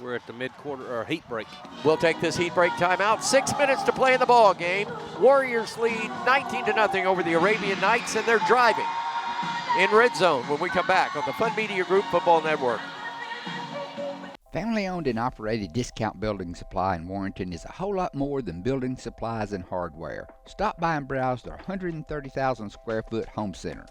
We're at the mid-quarter or heat break. We'll take this heat break timeout. 6 minutes to play in the ball game. Warriors lead 19-0 over the Arabian Knights, and they're driving in red zone when we come back on the Fun Media Group Football Network. Family-owned and operated Discount Building Supply in Warrenton is a whole lot more than building supplies and hardware. Stop by and browse their 130,000 square foot home center.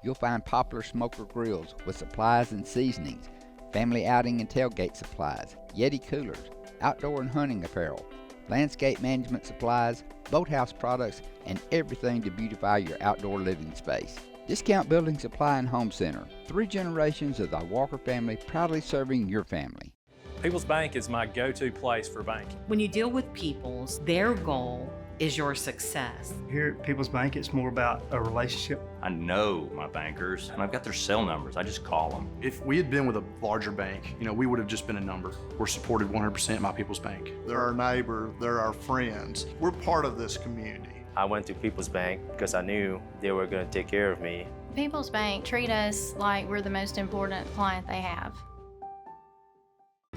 You'll find popular smoker grills with supplies and seasonings, family outing and tailgate supplies, Yeti coolers, outdoor and hunting apparel, landscape management supplies, boathouse products, and everything to beautify your outdoor living space. Discount Building Supply and Home Center. 3 generations of the Walker family proudly serving your family. People's Bank is my go-to place for banking. When you deal with People's, their goal is your success. Here at People's Bank, it's more about a relationship. I know my bankers, and I've got their cell numbers. I just call them. If we had been with a larger bank, we would have just been a number. We're supported 100% by People's Bank. They're our neighbor, they're our friends. We're part of this community. I went to People's Bank because I knew they were going to take care of me. People's Bank treat us like we're the most important client they have.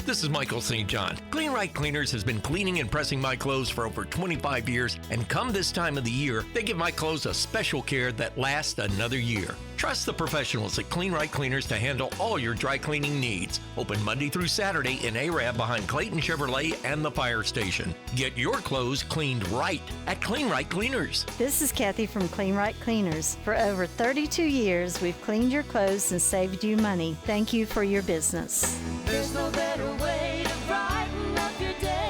This is Michael St. John. Clean Right Cleaners has been cleaning and pressing my clothes for over 25 years, and come this time of the year, they give my clothes a special care that lasts another year. Trust the professionals at Clean Right Cleaners to handle all your dry cleaning needs. Open Monday through Saturday in Arab behind Clayton Chevrolet and the fire station. Get your clothes cleaned right at Clean Right Cleaners. This is Kathy from Clean Right Cleaners. For over 32 years, we've cleaned your clothes and saved you money. Thank you for your business. There's no better way to brighten up your day.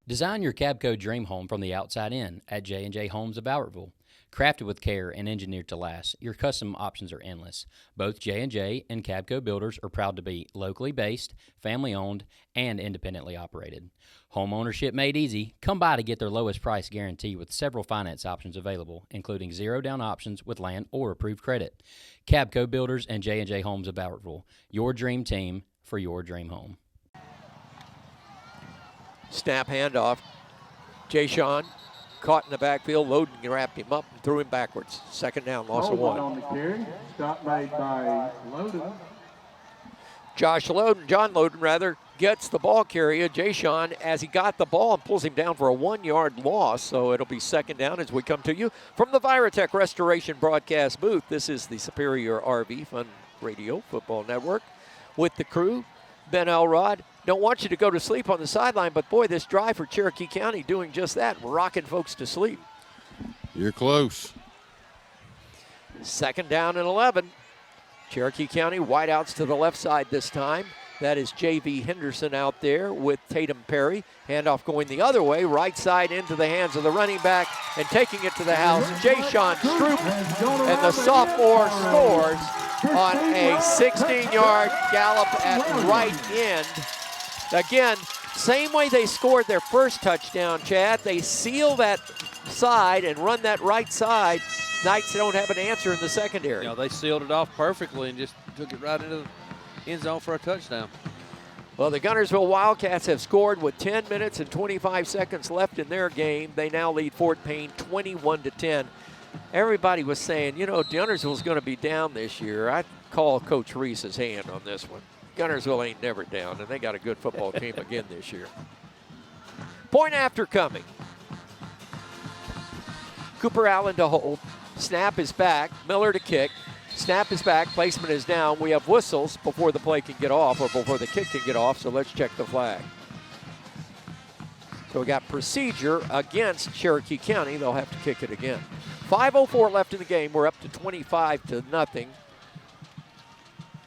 Design your Cabco dream home from the outside in at J&J Homes of Bowerville. Crafted with care and engineered to last, your custom options are endless. Both J&J and Cabco builders are proud to be locally based, family-owned, and independently operated. Home ownership made easy. Come by to get their lowest price guarantee with several finance options available, including zero-down options with land or approved credit. Cabco Builders and J&J Homes of Bowerville, your dream team for your dream home. Snap handoff. Jay-Sean caught in the backfield. Loden wrapped him up and threw him backwards. 2nd down, loss of 1. On the carry. Stop made by Loden. John Loden, gets the ball carrier, Jay-Sean, as he got the ball and pulls him down for a 1-yard loss. So it'll be 2nd down as we come to you from the Virotech Restoration broadcast booth. This is the Superior RV Fun Radio Football Network with the crew. Ben Elrod. Don't want you to go to sleep on the sideline, but boy, this drive for Cherokee County doing just that, rocking folks to sleep. You're close. 2nd down and 11. Cherokee County wideouts to the left side this time. That is J.V. Henderson out there with Tatum Perry. Handoff going the other way, right side into the hands of the running back and taking it to the house. Jay-Sean Stroop, and the sophomore scores on a 16-yard gallop at right end. Again, same way they scored their first touchdown, Chad. They seal that side and run that right side. Knights don't have an answer in the secondary. They sealed it off perfectly and just took it right into the end zone for a touchdown. Well, the Guntersville Wildcats have scored with 10 minutes and 25 seconds left in their game. They now lead Fort Payne 21-10. Everybody was saying, Guntersville's going to be down this year. I call Coach Reese's hand on this one. Guntersville ain't never down, and they got a good football team again this year. Point after coming. Cooper Allen to hold. Snap is back. Miller to kick. Snap is back. Placement is down. We have whistles before the play can get off or before the kick can get off, so let's check the flag. So we got procedure against Cherokee County. They'll have to kick it again. 5:04 left in the game. We're up to 25-0.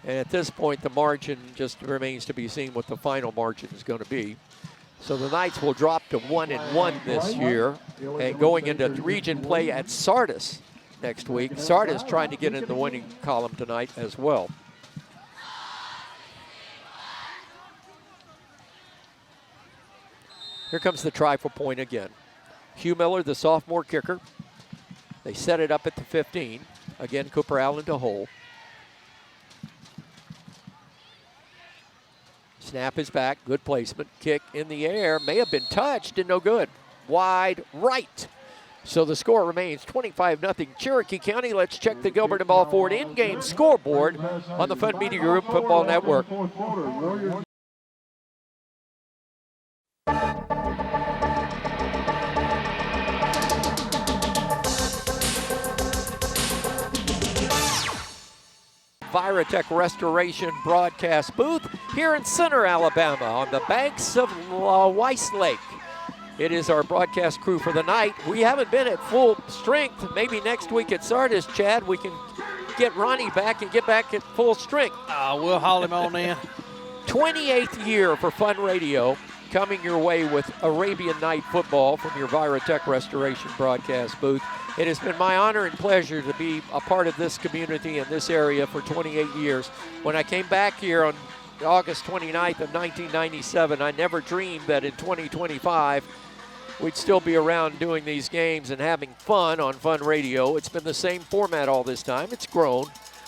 And at this point, the margin just remains to be seen what the final margin is going to be. So the Knights will drop to 1-1 this year, and going into region play at Sardis next week. Sardis trying to get in the winning column tonight as well. Here comes the try for point again. Hugh Miller, the sophomore kicker. They set it up at the 15. Again, Cooper Allen to hold. Snap is back, good placement. Kick in the air, may have been touched and no good. Wide right. So the score remains 25-0 Cherokee County. Let's check the Gilbert and Ball Ford in-game scoreboard on the Fun Media Group Football Network. Viratech Restoration broadcast booth here in Center, Alabama on the banks of Weiss Lake. It is our broadcast crew for the night. We haven't been at full strength. Maybe next week at Sardis, Chad, we can get Ronnie back and get back at full strength. We'll haul him on in. 28th year for Fun Radio, coming your way with Arabian Night Football from your Viratech Restoration broadcast booth. It has been my honor and pleasure to be a part of this community in this area for 28 years. When I came back here on August 29th of 1997, I never dreamed that in 2025 we'd still be around doing these games and having fun on Fun Radio. It's been the same format all this time. It's grown,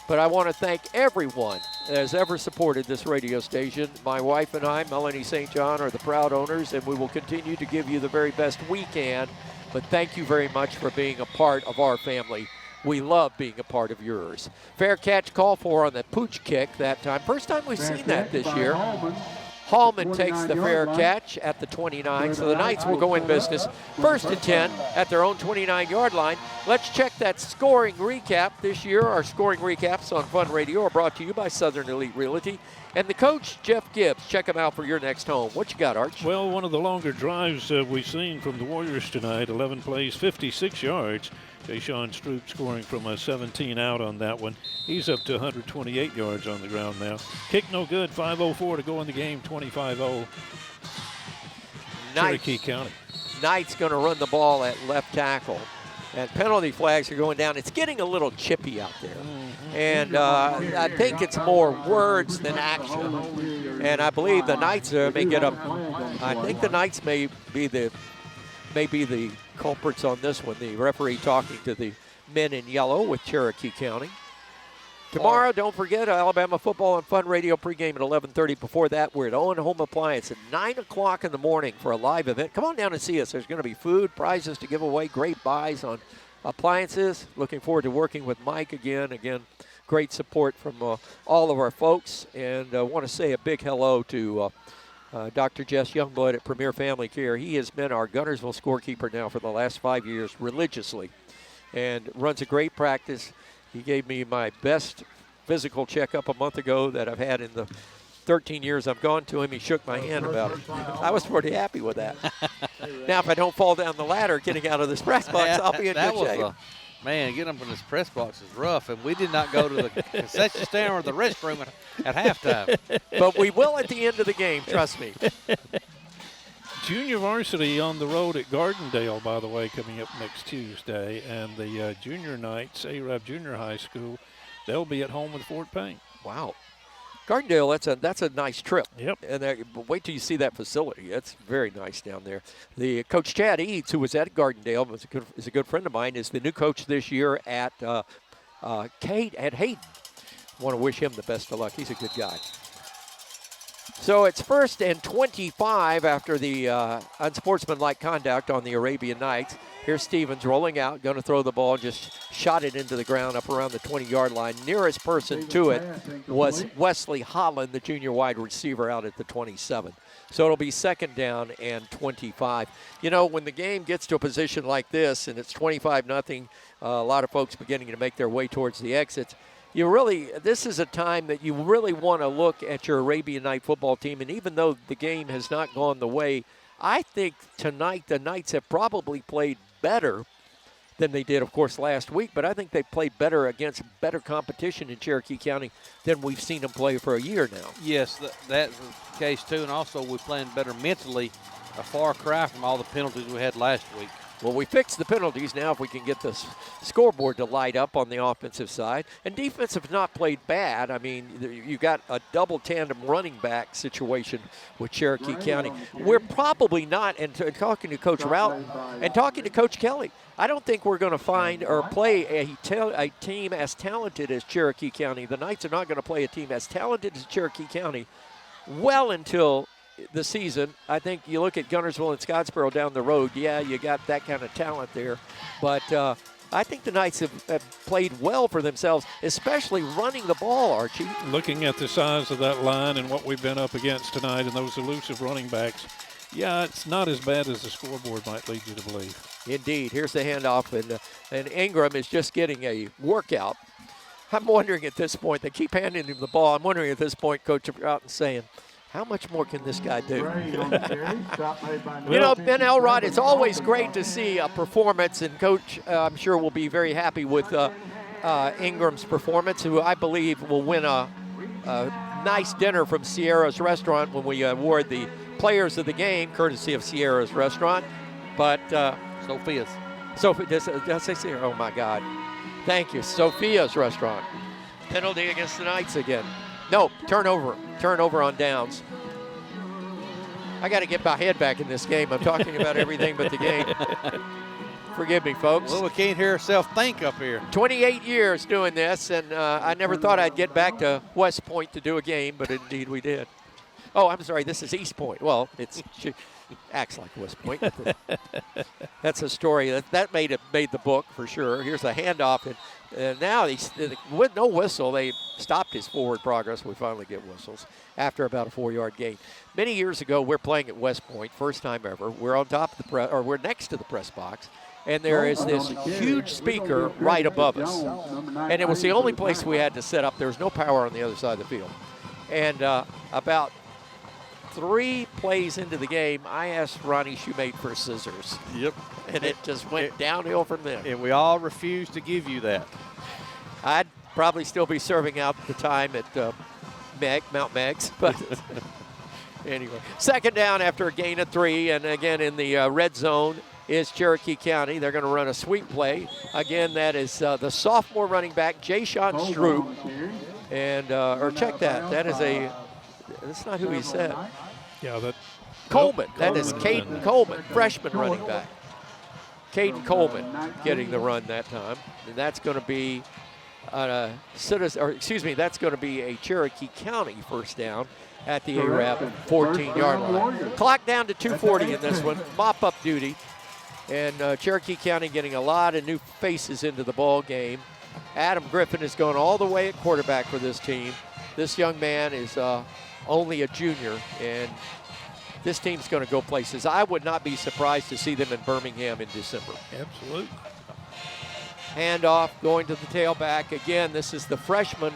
but I want to thank everyone that has ever supported this radio station. My wife and I, Melanie St. John, are the proud owners, and we will continue to give you the very best we can. But thank you very much for being a part of our family. We love being a part of yours. Fair catch call for on the pooch kick that time. First time we've seen that this year. Hallman takes the fair catch at the 29, so the Knights will go in business. 1st and 10 at their own 29-yard line. Let's check that scoring recap this year. Our scoring recaps on Fun Radio are brought to you by Southern Elite Realty. And the coach, Jeff Gibbs. Check him out for your next home. What you got, Arch? Well, one of the longer drives we've seen from the Warriors tonight. 11 plays, 56 yards. Jay-Sean Stroop scoring from a 17 out on that one. He's up to 128 yards on the ground now. Kick no good, 5:04 to go in the game, 25-0. Cherokee County. Knight's going to run the ball at left tackle. And penalty flags are going down. It's getting a little chippy out there. And I think it's more words than action. And I believe the Knights may get up. I think the Knights may be the culprits on this one. The referee talking to the men in yellow with Cherokee County. Tomorrow, don't forget, Alabama football and Fun Radio pregame at 11:30. Before that, we're at Owen Home Appliance at 9 o'clock in the morning for a live event. Come on down and see us. There's going to be food, prizes to give away, great buys on appliances. Looking forward to working with Mike again. Again, great support from all of our folks. And I want to say a big hello to Dr. Jess Youngblood at Premier Family Care. He has been our Guntersville scorekeeper now for the last 5 years religiously and runs a great practice. He gave me my best physical checkup a month ago that I've had in the 13 years I've gone to him. He shook my hand about it. I was pretty happy with that. Now, if I don't fall down the ladder getting out of this press box, I'll be in good shape. Man, getting up in this press box is rough, and we did not go to the concession stand or the restroom at halftime. But we will at the end of the game, trust me. Junior varsity on the road at Gardendale, by the way, coming up next Tuesday. And the junior Knights, Arab Junior High School, they'll be at home with Fort Payne. Wow. Gardendale, that's a nice trip. Yep. And wait till you see that facility. It's very nice down there. The Coach Chad Eads, who was at Gardendale, is a good friend of mine, is the new coach this year at Hayden. I want to wish him the best of luck. He's a good guy. So it's 1st and 25 after the unsportsmanlike conduct on the Arabian Knights. Here's Stevens rolling out, going to throw the ball, just shot it into the ground up around the 20-yard line. Nearest person to it was Wesley Holland, the junior wide receiver, out at the 27. So it'll be 2nd down and 25. You know, when the game gets to a position like this and it's 25-0, a lot of folks beginning to make their way towards the exits, this is a time that you really want to look at your Arabian Night football team. And even though the game has not gone the way, I think tonight the Knights have probably played better than they did, of course, last week. But I think they played better against better competition in Cherokee County than we've seen them play for a year now. Yes, that's the case too, and also we're playing better mentally, a far cry from all the penalties we had last week. Well, we fixed the penalties. Now if we can get the scoreboard to light up on the offensive side. And defense have not played bad. I mean, you got a double tandem running back situation with Cherokee County. We're probably not, and talking to Coach Rout and talking to Coach Kelly, I don't think we're going to find or play a team as talented as Cherokee County. The Knights are not going to play a team as talented as Cherokee County well until the season. I think you look at Gunnersville and Scottsboro down the road, yeah, you got that kind of talent there. But I think the Knights have played well for themselves, especially running the ball, Archie. Looking at the size of that line and what we've been up against tonight and those elusive running backs, yeah, it's not as bad as the scoreboard might lead you to believe. Indeed. Here's the handoff, and Ingram is just getting a workout. I'm wondering at this point, they keep handing him the ball. I'm wondering at this point, Coach Broughton saying, how much more can this guy do? You know, Ben Elrod, it's always great to see a performance, and Coach, I'm sure, will be very happy with Ingram's performance, who I believe will win a nice dinner from Sierra's Restaurant when we award the players of the game, courtesy of Sierra's Restaurant. But Sophia's. Did I say Sierra? Oh, my God. Thank you. Sophia's Restaurant. Penalty against the Knights again. No, turnover. Turnover on downs. I got to get my head back in this game. I'm talking about everything but the game. Forgive me, folks. Well, we can't hear ourselves think up here. 28 years doing this, and I never thought I'd get back to West Point to do a game, but indeed we did. Oh, I'm sorry, this is East Point. Well, she acts like West Point. That's a story. That made the book for sure. Here's the handoff, and now with no whistle, they stopped his forward progress. We finally get whistles after about a 4-yard gain. Many years ago, we're playing at West Point, first time ever. We're on top of the we're next to the press box, and there is this huge speaker right above us. And it was the only place we had to set up. There was no power on the other side of the field. And about 3 plays into the game, I asked Ronnie Shoemate for scissors. Yep. And it just went downhill from there. And we all refused to give you that. I'd probably still be serving out the time at Mount Meigs. But anyway, second down after a gain of 3. And again, in the red zone is Cherokee County. They're going to run a sweep play. Again, that is the sophomore running back, Jay-Sean Stroop. And, or check that. That's not who he said. Yeah, that. Coleman. That is Caden Coleman, freshman running back. Caden Coleman getting the run that time. And that's going to be that's going to be a Cherokee County first down at the ARAB 14-yard line. Clock down to 2:40 in this one. Mop-up duty. And Cherokee County getting a lot of new faces into the ball game. Adam Griffin has gone all the way at quarterback for this team. This young man is only a junior, and this team's going to go places. I would not be surprised to see them in Birmingham in December. Absolutely. Handoff going to the tailback. Again, this is the freshman.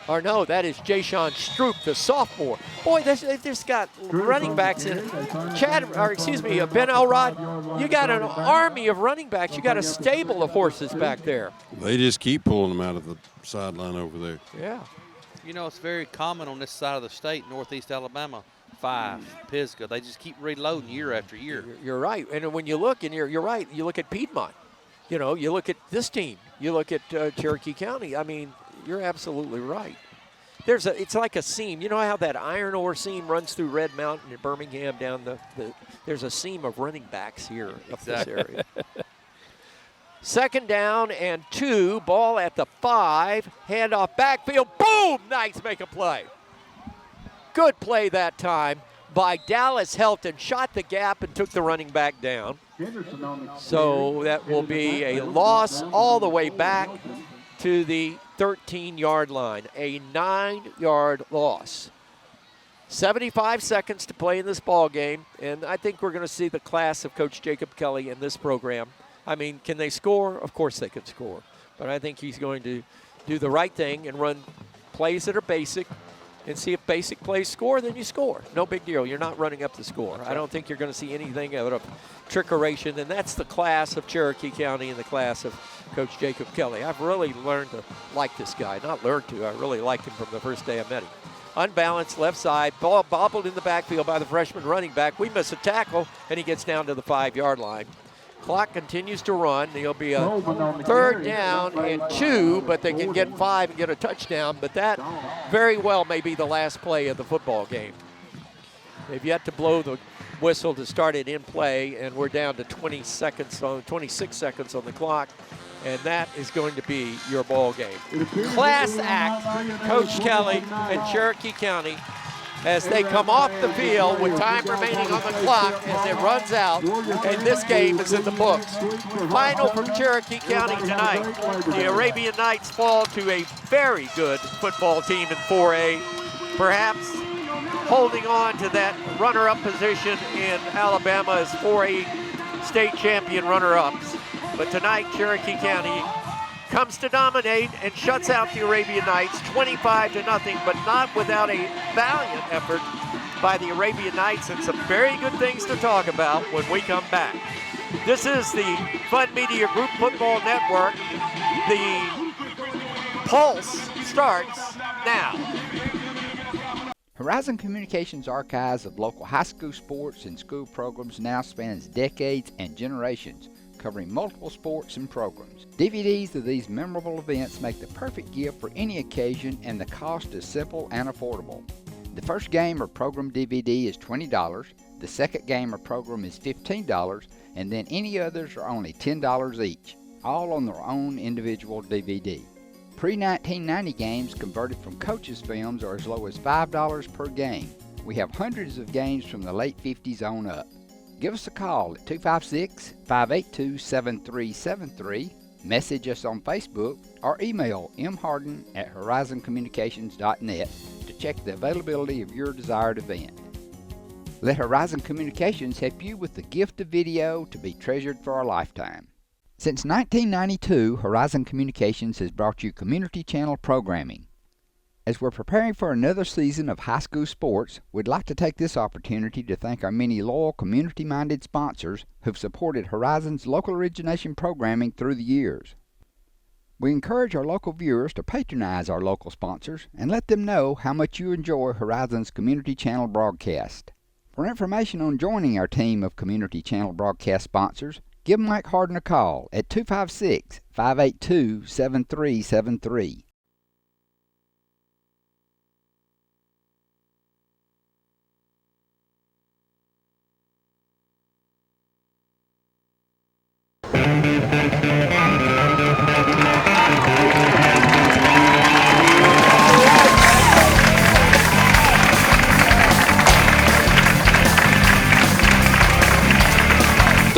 Or no, that is Jay-Sean Stroop, the sophomore. Boy, they've just got running backs in Ben Elrod, you got an army of running backs. You got a stable of horses back there. They just keep pulling them out of the sideline over there. Yeah. You know, it's very common on this side of the state, Northeast Alabama, 5, Pisgah. They just keep reloading year after year. You're right. And when you look, and you're right, you look at Piedmont. You know, you look at this team. You look at Cherokee County. I mean, you're absolutely right. It's like a seam. You know how that iron ore seam runs through Red Mountain in Birmingham down there's a seam of running backs here up this area. Second down and 2, ball at the 5, handoff backfield, boom, Knights make a play. Good play that time by Dallas Helton, shot the gap and took the running back down. So that will be a loss all the way back to the 13-yard line, a 9-yard loss. 75 seconds to play in this ball game, and I think we're going to see the class of Coach Jacob Kelly in this program. I mean, can they score? Of course they can score. But I think he's going to do the right thing and run plays that are basic and see if basic plays score, then you score. No big deal. You're not running up the score. I don't think you're going to see anything out of trickeration, and that's the class of Cherokee County and the class of Coach Jacob Kelly. I've really learned to like this guy. Not learned to. I really liked him from the first day I met him. Unbalanced left side, ball bobbled in the backfield by the freshman running back. We miss a tackle, and he gets down to the 5-yard line. Clock continues to run. There'll be a 3rd down and 2, but they can get 5 and get a touchdown. But that very well may be the last play of the football game. They've yet to blow the whistle to start it in play, and we're down to 26 seconds on the clock, and that is going to be your ball game. Class act, Coach Kelly and Cherokee County, as they come off the field with time remaining on the clock as it runs out, and this game is in the books. Final from Cherokee County tonight. The Arabian Knights fall to a very good football team in 4A, perhaps holding on to that runner-up position in Alabama as 4A state champion runner-ups. But tonight, Cherokee County comes to dominate and shuts out the Arabian Knights 25-0, but not without a valiant effort by the Arabian Knights, and some very good things to talk about when we come back. This is the Fun Media Group Football Network. The Pulse starts now. Horizon Communications' archives of local high school sports and school programs now spans decades and generations, covering multiple sports and programs. DVDs of these memorable events make the perfect gift for any occasion, and the cost is simple and affordable. The first game or program DVD is $20, the second game or program is $15, and then any others are only $10 each, all on their own individual DVD. Pre-1990 games converted from coaches' films are as low as $5 per game. We have hundreds of games from the late 50s on up. Give us a call at 256-582-7373, message us on Facebook, or email mharden@horizoncommunications.net to check the availability of your desired event. Let Horizon Communications help you with the gift of video to be treasured for a lifetime. Since 1992, Horizon Communications has brought you community channel programming. As we're preparing for another season of high school sports, we'd like to take this opportunity to thank our many loyal community-minded sponsors who've supported Horizon's local origination programming through the years. We encourage our local viewers to patronize our local sponsors and let them know how much you enjoy Horizon's community channel broadcast. For information on joining our team of community channel broadcast sponsors, give Mike Harden a call at 256-582-7373.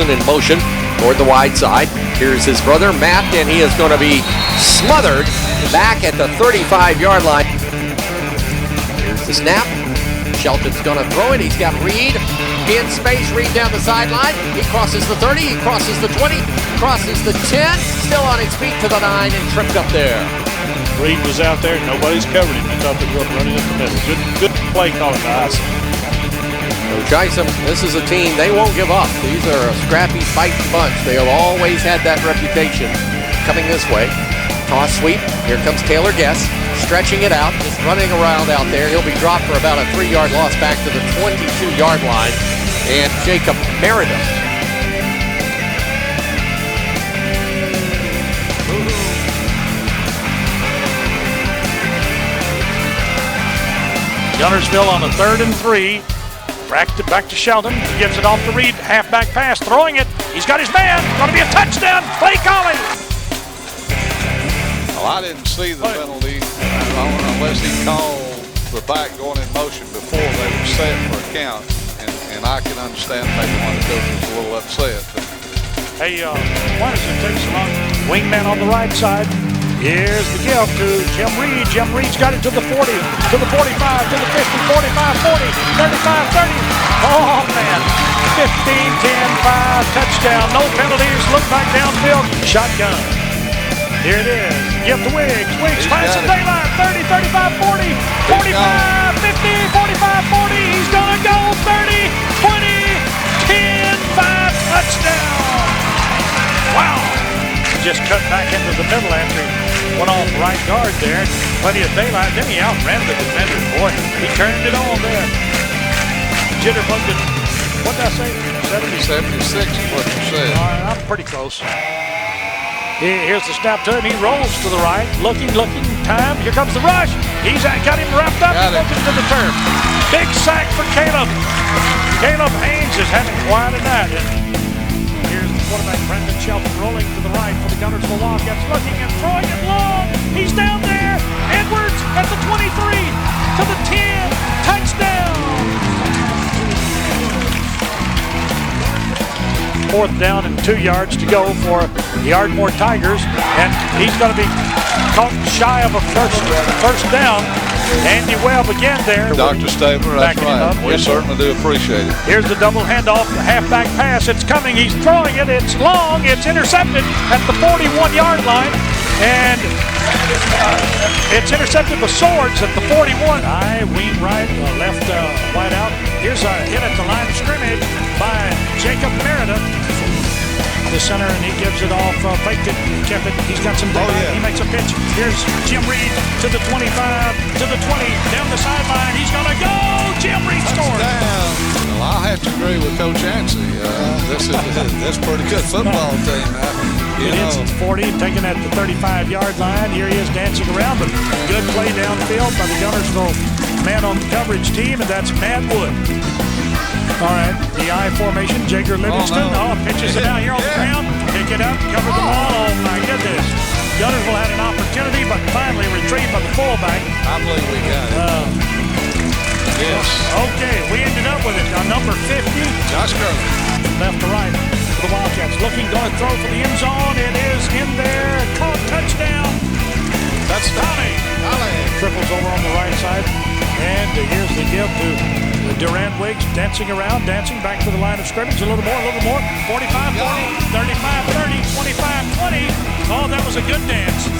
In motion toward the wide side. Here's his brother Matt, and he is going to be smothered back at the 35-yard line. Here's the snap. Shelton's going to throw it. He's got Reed in space. Reed down the sideline. He crosses the 30. He crosses the 20. Crosses the 10. Still on his feet to the 9 and tripped up there. Reed was out there. Nobody's covered him. They thought they were running up the middle. Good play calling by Isom. Coach Isom, this is a team, they won't give up. These are a scrappy, fighting bunch. They have always had that reputation. Coming this way. Toss sweep. Here comes Taylor Guest. Stretching it out. Just running around out there. He'll be dropped for about a 3-yard loss back to the 22-yard line. And Jacob Meredith. Gunnersville on a 3rd and 3. Back to Sheldon. He gives it off to Reed. Halfback pass. Throwing it. He's got his man. Going to be a touchdown. Play calling. Well, I didn't see the penalty unless he called the back going in motion before they were set for a count. And I can understand maybe why the coach was a little upset. But. Hey, why does it take so long? Wingman on the right side. Here's the give to Jim Reed. Jim Reed's got it to the 40, to the 45, to the 50, 45, 40, 35, 30. Oh, man. 15, 10, 5, touchdown. No penalties. Look back downfield. Shotgun. Here it is. Give to Wiggs. Wiggs finds some daylight. 30, 35, 40, 45, 50, 45, 40. He's going to go 30, 20, 10, 5, touchdown. Wow. Just cut back into the middle after he went off right guard there. Plenty of daylight. Then he outran the defender. Boy, he turned it on there. Jitterbugged it. What did I say? 76 is what you said. All right, I'm pretty close. Here's the snap to him. He rolls to the right. Looking. Time. Here comes the rush. He's got him wrapped up. He goes into the turf. Big sack for Caleb. Caleb Haynes is having quite a night. Here's the quarterback, Brendan Shelton, rolling to the right for the Gunnersville Wildcats. Looking and throwing it long. He's down there. Edwards at the 23 to the 10. Touchdown. 4th down and 2 yards to go for the Ardmore Tigers, and he's going to be caught shy of a first down. Andy Webb again there. Dr. Stabler, that's right. We certainly do appreciate it. Here's the double handoff, the halfback pass. It's coming. He's throwing it. It's long. It's intercepted at the 41-yard line, and it's intercepted with Swords at the 41. Wing right, left wide out. Here's a hit at the line of scrimmage by Jacob Meredith, the center, and he gives it off, faked it, kept it. He's got some daylight. He makes a pitch. Here's Jim Reed to the 25, to the 20, down the sideline. He's going to go. Jim Reed scores. Well, I'll have to agree with Coach Yancey. That's a pretty good football team. It hits at 40, taken at the 35-yard line. Here he is dancing around, but good play downfield by the Gunnersville man on the coverage team, and that's Matt Wood. All right, the I formation, Jager Livingston. Pitches it out here on the ground. Pick it up, cover the ball. Oh, my goodness. Gunnersville had an opportunity, but finally retrieved by the fullback. I believe we got it. Yes. Okay, we ended up with it on number 50. Josh Grover. Left to right for the Wildcats. Looking, going to throw for the end zone. It is in there. Caught, touchdown. That's Tommy. Triples over on the right side. And here's the give to Durant Wiggs, dancing around, dancing back to the line of scrimmage. A little more. 45, 40, 35, 30, 25, 20. Oh, that was a good dance.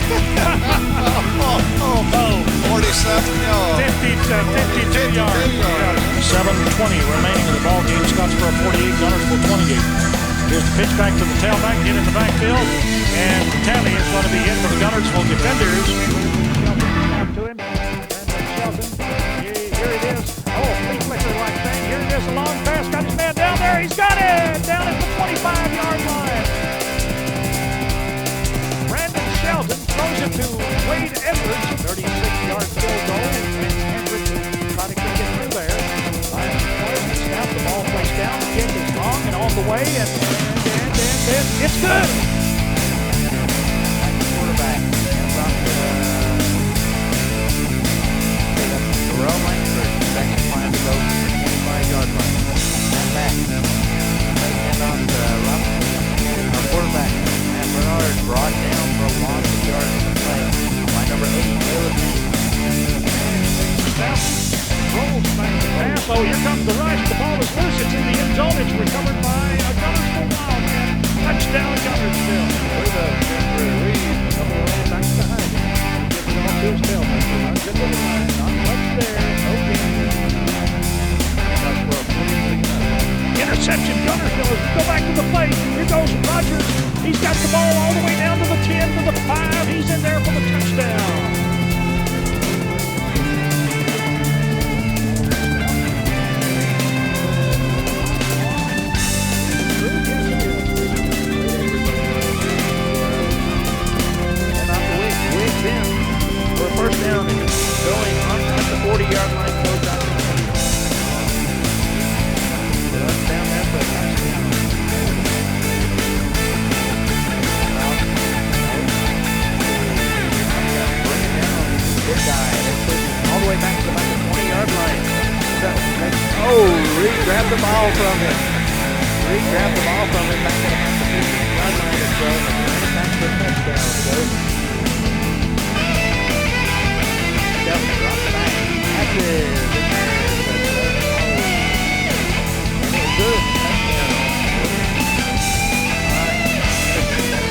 47 yards. 52 yards. 7:20 remaining in the ball game. Scottsboro 48, Gunnersville 28. Here's the pitch back to the tailback, get in the backfield, and the tally is going to be in for the Gunnersville defenders. To him. Here it is. Flea flicker like thing. Here it is, a long pass. Got his man down there. He's got it. Down at the 25-yard line. Brandon Shelton throws it to Wade Edwards. 36-yard field goal. And Hendricks trying to get through there. Snap, the ball placed down. The kick is long and on the way. And it's good. Quarterback. Second time to go to the 25-yard line. And back. And on to Robinson. Our quarterback, Matt Bernard, brought down for a loss of yards in the play by number 8, Caleb Haynes. Rolls back to pass. Oh, here comes the rush. The ball is loose. It's in the end zone. It's recovered by a Gunnersville Wildcat. Touchdown, Gunnersville. Couple of backs behind him. Gets it off to his tailback. Runs into the line. Not much there. Interception, Gunnersville as we go back to the plate. Here goes Rogers. He's got the ball all the way down to the 10, to the 5. He's in there for the touchdown. And off the Wiggs in for a first down and going on at the 40-yard line. Goes out to the down there for a touchdown. Bring it down. Good guy. All the way back to about the 20-yard line. Reed grabbed the ball from him. Back at about the 50-yard line or so. And back to the touchdown. Definitely dropped it back. Matches. Good. Touchdown. All right.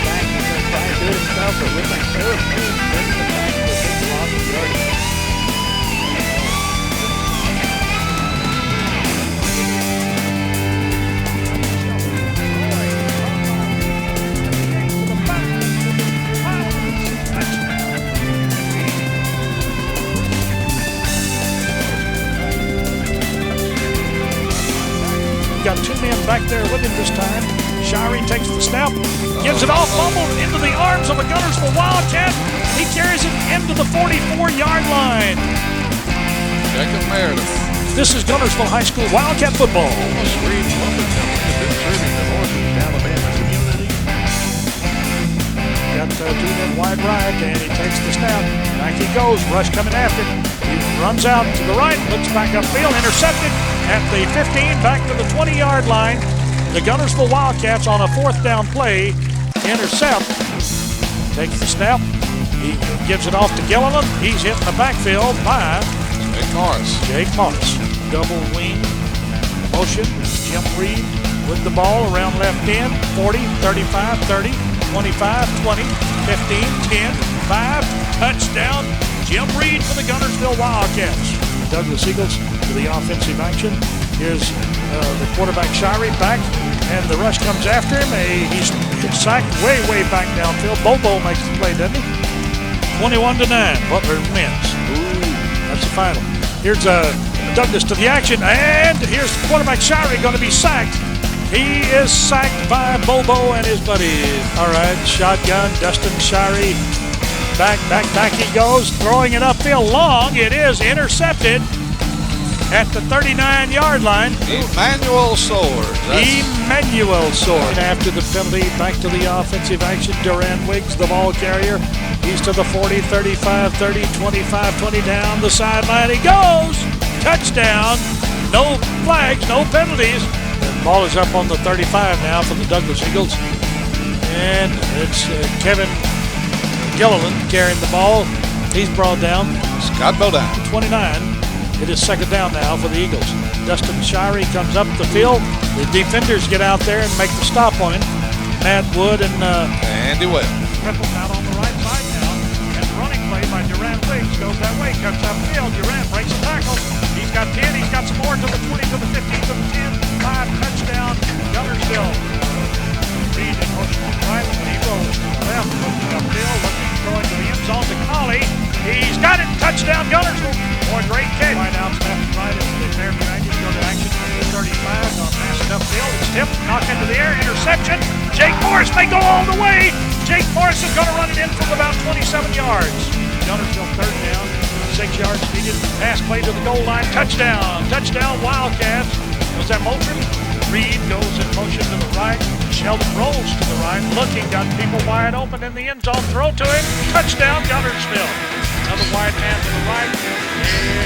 Back. He's going to try and do it himself, but with got two men back there with him this time. Shirey takes the snap, gives it off, fumbled into the arms of a Guntersville Wildcat. He carries it into the 44-yard line. Jacob Meredith. This is Guntersville High School Wildcat football. Got two men wide right, and he takes the snap. Back he goes, rush coming after him. He runs out to the right, looks back upfield, intercepted at the 15, back to the 20-yard line. The Guntersville Wildcats on a fourth down play intercept. Takes the snap. He gives it off to Gilliland. He's hit in the backfield by Jake Morris. Double wing motion. Jim Reed with the ball around left end. 40, 35, 30, 25, 20, 15, 10, 5. Touchdown. Jim Reed for the Guntersville Wildcats. Douglas Eagles to the offensive action. Here's the quarterback Shirey back, and the rush comes after him. He's sacked way back downfield. Bobo makes the play, doesn't he? 21-9. Butler wins. That's the final. Here's Douglas to the action, and here's the quarterback Shirey going to be sacked. He is sacked by Bobo and his buddies. All right, shotgun, Dustin Shirey. Back he goes, throwing it upfield long. It is intercepted at the 39-yard line. Emmanuel Soares. Emmanuel Soares. After the penalty, back to the offensive action. Duran Wiggs, the ball carrier. He's to the 40, 35, 30, 25, 20 down the sideline. He goes. Touchdown. No flags, no penalties. The ball is up on the 35 now for the Douglas Eagles. And it's Kevin Gilliland carrying the ball. He's brought down. Scott Bodine. 29. It is second down now for the Eagles. Dustin Shirey comes up the field. The defenders get out there and make the stop on him. Matt Wood and Andy Webb. Ripples out on the right side now. And the running play by Duran Wiggs goes that way, cuts upfield. Duran breaks the tackle. He's got 10. He's got some more to the 20, to the 15, to the 10. 5 touchdown. Guntersville. Reed in motion to the right. He rolls to the left. Looking upfield. Looking, throwing to the end zone to Colley. He's got it. Touchdown Guntersville. Boy, great catch. Right out, snap it right into the American Rangers. Go to action. 35. Gonna pass it upfield. It's tipped. Knocked into the air. Interception. Jake Morris may go all the way. Jake Morris is going to run it in from about 27 yards. Guntersville third down. 6 yards needed. Pass play to the goal line. Touchdown. Touchdown Wildcats. Was that Moultrie? Reed goes in motion to the right. Sheldon rolls to the right. Looking. Got people wide open in the end zone. Throw to him. Touchdown Guntersville. Another wide man to the right.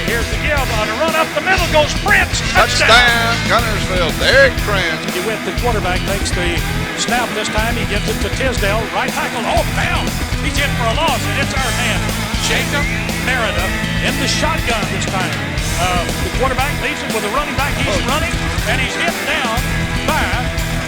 Here's the give. On a run up the middle goes Prince. Touchdown Guntersville. Derek Prince. With the quarterback takes the snap this time. He gives it to Tisdale. Right tackle. Oh, down. He's in for a loss, and it's our man, Jacob Meredith, in the shotgun this time. The quarterback leaves him with a running back. He's running, and he's hit down by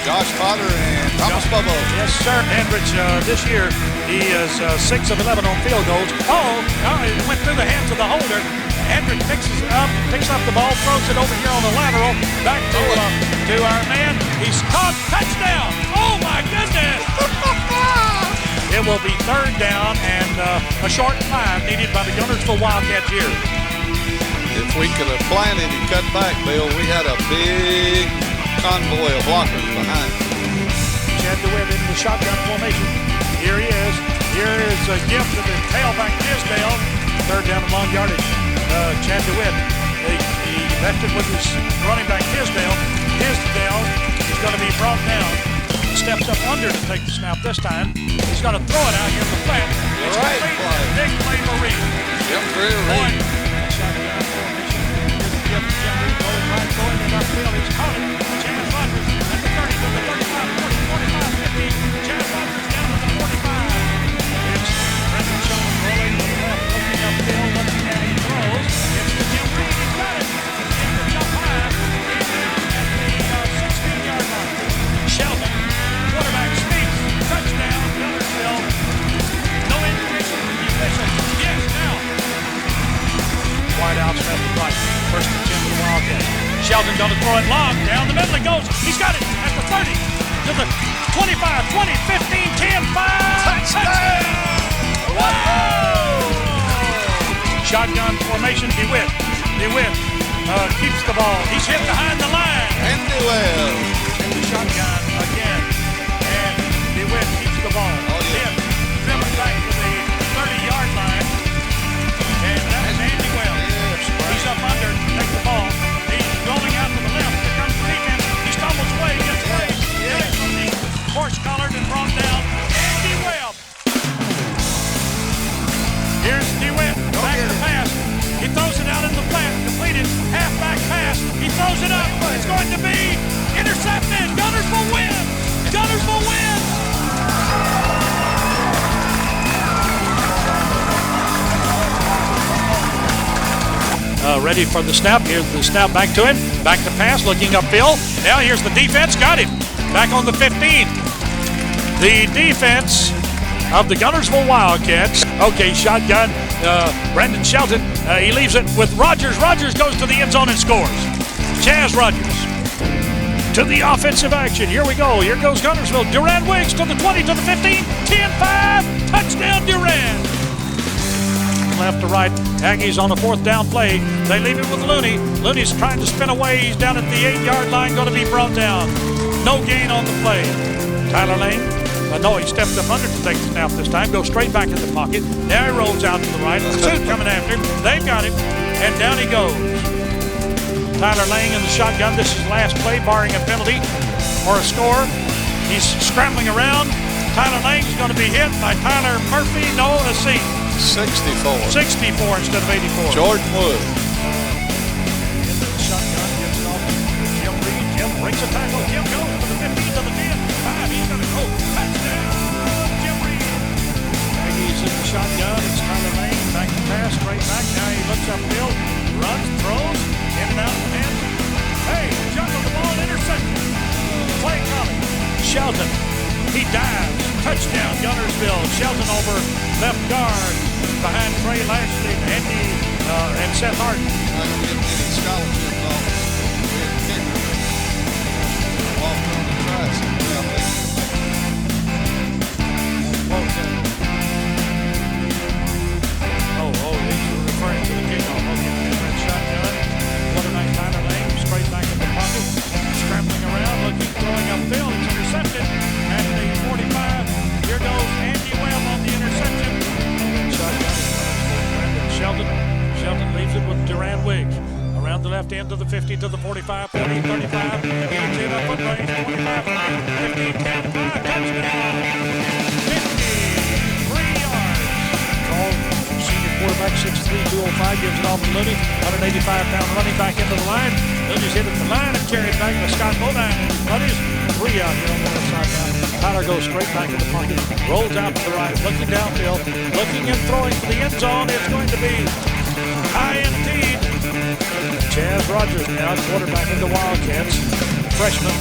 Josh Potter and Thomas Bobo. Yes, sir. Hendricks this year, he is 6 of 11 on field goals. It went through the hands of the holder. Hendricks picks up the ball, throws it over here on the lateral, back to our man. He's caught. Touchdown! Oh my goodness! It will be third down and a short 5 needed by the Guntersville Wildcats here. If we could have planted and cut back, Bill, we had a big convoy of blockers behind. Chad DeWitt in the shotgun formation. Here he is. Here is a gift to the tailback Tisdale. Third down and long yardage. Chad DeWitt. He left it with his running back Tisdale. Tisdale is going to be brought down. Steps up under to take the snap this time. He's going to throw it out here in the flat. It's right play. Big play for Reed. Jim Reed. Shotgun formation. Here's the gift to Jim Reed. Going right, going in upfield. He's caught it. Chance Rogers at the 30, to the 35, 40, 45, 50. Chance Rogers down to the 45. It's Brendan Shelton rolling to the left, looking upfield, looking at he throws. It's to Jim Reed. He's got it. He's to jump high. He's at the 16-yard line. Shelton, quarterback speaks. Touchdown, Guntersville. No indication from the official. Yes, now. Wide out, left and right. First and 10 for the Wildcats. Sheldon going to throw it long. Down the middle it goes. He's got it at the 30. To the 25, 20, 15, 10, 5. Touchdown! Whoa! Shotgun formation, DeWitt. DeWitt keeps the ball. He's hit behind the line. Andy Webb. ready for the snap. Here's the snap back to him. Back to pass, looking upfield. Now here's the defense. Got him. Back on the 15. The defense of the Gunnersville Wildcats. Okay, shotgun. Brandon Shelton. He leaves it with Rogers. Rogers goes to the end zone and scores. Chaz Rogers to the offensive action. Here we go. Here goes Gunnersville. Durand Wiggs to the 20, to the 15. 10-5. Touchdown Durand. Left to right. Aggies on a 4th down play. They leave it with Looney. Looney's trying to spin away. He's down at the 8-yard line, going to be brought down. No gain on the play. Tyler Lane. No, he stepped up under to take the snap this time. Goes straight back in the pocket. Now he rolls out to the right. Pursuit coming after him. They've got him. And down he goes. Tyler Lane in the shotgun. This is last play, barring a penalty or a score. He's scrambling around. Tyler Lane's going to be hit by Tyler Murphy. No, let's see. 64. 64 instead of 84. Jordan Wood. Into the shotgun, gives it off to Jim Reed. Jim breaks a tackle. Jim goes to the 15, to the 10. 5, he's going to go. Touchdown, Jim Reed. Aggies in the shotgun. It's Tyler Lane. Back to pass, straight back. Now he looks upfield, runs, throws, in and out of the hands. Hey, juggled the ball, intercepted. Play coming. Shelton. He dives. Touchdown, Gunnersville. Shelton over left guard behind Trey Lashley, Andy, and Seth Harden. I don't get any scholarships off. We're kicker. Walked on the tracks and down there. Oh, these were referring to the kickoff. Okay, red shotgun. Quarterback Tyler Lane, straight back in the pocket. Scrambling around, looking, throwing upfield. It's intercepted at the 45. Here goes Andy Webb on the interception. Shotgun is Brandon Shelton. Shelton leaves it with Durand Wiggs. Around the left end to the 50, to the 45, 40, 35. Gains in a foot range, 25, 15, 10, 5, touchdown. 53 yards. Call senior quarterback, 6'3", 205, gives it off to Looney. 185-pound running back into the line. Looney's hit at the line and carried back by Scott Bodine and his buddies. 3 out here on the left side now. Tyler goes straight back in the pocket, rolls out to the right, looking downfield, looking and throwing to the end zone. It's going to be high indeed. Chaz Rogers now, quarterback of the Wildcats, freshman.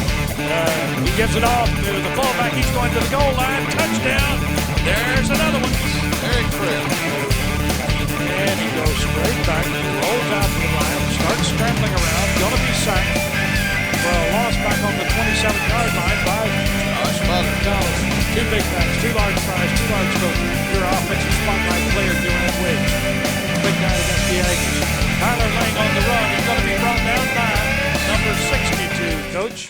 He gives it off to the fullback. He's going to the goal line. Touchdown. There's another one. Very quick. And he goes straight back, rolls out to the line, starts scrambling around, going to be sacked for a loss back on the 27-yard line by Dallas. 2 big backs, 2 large fries, 2 large coaches. Your offensive spotlight player Durand Wiggs. Big guy against the Aggies. Tyler Lane on the run. He's going to be brought down by number 62, Coach.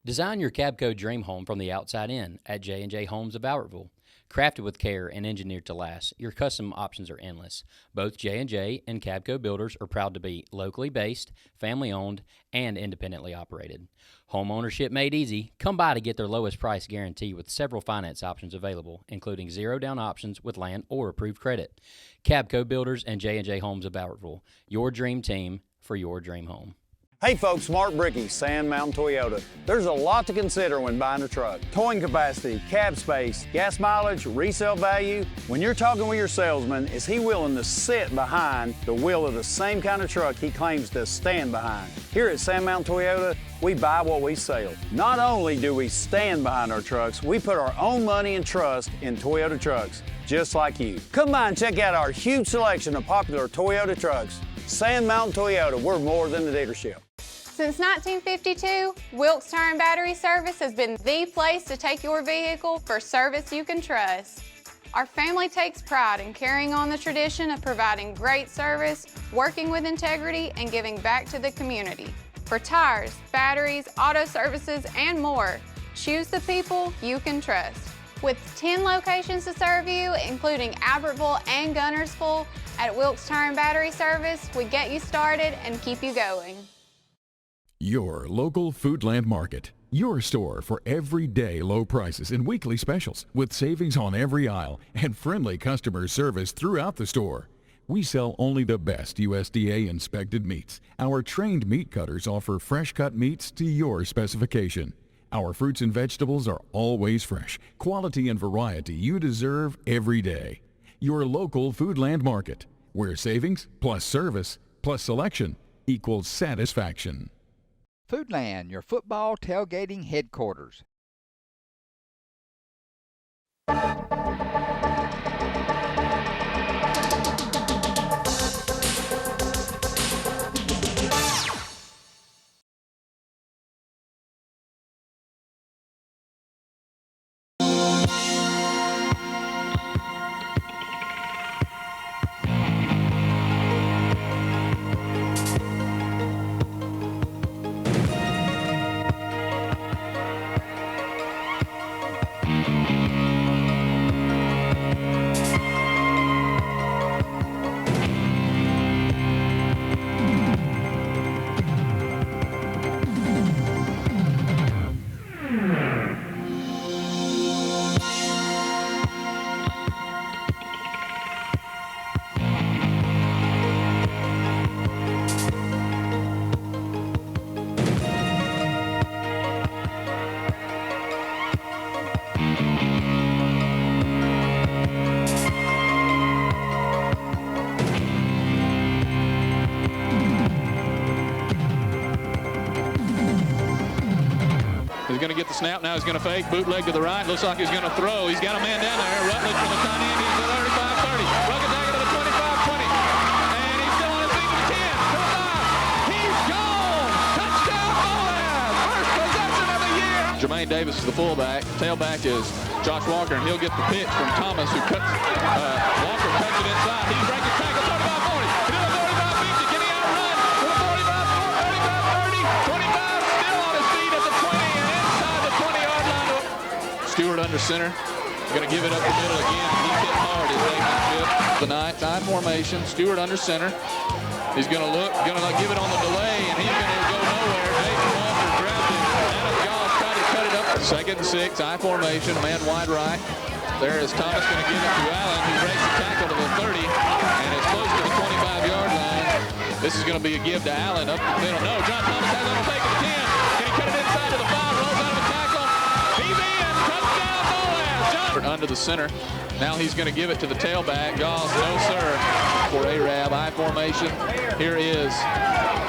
Design your Cabco dream home from the outside in at J&J Homes of Albertville. Crafted with care and engineered to last, your custom options are endless. Both J&J and Cabco Builders are proud to be locally based, family-owned, and independently operated. Home ownership made easy. Come by to get their lowest price guarantee with several finance options available, including zero-down options with land or approved credit. Cabco Builders and J&J Homes of Albertville, your dream team for your dream home. Hey folks, Mark Brickey, Sand Mountain Toyota. There's a lot to consider when buying a truck. Towing capacity, cab space, gas mileage, resale value. When you're talking with your salesman, is he willing to sit behind the wheel of the same kind of truck he claims to stand behind? Here at Sand Mountain Toyota, we buy what we sell. Not only do we stand behind our trucks, we put our own money and trust in Toyota trucks, just like you. Come by and check out our huge selection of popular Toyota trucks. Sand Mountain Toyota, we're more than a dealership. Since 1952, Wilkes Tire and Battery Service has been the place to take your vehicle for service you can trust. Our family takes pride in carrying on the tradition of providing great service, working with integrity, and giving back to the community. For tires, batteries, auto services, and more, choose the people you can trust. With 10 locations to serve you, including Albertville and Gunnersville, at Wilkes Tire and Battery Service, we get you started and keep you going. Your local Foodland Market. Your store for everyday low prices and weekly specials with savings on every aisle and friendly customer service throughout the store. We sell only the best USDA inspected meats. Our trained meat cutters offer fresh cut meats to your specification. Our fruits and vegetables are always fresh, quality and variety you deserve every day. your local Foodland Market, where savings plus service plus selection equals satisfaction. Foodland, your football tailgating headquarters. He's going to get the snap now. He's going to fake. Bootleg to the right. Looks like he's going to throw. He's got a man down there. Rutledge from the tight end. He's at 35-30. Ruggedagger to the 25-20. And he's still on his feet to the 10. To the 5. He's gone. Touchdown, Boaz. First possession of the year. Jermaine Davis is the fullback. Tailback is Josh Walker, and he'll get the pitch from Thomas, who cuts. Walker cuts it inside. He's breaking tackle. 35-40. To the 45-50. Can he outrun? To the 45-30. 25 still on his feet at the 20 and inside the 20-yard line. Stewart under center. Going to give it up the middle again. He hit hard as Davis tonight. Time formation. Stewart under center. He's going to look. Going to give it on the delay, and he's going to go nowhere. Nathan Walker grabbed it. Adam Goff tried to cut it up. 2nd and 6. I formation. Man wide right. There is Thomas going to give it to Allen, who breaks the tackle to the 30 and is close to the 25-yard line. This is going to be a give to Allen up the middle. No, John Thomas has on a fake at the 10. Can he cut it inside to the 5? Rolls out of a tackle. He's in. Touchdown, Boaz. Under the center. Now he's going to give it to the tailback. Goss, no sir. For Arab, I formation. Here is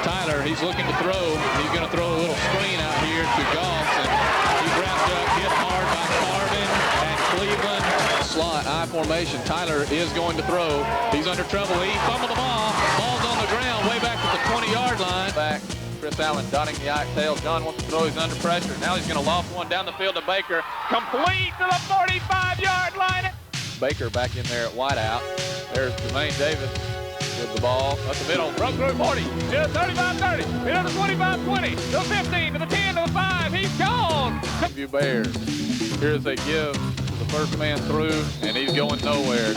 Tyler. He's looking to throw. He's going to throw a little screen out here to Goss, and he's wrapped up, hit hard by Carvin and Cleveland. Slot, I formation. Tyler is going to throw. He's under trouble. He fumbled the ball. Ball's on the ground, way back at the 20-yard line. Back. Chris Allen dotting the Ike tail. John wants to throw. He's under pressure. Now he's going to loft one down the field to Baker. Complete to the 45-yard line. Baker back in there at wideout. There's Jermaine Davis with the ball up the middle. Broke through 40. To the 35-30. To the 25-20. To the 15. To the 10. To the 5. He's gone. View Bears. Here's a give to the first man through, and he's going nowhere.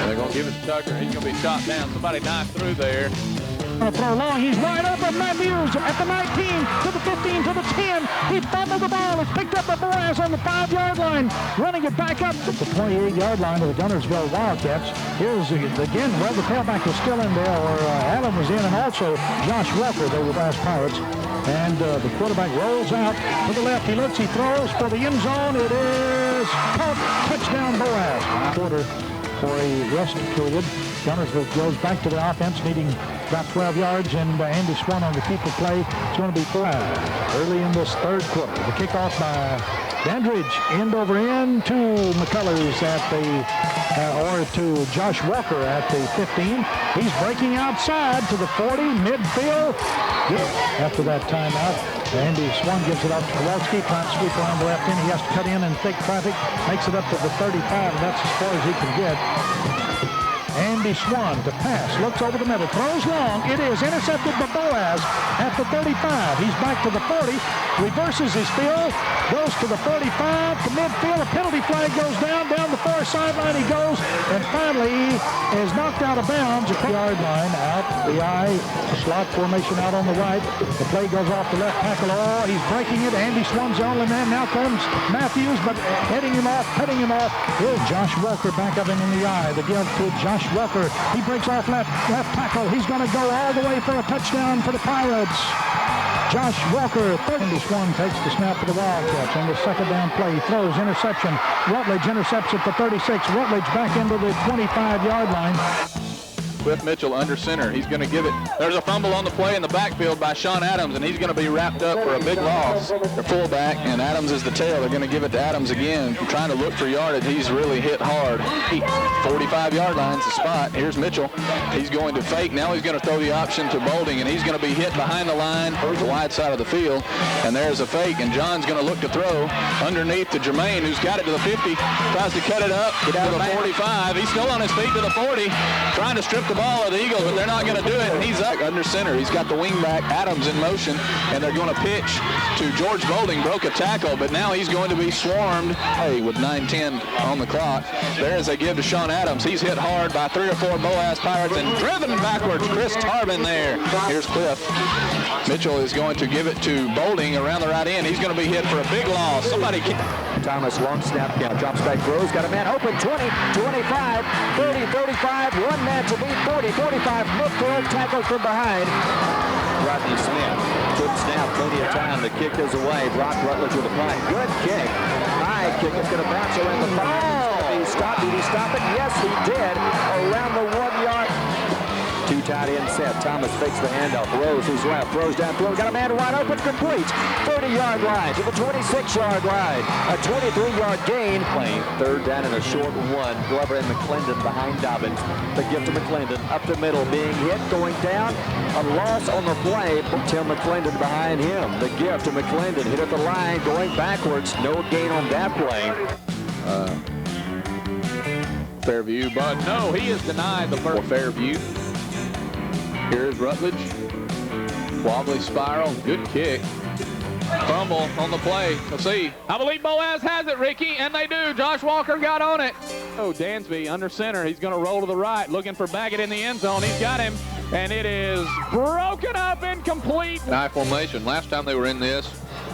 They're going to give it to Tucker. He's going to be shot down. Somebody knifed through there. Throw long, he's wide open. Matthews at the 19, to the 15, to the 10. He fumbled the ball. It's picked up by Boaz on the 5-yard line. Running it back up to the 28-yard line of the Guntersville Wildcats. Here's again, well, the tailback was still in there, or Allen was in, and also Josh Walker, they were last Pirates. And the quarterback rolls out to the left. He looks, he throws for the end zone. It is caught. Touchdown, Boaz. Quarter for a rest period. Guntersville goes back to the offense, needing about 12 yards, and Andy Swan on the keeper play. It's going to be 5 early in this third quarter. The kickoff by Dandridge, end over end to McCullers at the, or to Josh Walker at the 15. He's breaking outside to the 40, midfield. After that timeout, Andy Swan gives it up to Kowalski, trying to sweep around the left end. He has to cut in and fake traffic, makes it up to the 35, and that's as far as he can get. Andy Swan to pass, looks over the middle, throws long. It is intercepted by Boaz at the 35. He's back to the 40, reverses his field, goes to the 45, to midfield. A penalty flag goes down the far sideline he goes, and finally is knocked out of bounds. A yard line out the eye, slot formation out on the right. The play goes off the left tackle. Oh, he's breaking it. Andy Swan's the only man. Now comes Matthews, but heading him off, cutting him off. Here's Josh Walker back of him in the eye. The give to Josh Walker. He breaks off left tackle. He's going to go all the way for a touchdown for the Pirates. Josh Walker, third. This one takes the snap of the Wildcats on the second down play. Throws, interception. Rutledge intercepts at the 36. Rutledge back into the 25-yard line. Cliff Mitchell under center. He's going to give it. There's a fumble on the play in the backfield by Sean Adams, and he's going to be wrapped up for a big loss. Their fullback, and Adams is the tail. They're going to give it to Adams again. Trying to look for yardage. He's really hit hard. 45-yard line's the spot. Here's Mitchell. He's going to fake. Now he's going to throw the option to Bolding, and he's going to be hit behind the line, the wide side of the field. And there's a fake, and John's going to look to throw underneath to Jermaine, who's got it to the 50. Tries to cut it up to the 45. He's still on his feet to the 40. Trying to strip the ball of the Eagles, but they're not going to do it. And he's up under center. He's got the wingback Adams in motion, and they're going to pitch to George Bolding. Broke a tackle, but now he's going to be swarmed with 9:10 on the clock. There as they give to Sean Adams. He's hit hard by 3 or 4 Boaz Pirates and driven backwards. Chris Tarbin there. Here's Cliff. Mitchell is going to give it to Bolding around the right end. He's going to be hit for a big loss. Somebody Thomas, long snap count, drops back, throws, got a man open, 20, 25, 30, 35, one man to beat, 40, 45, look throw, tackle from behind. Rodney Smith, good snap, plenty of time, the kick is away, Brock Rutledge with a punt, good kick, high kick, it's going to bounce around the 5, did he stop it? Yes, he did, around the 1 yard. Two tight end set. Thomas fakes the handoff. Rose, who's left. Throws down. Got a man wide open. Complete. 30-yard line to the 26-yard line. A 23-yard gain. Playing third down and a short one. Glover and McClendon behind Dobbins. The gift to McClendon. Up the middle. Being hit. Going down. A loss on the play. Tim McClendon behind him. The gift to McClendon. Hit at the line. Going backwards. No gain on that play. Fairview, but no, he is denied the first. Fairview. Here's Rutledge. Wobbly spiral. Good kick. Fumble on the play. Let's see. I believe Boaz has it, Ricky, and they do. Josh Walker got on it. Oh, Dansby under center. He's going to roll to the right, looking for Baggett in the end zone. He's got him, and it is broken up, incomplete. High formation. Last time they were in this,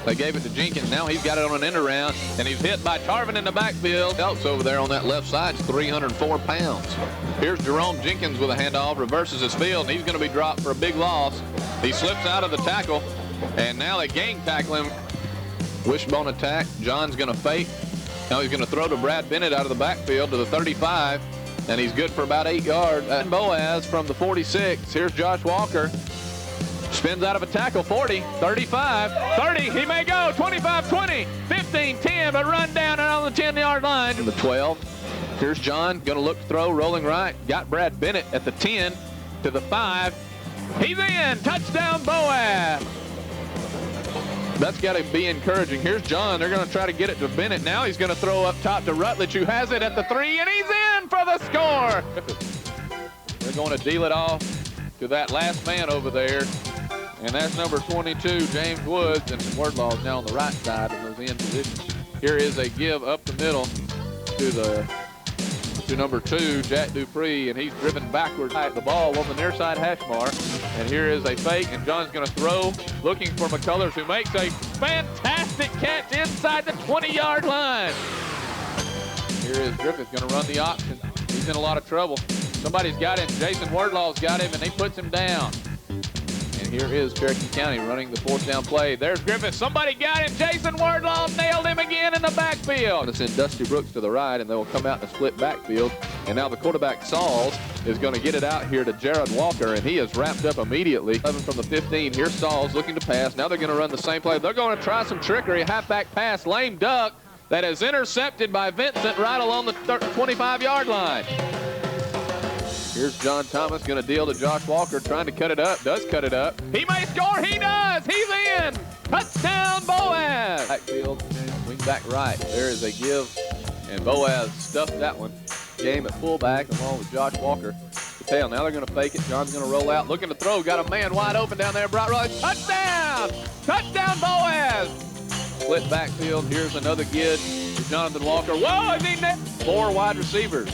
they gave it to Jenkins. Now he's got it on an end around, and he's hit by Tarvin in the backfield. Phelps over there on that left side is 304 pounds. Here's Jerome Jenkins with a handoff, reverses his field, and he's going to be dropped for a big loss. He slips out of the tackle, and now they gang tackle him. Wishbone attack. John's going to fake. Now he's going to throw to Brad Bennett out of the backfield to the 35, and he's good for about 8 yards. And Boaz from the 46. Here's Josh Walker. Spins out of a tackle, 40, 35, 30, he may go, 25, 20, 15, 10, but run down on the 10-yard line. To the 12, here's John, gonna look to throw, rolling right, got Brad Bennett at the 10, to the 5, he's in, touchdown Boaz. That's gotta be encouraging. Here's John, they're gonna try to get it to Bennett. Now he's gonna throw up top to Rutledge, who has it at the 3, and he's in for the score. They're gonna deal it off to that last man over there. And that's number 22, James Woods, and Wardlaw's now on the right side in those end positions. Here is a give up the middle to number 2, Jack Dupree, and he's driven backwards at the ball on the near side hash mark. And here is a fake, and John's going to throw, looking for McCullers, who makes a fantastic catch inside the 20-yard line. Here is Griffith going to run the option. He's in a lot of trouble. Somebody's got him. Jason Wardlaw's got him, and he puts him down. Here is Cherokee County running the fourth down play. There's Griffith. Somebody got him. Jason Wardlaw nailed him again in the backfield. It's in Dusty Brooks to the right, and they will come out in a split backfield. And now the quarterback, Sauls, is going to get it out here to Jared Walker, and he is wrapped up immediately. 11 from the 15. Here's Sauls looking to pass. Now they're going to run the same play. They're going to try some trickery. Halfback pass, lame duck, that is intercepted by Vincent right along the 25-yard line. Here's John Thomas going to deal to Josh Walker, trying to cut it up. Does cut it up. He may score. He does. He's in. Touchdown, Boaz. Backfield, wing back right. There is a give, and Boaz stuffed that one. Game at fullback along with Josh Walker. The tail. Now they're going to fake it. John's going to roll out, looking to throw. Got a man wide open down there. Brock Rutledge. Touchdown. Touchdown, Boaz. Split backfield. Here's another give to Jonathan Walker. Whoa, is he net? 4 wide receivers.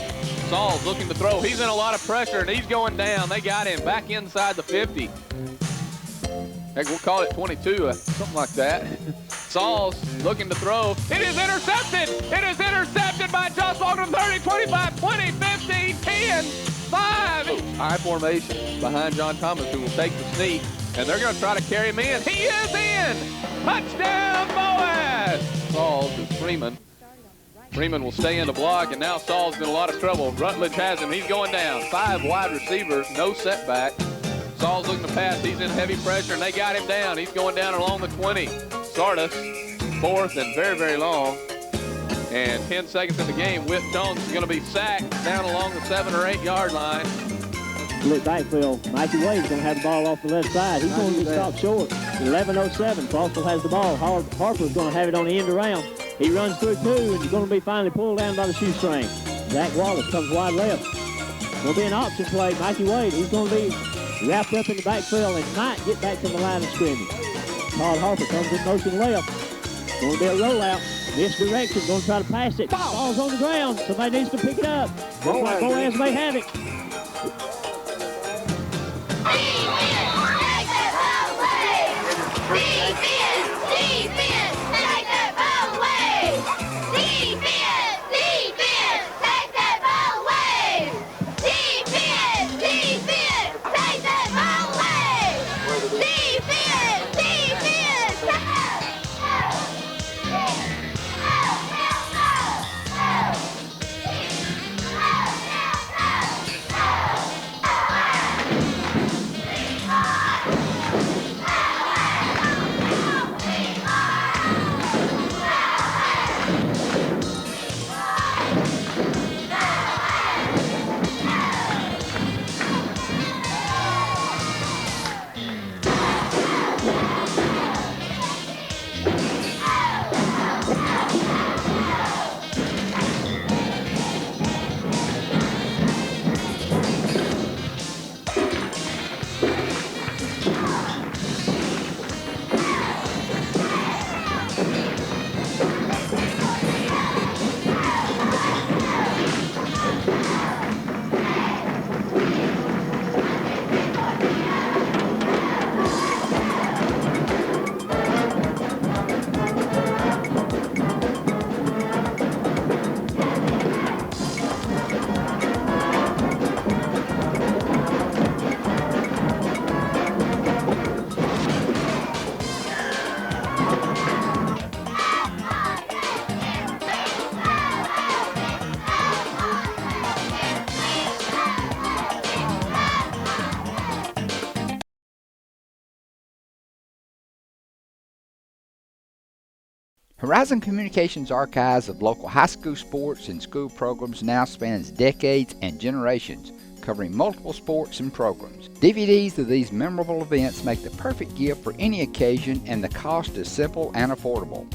Sauls looking to throw. He's in a lot of pressure, and he's going down. They got him back inside the 50. Heck, we'll call it 22, something like that. Sauls looking to throw. It is intercepted. It is intercepted by Josh Walker. 30, 25, 20, 15, 10, 5. High formation behind John Thomas, who will take the sneak. and they're going to try to carry him in. He is in! Touchdown, Boaz! Sauls is Freeman. Freeman will stay in the block, and now Saul's in a lot of trouble. Rutledge has him. He's going down. 5 wide receivers, no setback. Saul's looking to pass. He's in heavy pressure, and they got him down. He's going down along the 20. Sardis, 4th and very, very long. And 10 seconds in the game, Whit Jones is going to be sacked down along the 7 or 8 yard line. Split backfield. Mikey Wade's going to have the ball off the left side. He's going to be stopped short. 11:07. Crossville has the ball. Harper's going to have it on the end around. He runs through 2, and he's going to be finally pulled down by the shoestring. Zach Wallace comes wide left. Will be an option play. Mikey Wade, he's going to be wrapped up in the backfield and might get back to the line of scrimmage. Todd Harper comes in motion left. Going to be a rollout. Misdirection. Going to try to pass it. Ball's on the ground. Somebody needs to pick it up. Boaz may have it. Horizon Communications' archives of local high school sports and school programs now spans decades and generations, covering multiple sports and programs. DVDs of these memorable events make the perfect gift for any occasion, and the cost is simple and affordable.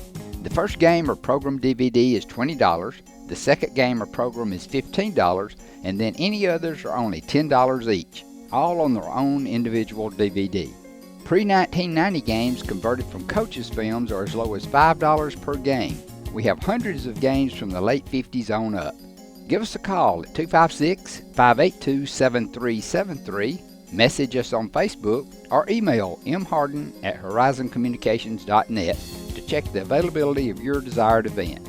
The first game or program DVD is $20, the second game or program is $15, and then any others are only $10 each, all on their own individual DVD. Pre-1990 games converted from coaches' films are as low as $5 per game. We have hundreds of games from the late 50s on up. Give us a call at 256-582-7373, message us on Facebook, or email mharden@horizoncommunications.net to check the availability of your desired event.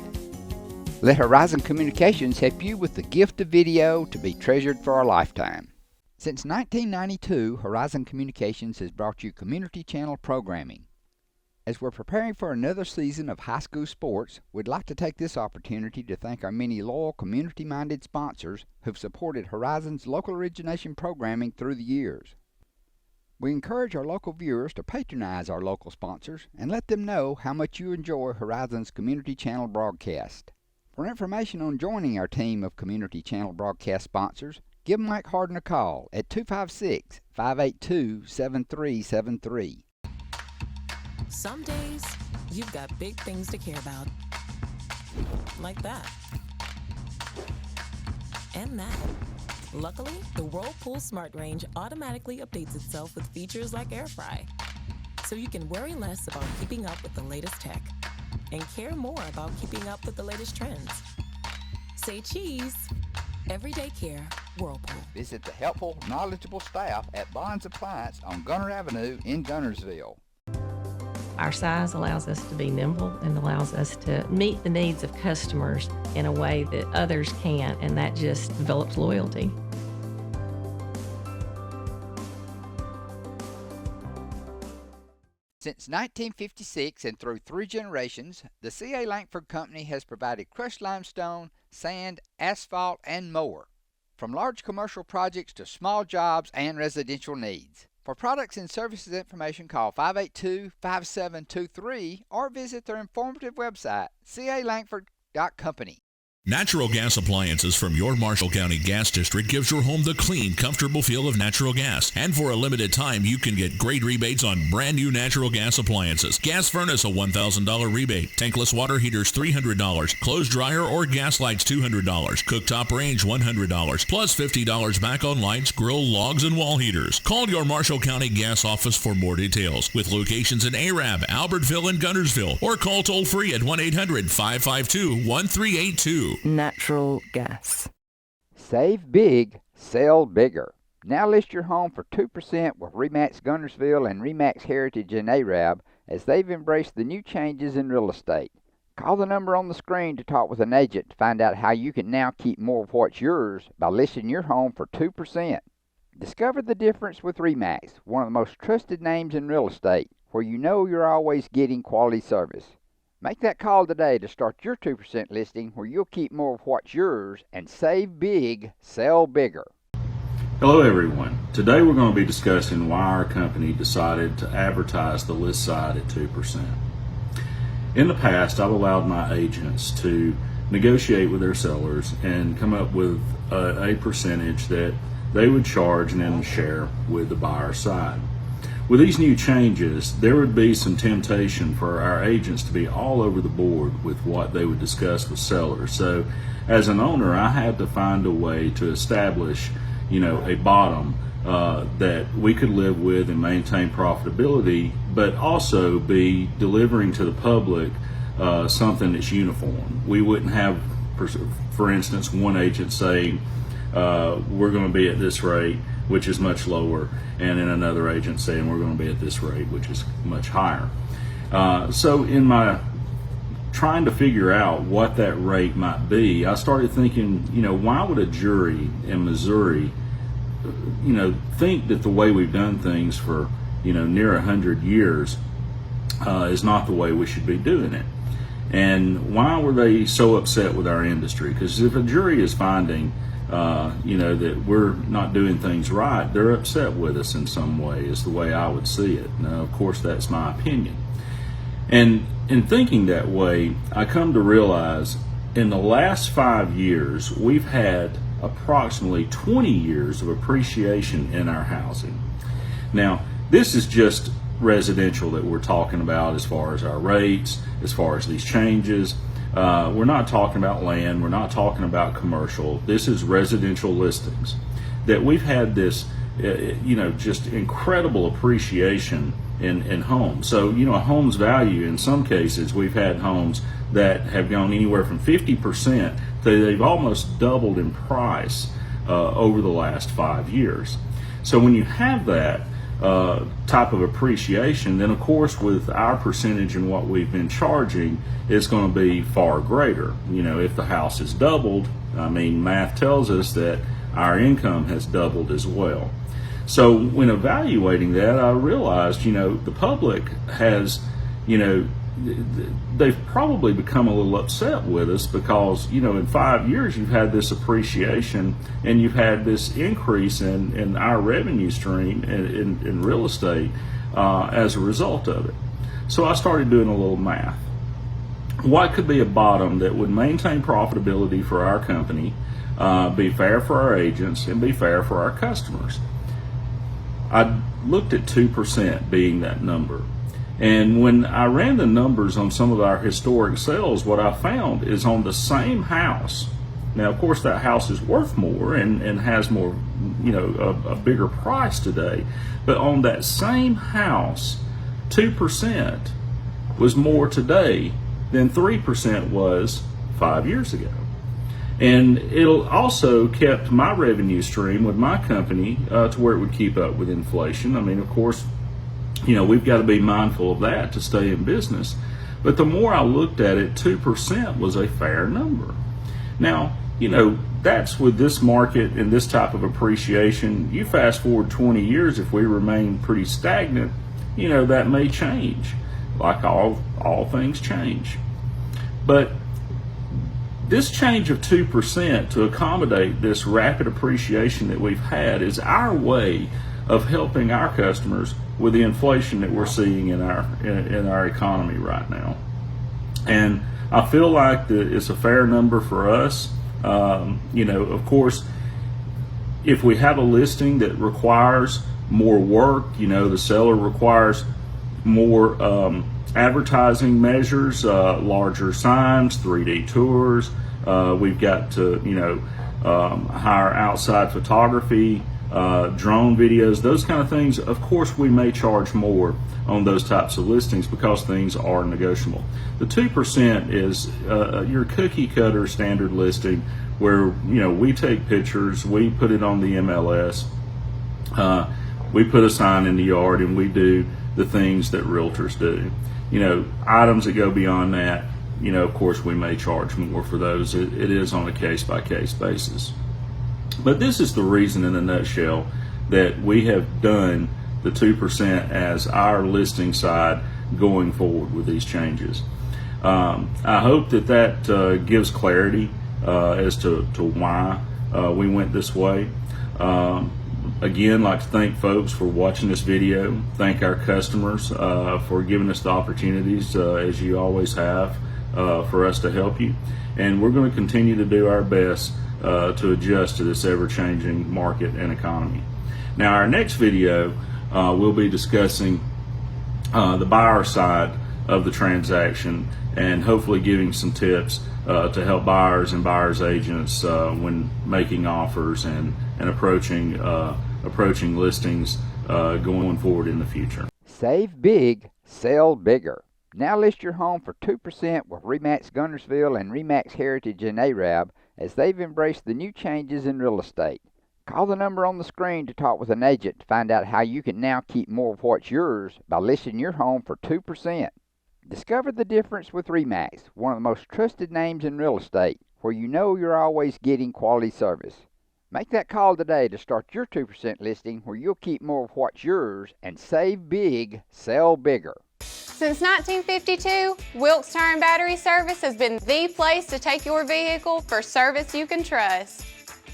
Let Horizon Communications help you with the gift of video to be treasured for a lifetime. Since 1992, Horizon Communications has brought you community channel programming. As we're preparing for another season of high school sports, we'd like to take this opportunity to thank our many loyal community-minded sponsors who've supported Horizon's local origination programming through the years. We encourage our local viewers to patronize our local sponsors and let them know how much you enjoy Horizon's community channel broadcast. For information on joining our team of community channel broadcast sponsors, give Mike Harden a call at 256-582-7373. Some days, you've got big things to care about. Like that. And that. Luckily, the Whirlpool Smart Range automatically updates itself with features like Air Fry. So you can worry less about keeping up with the latest tech and care more about keeping up with the latest trends. Say cheese. Everyday care, Whirlpool. Visit the helpful, knowledgeable staff at Bonds Appliance on Gunner Avenue in Gunnersville. Our size allows us to be nimble and allows us to meet the needs of customers in a way that others can't, and that just develops loyalty. Since 1956 and through 3 generations, the C.A. Langford Company has provided crushed limestone, sand, asphalt, and more. From large commercial projects to small jobs and residential needs. For products and services information, call 582-5723 or visit their informative website, calangford.company. Natural gas appliances from your Marshall County Gas District gives your home the clean, comfortable feel of natural gas. And for a limited time, you can get great rebates on brand new natural gas appliances. Gas furnace, a $1,000 rebate. Tankless water heaters, $300. Clothes dryer or gas lights, $200. Cooktop range, $100. Plus $50 back on lights, grill, logs, and wall heaters. Call your Marshall County Gas office for more details. With locations in Arab, Albertville, and Guntersville. Or call toll free at 1-800-552-1382. Natural gas. Save big, sell bigger. Now list your home for 2% with RE/MAX Guntersville and RE/MAX Heritage in Arab as they've embraced the new changes in real estate. Call the number on the screen to talk with an agent to find out how you can now keep more of what's yours by listing your home for 2%. Discover the difference with RE/MAX, one of the most trusted names in real estate, where you know you're always getting quality service. Make that call today to start your 2% listing where you'll keep more of what's yours and save big, sell bigger. Hello everyone. Today we're going to be discussing why our company decided to advertise the list side at 2%. In the past, I've allowed my agents to negotiate with their sellers and come up with a percentage that they would charge and then share with the buyer side. With these new changes, there would be some temptation for our agents to be all over the board with what they would discuss with sellers. So as an owner, I had to find a way to establish, a bottom that we could live with and maintain profitability, but also be delivering to the public something that's uniform. We wouldn't have, for instance, one agent saying, we're going to be at this rate, which is much lower, and then another agent saying we're going to be at this rate, which is much higher. So in my trying to figure out what that rate might be, I started thinking, why would a jury in Missouri, think that the way we've done things for, near 100 years is not the way we should be doing it? And why were they so upset with our industry? Because if a jury is finding that we're not doing things right, they're upset with us in some way, is the way I would see it. Now, of course, that's my opinion. And in thinking that way, I come to realize in the last 5 years, we've had approximately 20 years of appreciation in our housing. Now, this is just residential that we're talking about as far as our rates, as far as these changes. We're not talking about land. We're not talking about commercial. This is residential listings. That we've had this, just incredible appreciation in homes. So, a home's value, in some cases, we've had homes that have gone anywhere from 50% to they've almost doubled in price over the last 5 years. So when you have that type of appreciation, then of course with our percentage and what we've been charging, it's going to be far greater. If the house has doubled, math tells us that our income has doubled as well. So when evaluating that, I realized, the public has, they've probably become a little upset with us because, in 5 years you've had this appreciation and you've had this increase in our revenue stream in real estate as a result of it. So I started doing a little math. What could be a bottom that would maintain profitability for our company, be fair for our agents, and be fair for our customers? I looked at 2% being that number. And when I ran the numbers on some of our historic sales, what I found is on the same house. Now, of course, that house is worth more and has more, a bigger price today. But on that same house, 2% was more today than 3% was 5 years ago. And it'll also kept my revenue stream with my company to where it would keep up with inflation. Of course, we've got to be mindful of that to stay in business. But the more I looked at it, 2% was a fair number. Now, that's with this market and this type of appreciation. You fast forward 20 years, if we remain pretty stagnant, that may change, like all things change. But this change of 2% to accommodate this rapid appreciation that we've had is our way of helping our customers with the inflation that we're seeing in our economy right now. And I feel like it's a fair number for us. Of course, if we have a listing that requires more work, the seller requires more advertising measures, larger signs, 3D tours. We've got to, hire outside photography, drone videos, those kind of things. Of course, we may charge more on those types of listings because things are negotiable. The 2% is your cookie cutter standard listing where, we take pictures, we put it on the MLS, we put a sign in the yard, and we do the things that realtors do. Items that go beyond that, of course, we may charge more for those. It is on a case-by-case basis. But this is the reason in a nutshell that we have done the 2% as our listing side going forward with these changes. I hope that gives clarity as to why we went this way. Again, I'd like to thank folks for watching this video. Thank our customers for giving us the opportunities, as you always have, for us to help you. And we're going to continue to do our best to adjust to this ever-changing market and economy. Now, our next video, we'll be discussing the buyer side of the transaction and hopefully giving some tips to help buyers and buyers agents when making offers and approaching listings going forward in the future. Save big, sell bigger. Now list your home for 2% with RE/MAX Guntersville and RE/MAX Heritage in Arab as they've embraced the new changes in real estate. Call the number on the screen to talk with an agent to find out how you can now keep more of what's yours by listing your home for 2%. Discover the difference with RE/MAX, one of the most trusted names in real estate, where you're always getting quality service. Make that call today to start your 2% listing where you'll keep more of what's yours and save big, sell bigger. Since 1952, Wilkes Tire and Battery Service has been the place to take your vehicle for service you can trust.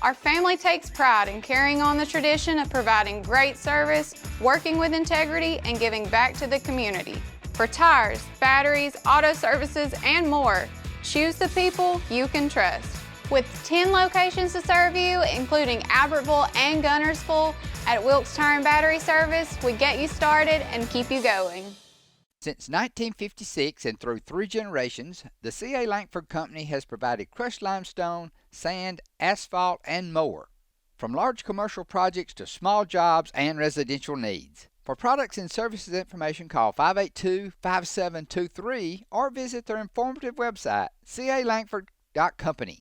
Our family takes pride in carrying on the tradition of providing great service, working with integrity, and giving back to the community. For tires, batteries, auto services, and more, choose the people you can trust. With 10 locations to serve you, including Albertville and Guntersville, at Wilkes Tire and Battery Service, we get you started and keep you going. Since 1956 and through 3 generations, the C.A. Langford Company has provided crushed limestone, sand, asphalt, and more. From large commercial projects to small jobs and residential needs. For products and services information, call 582-5723 or visit their informative website, calangford.company.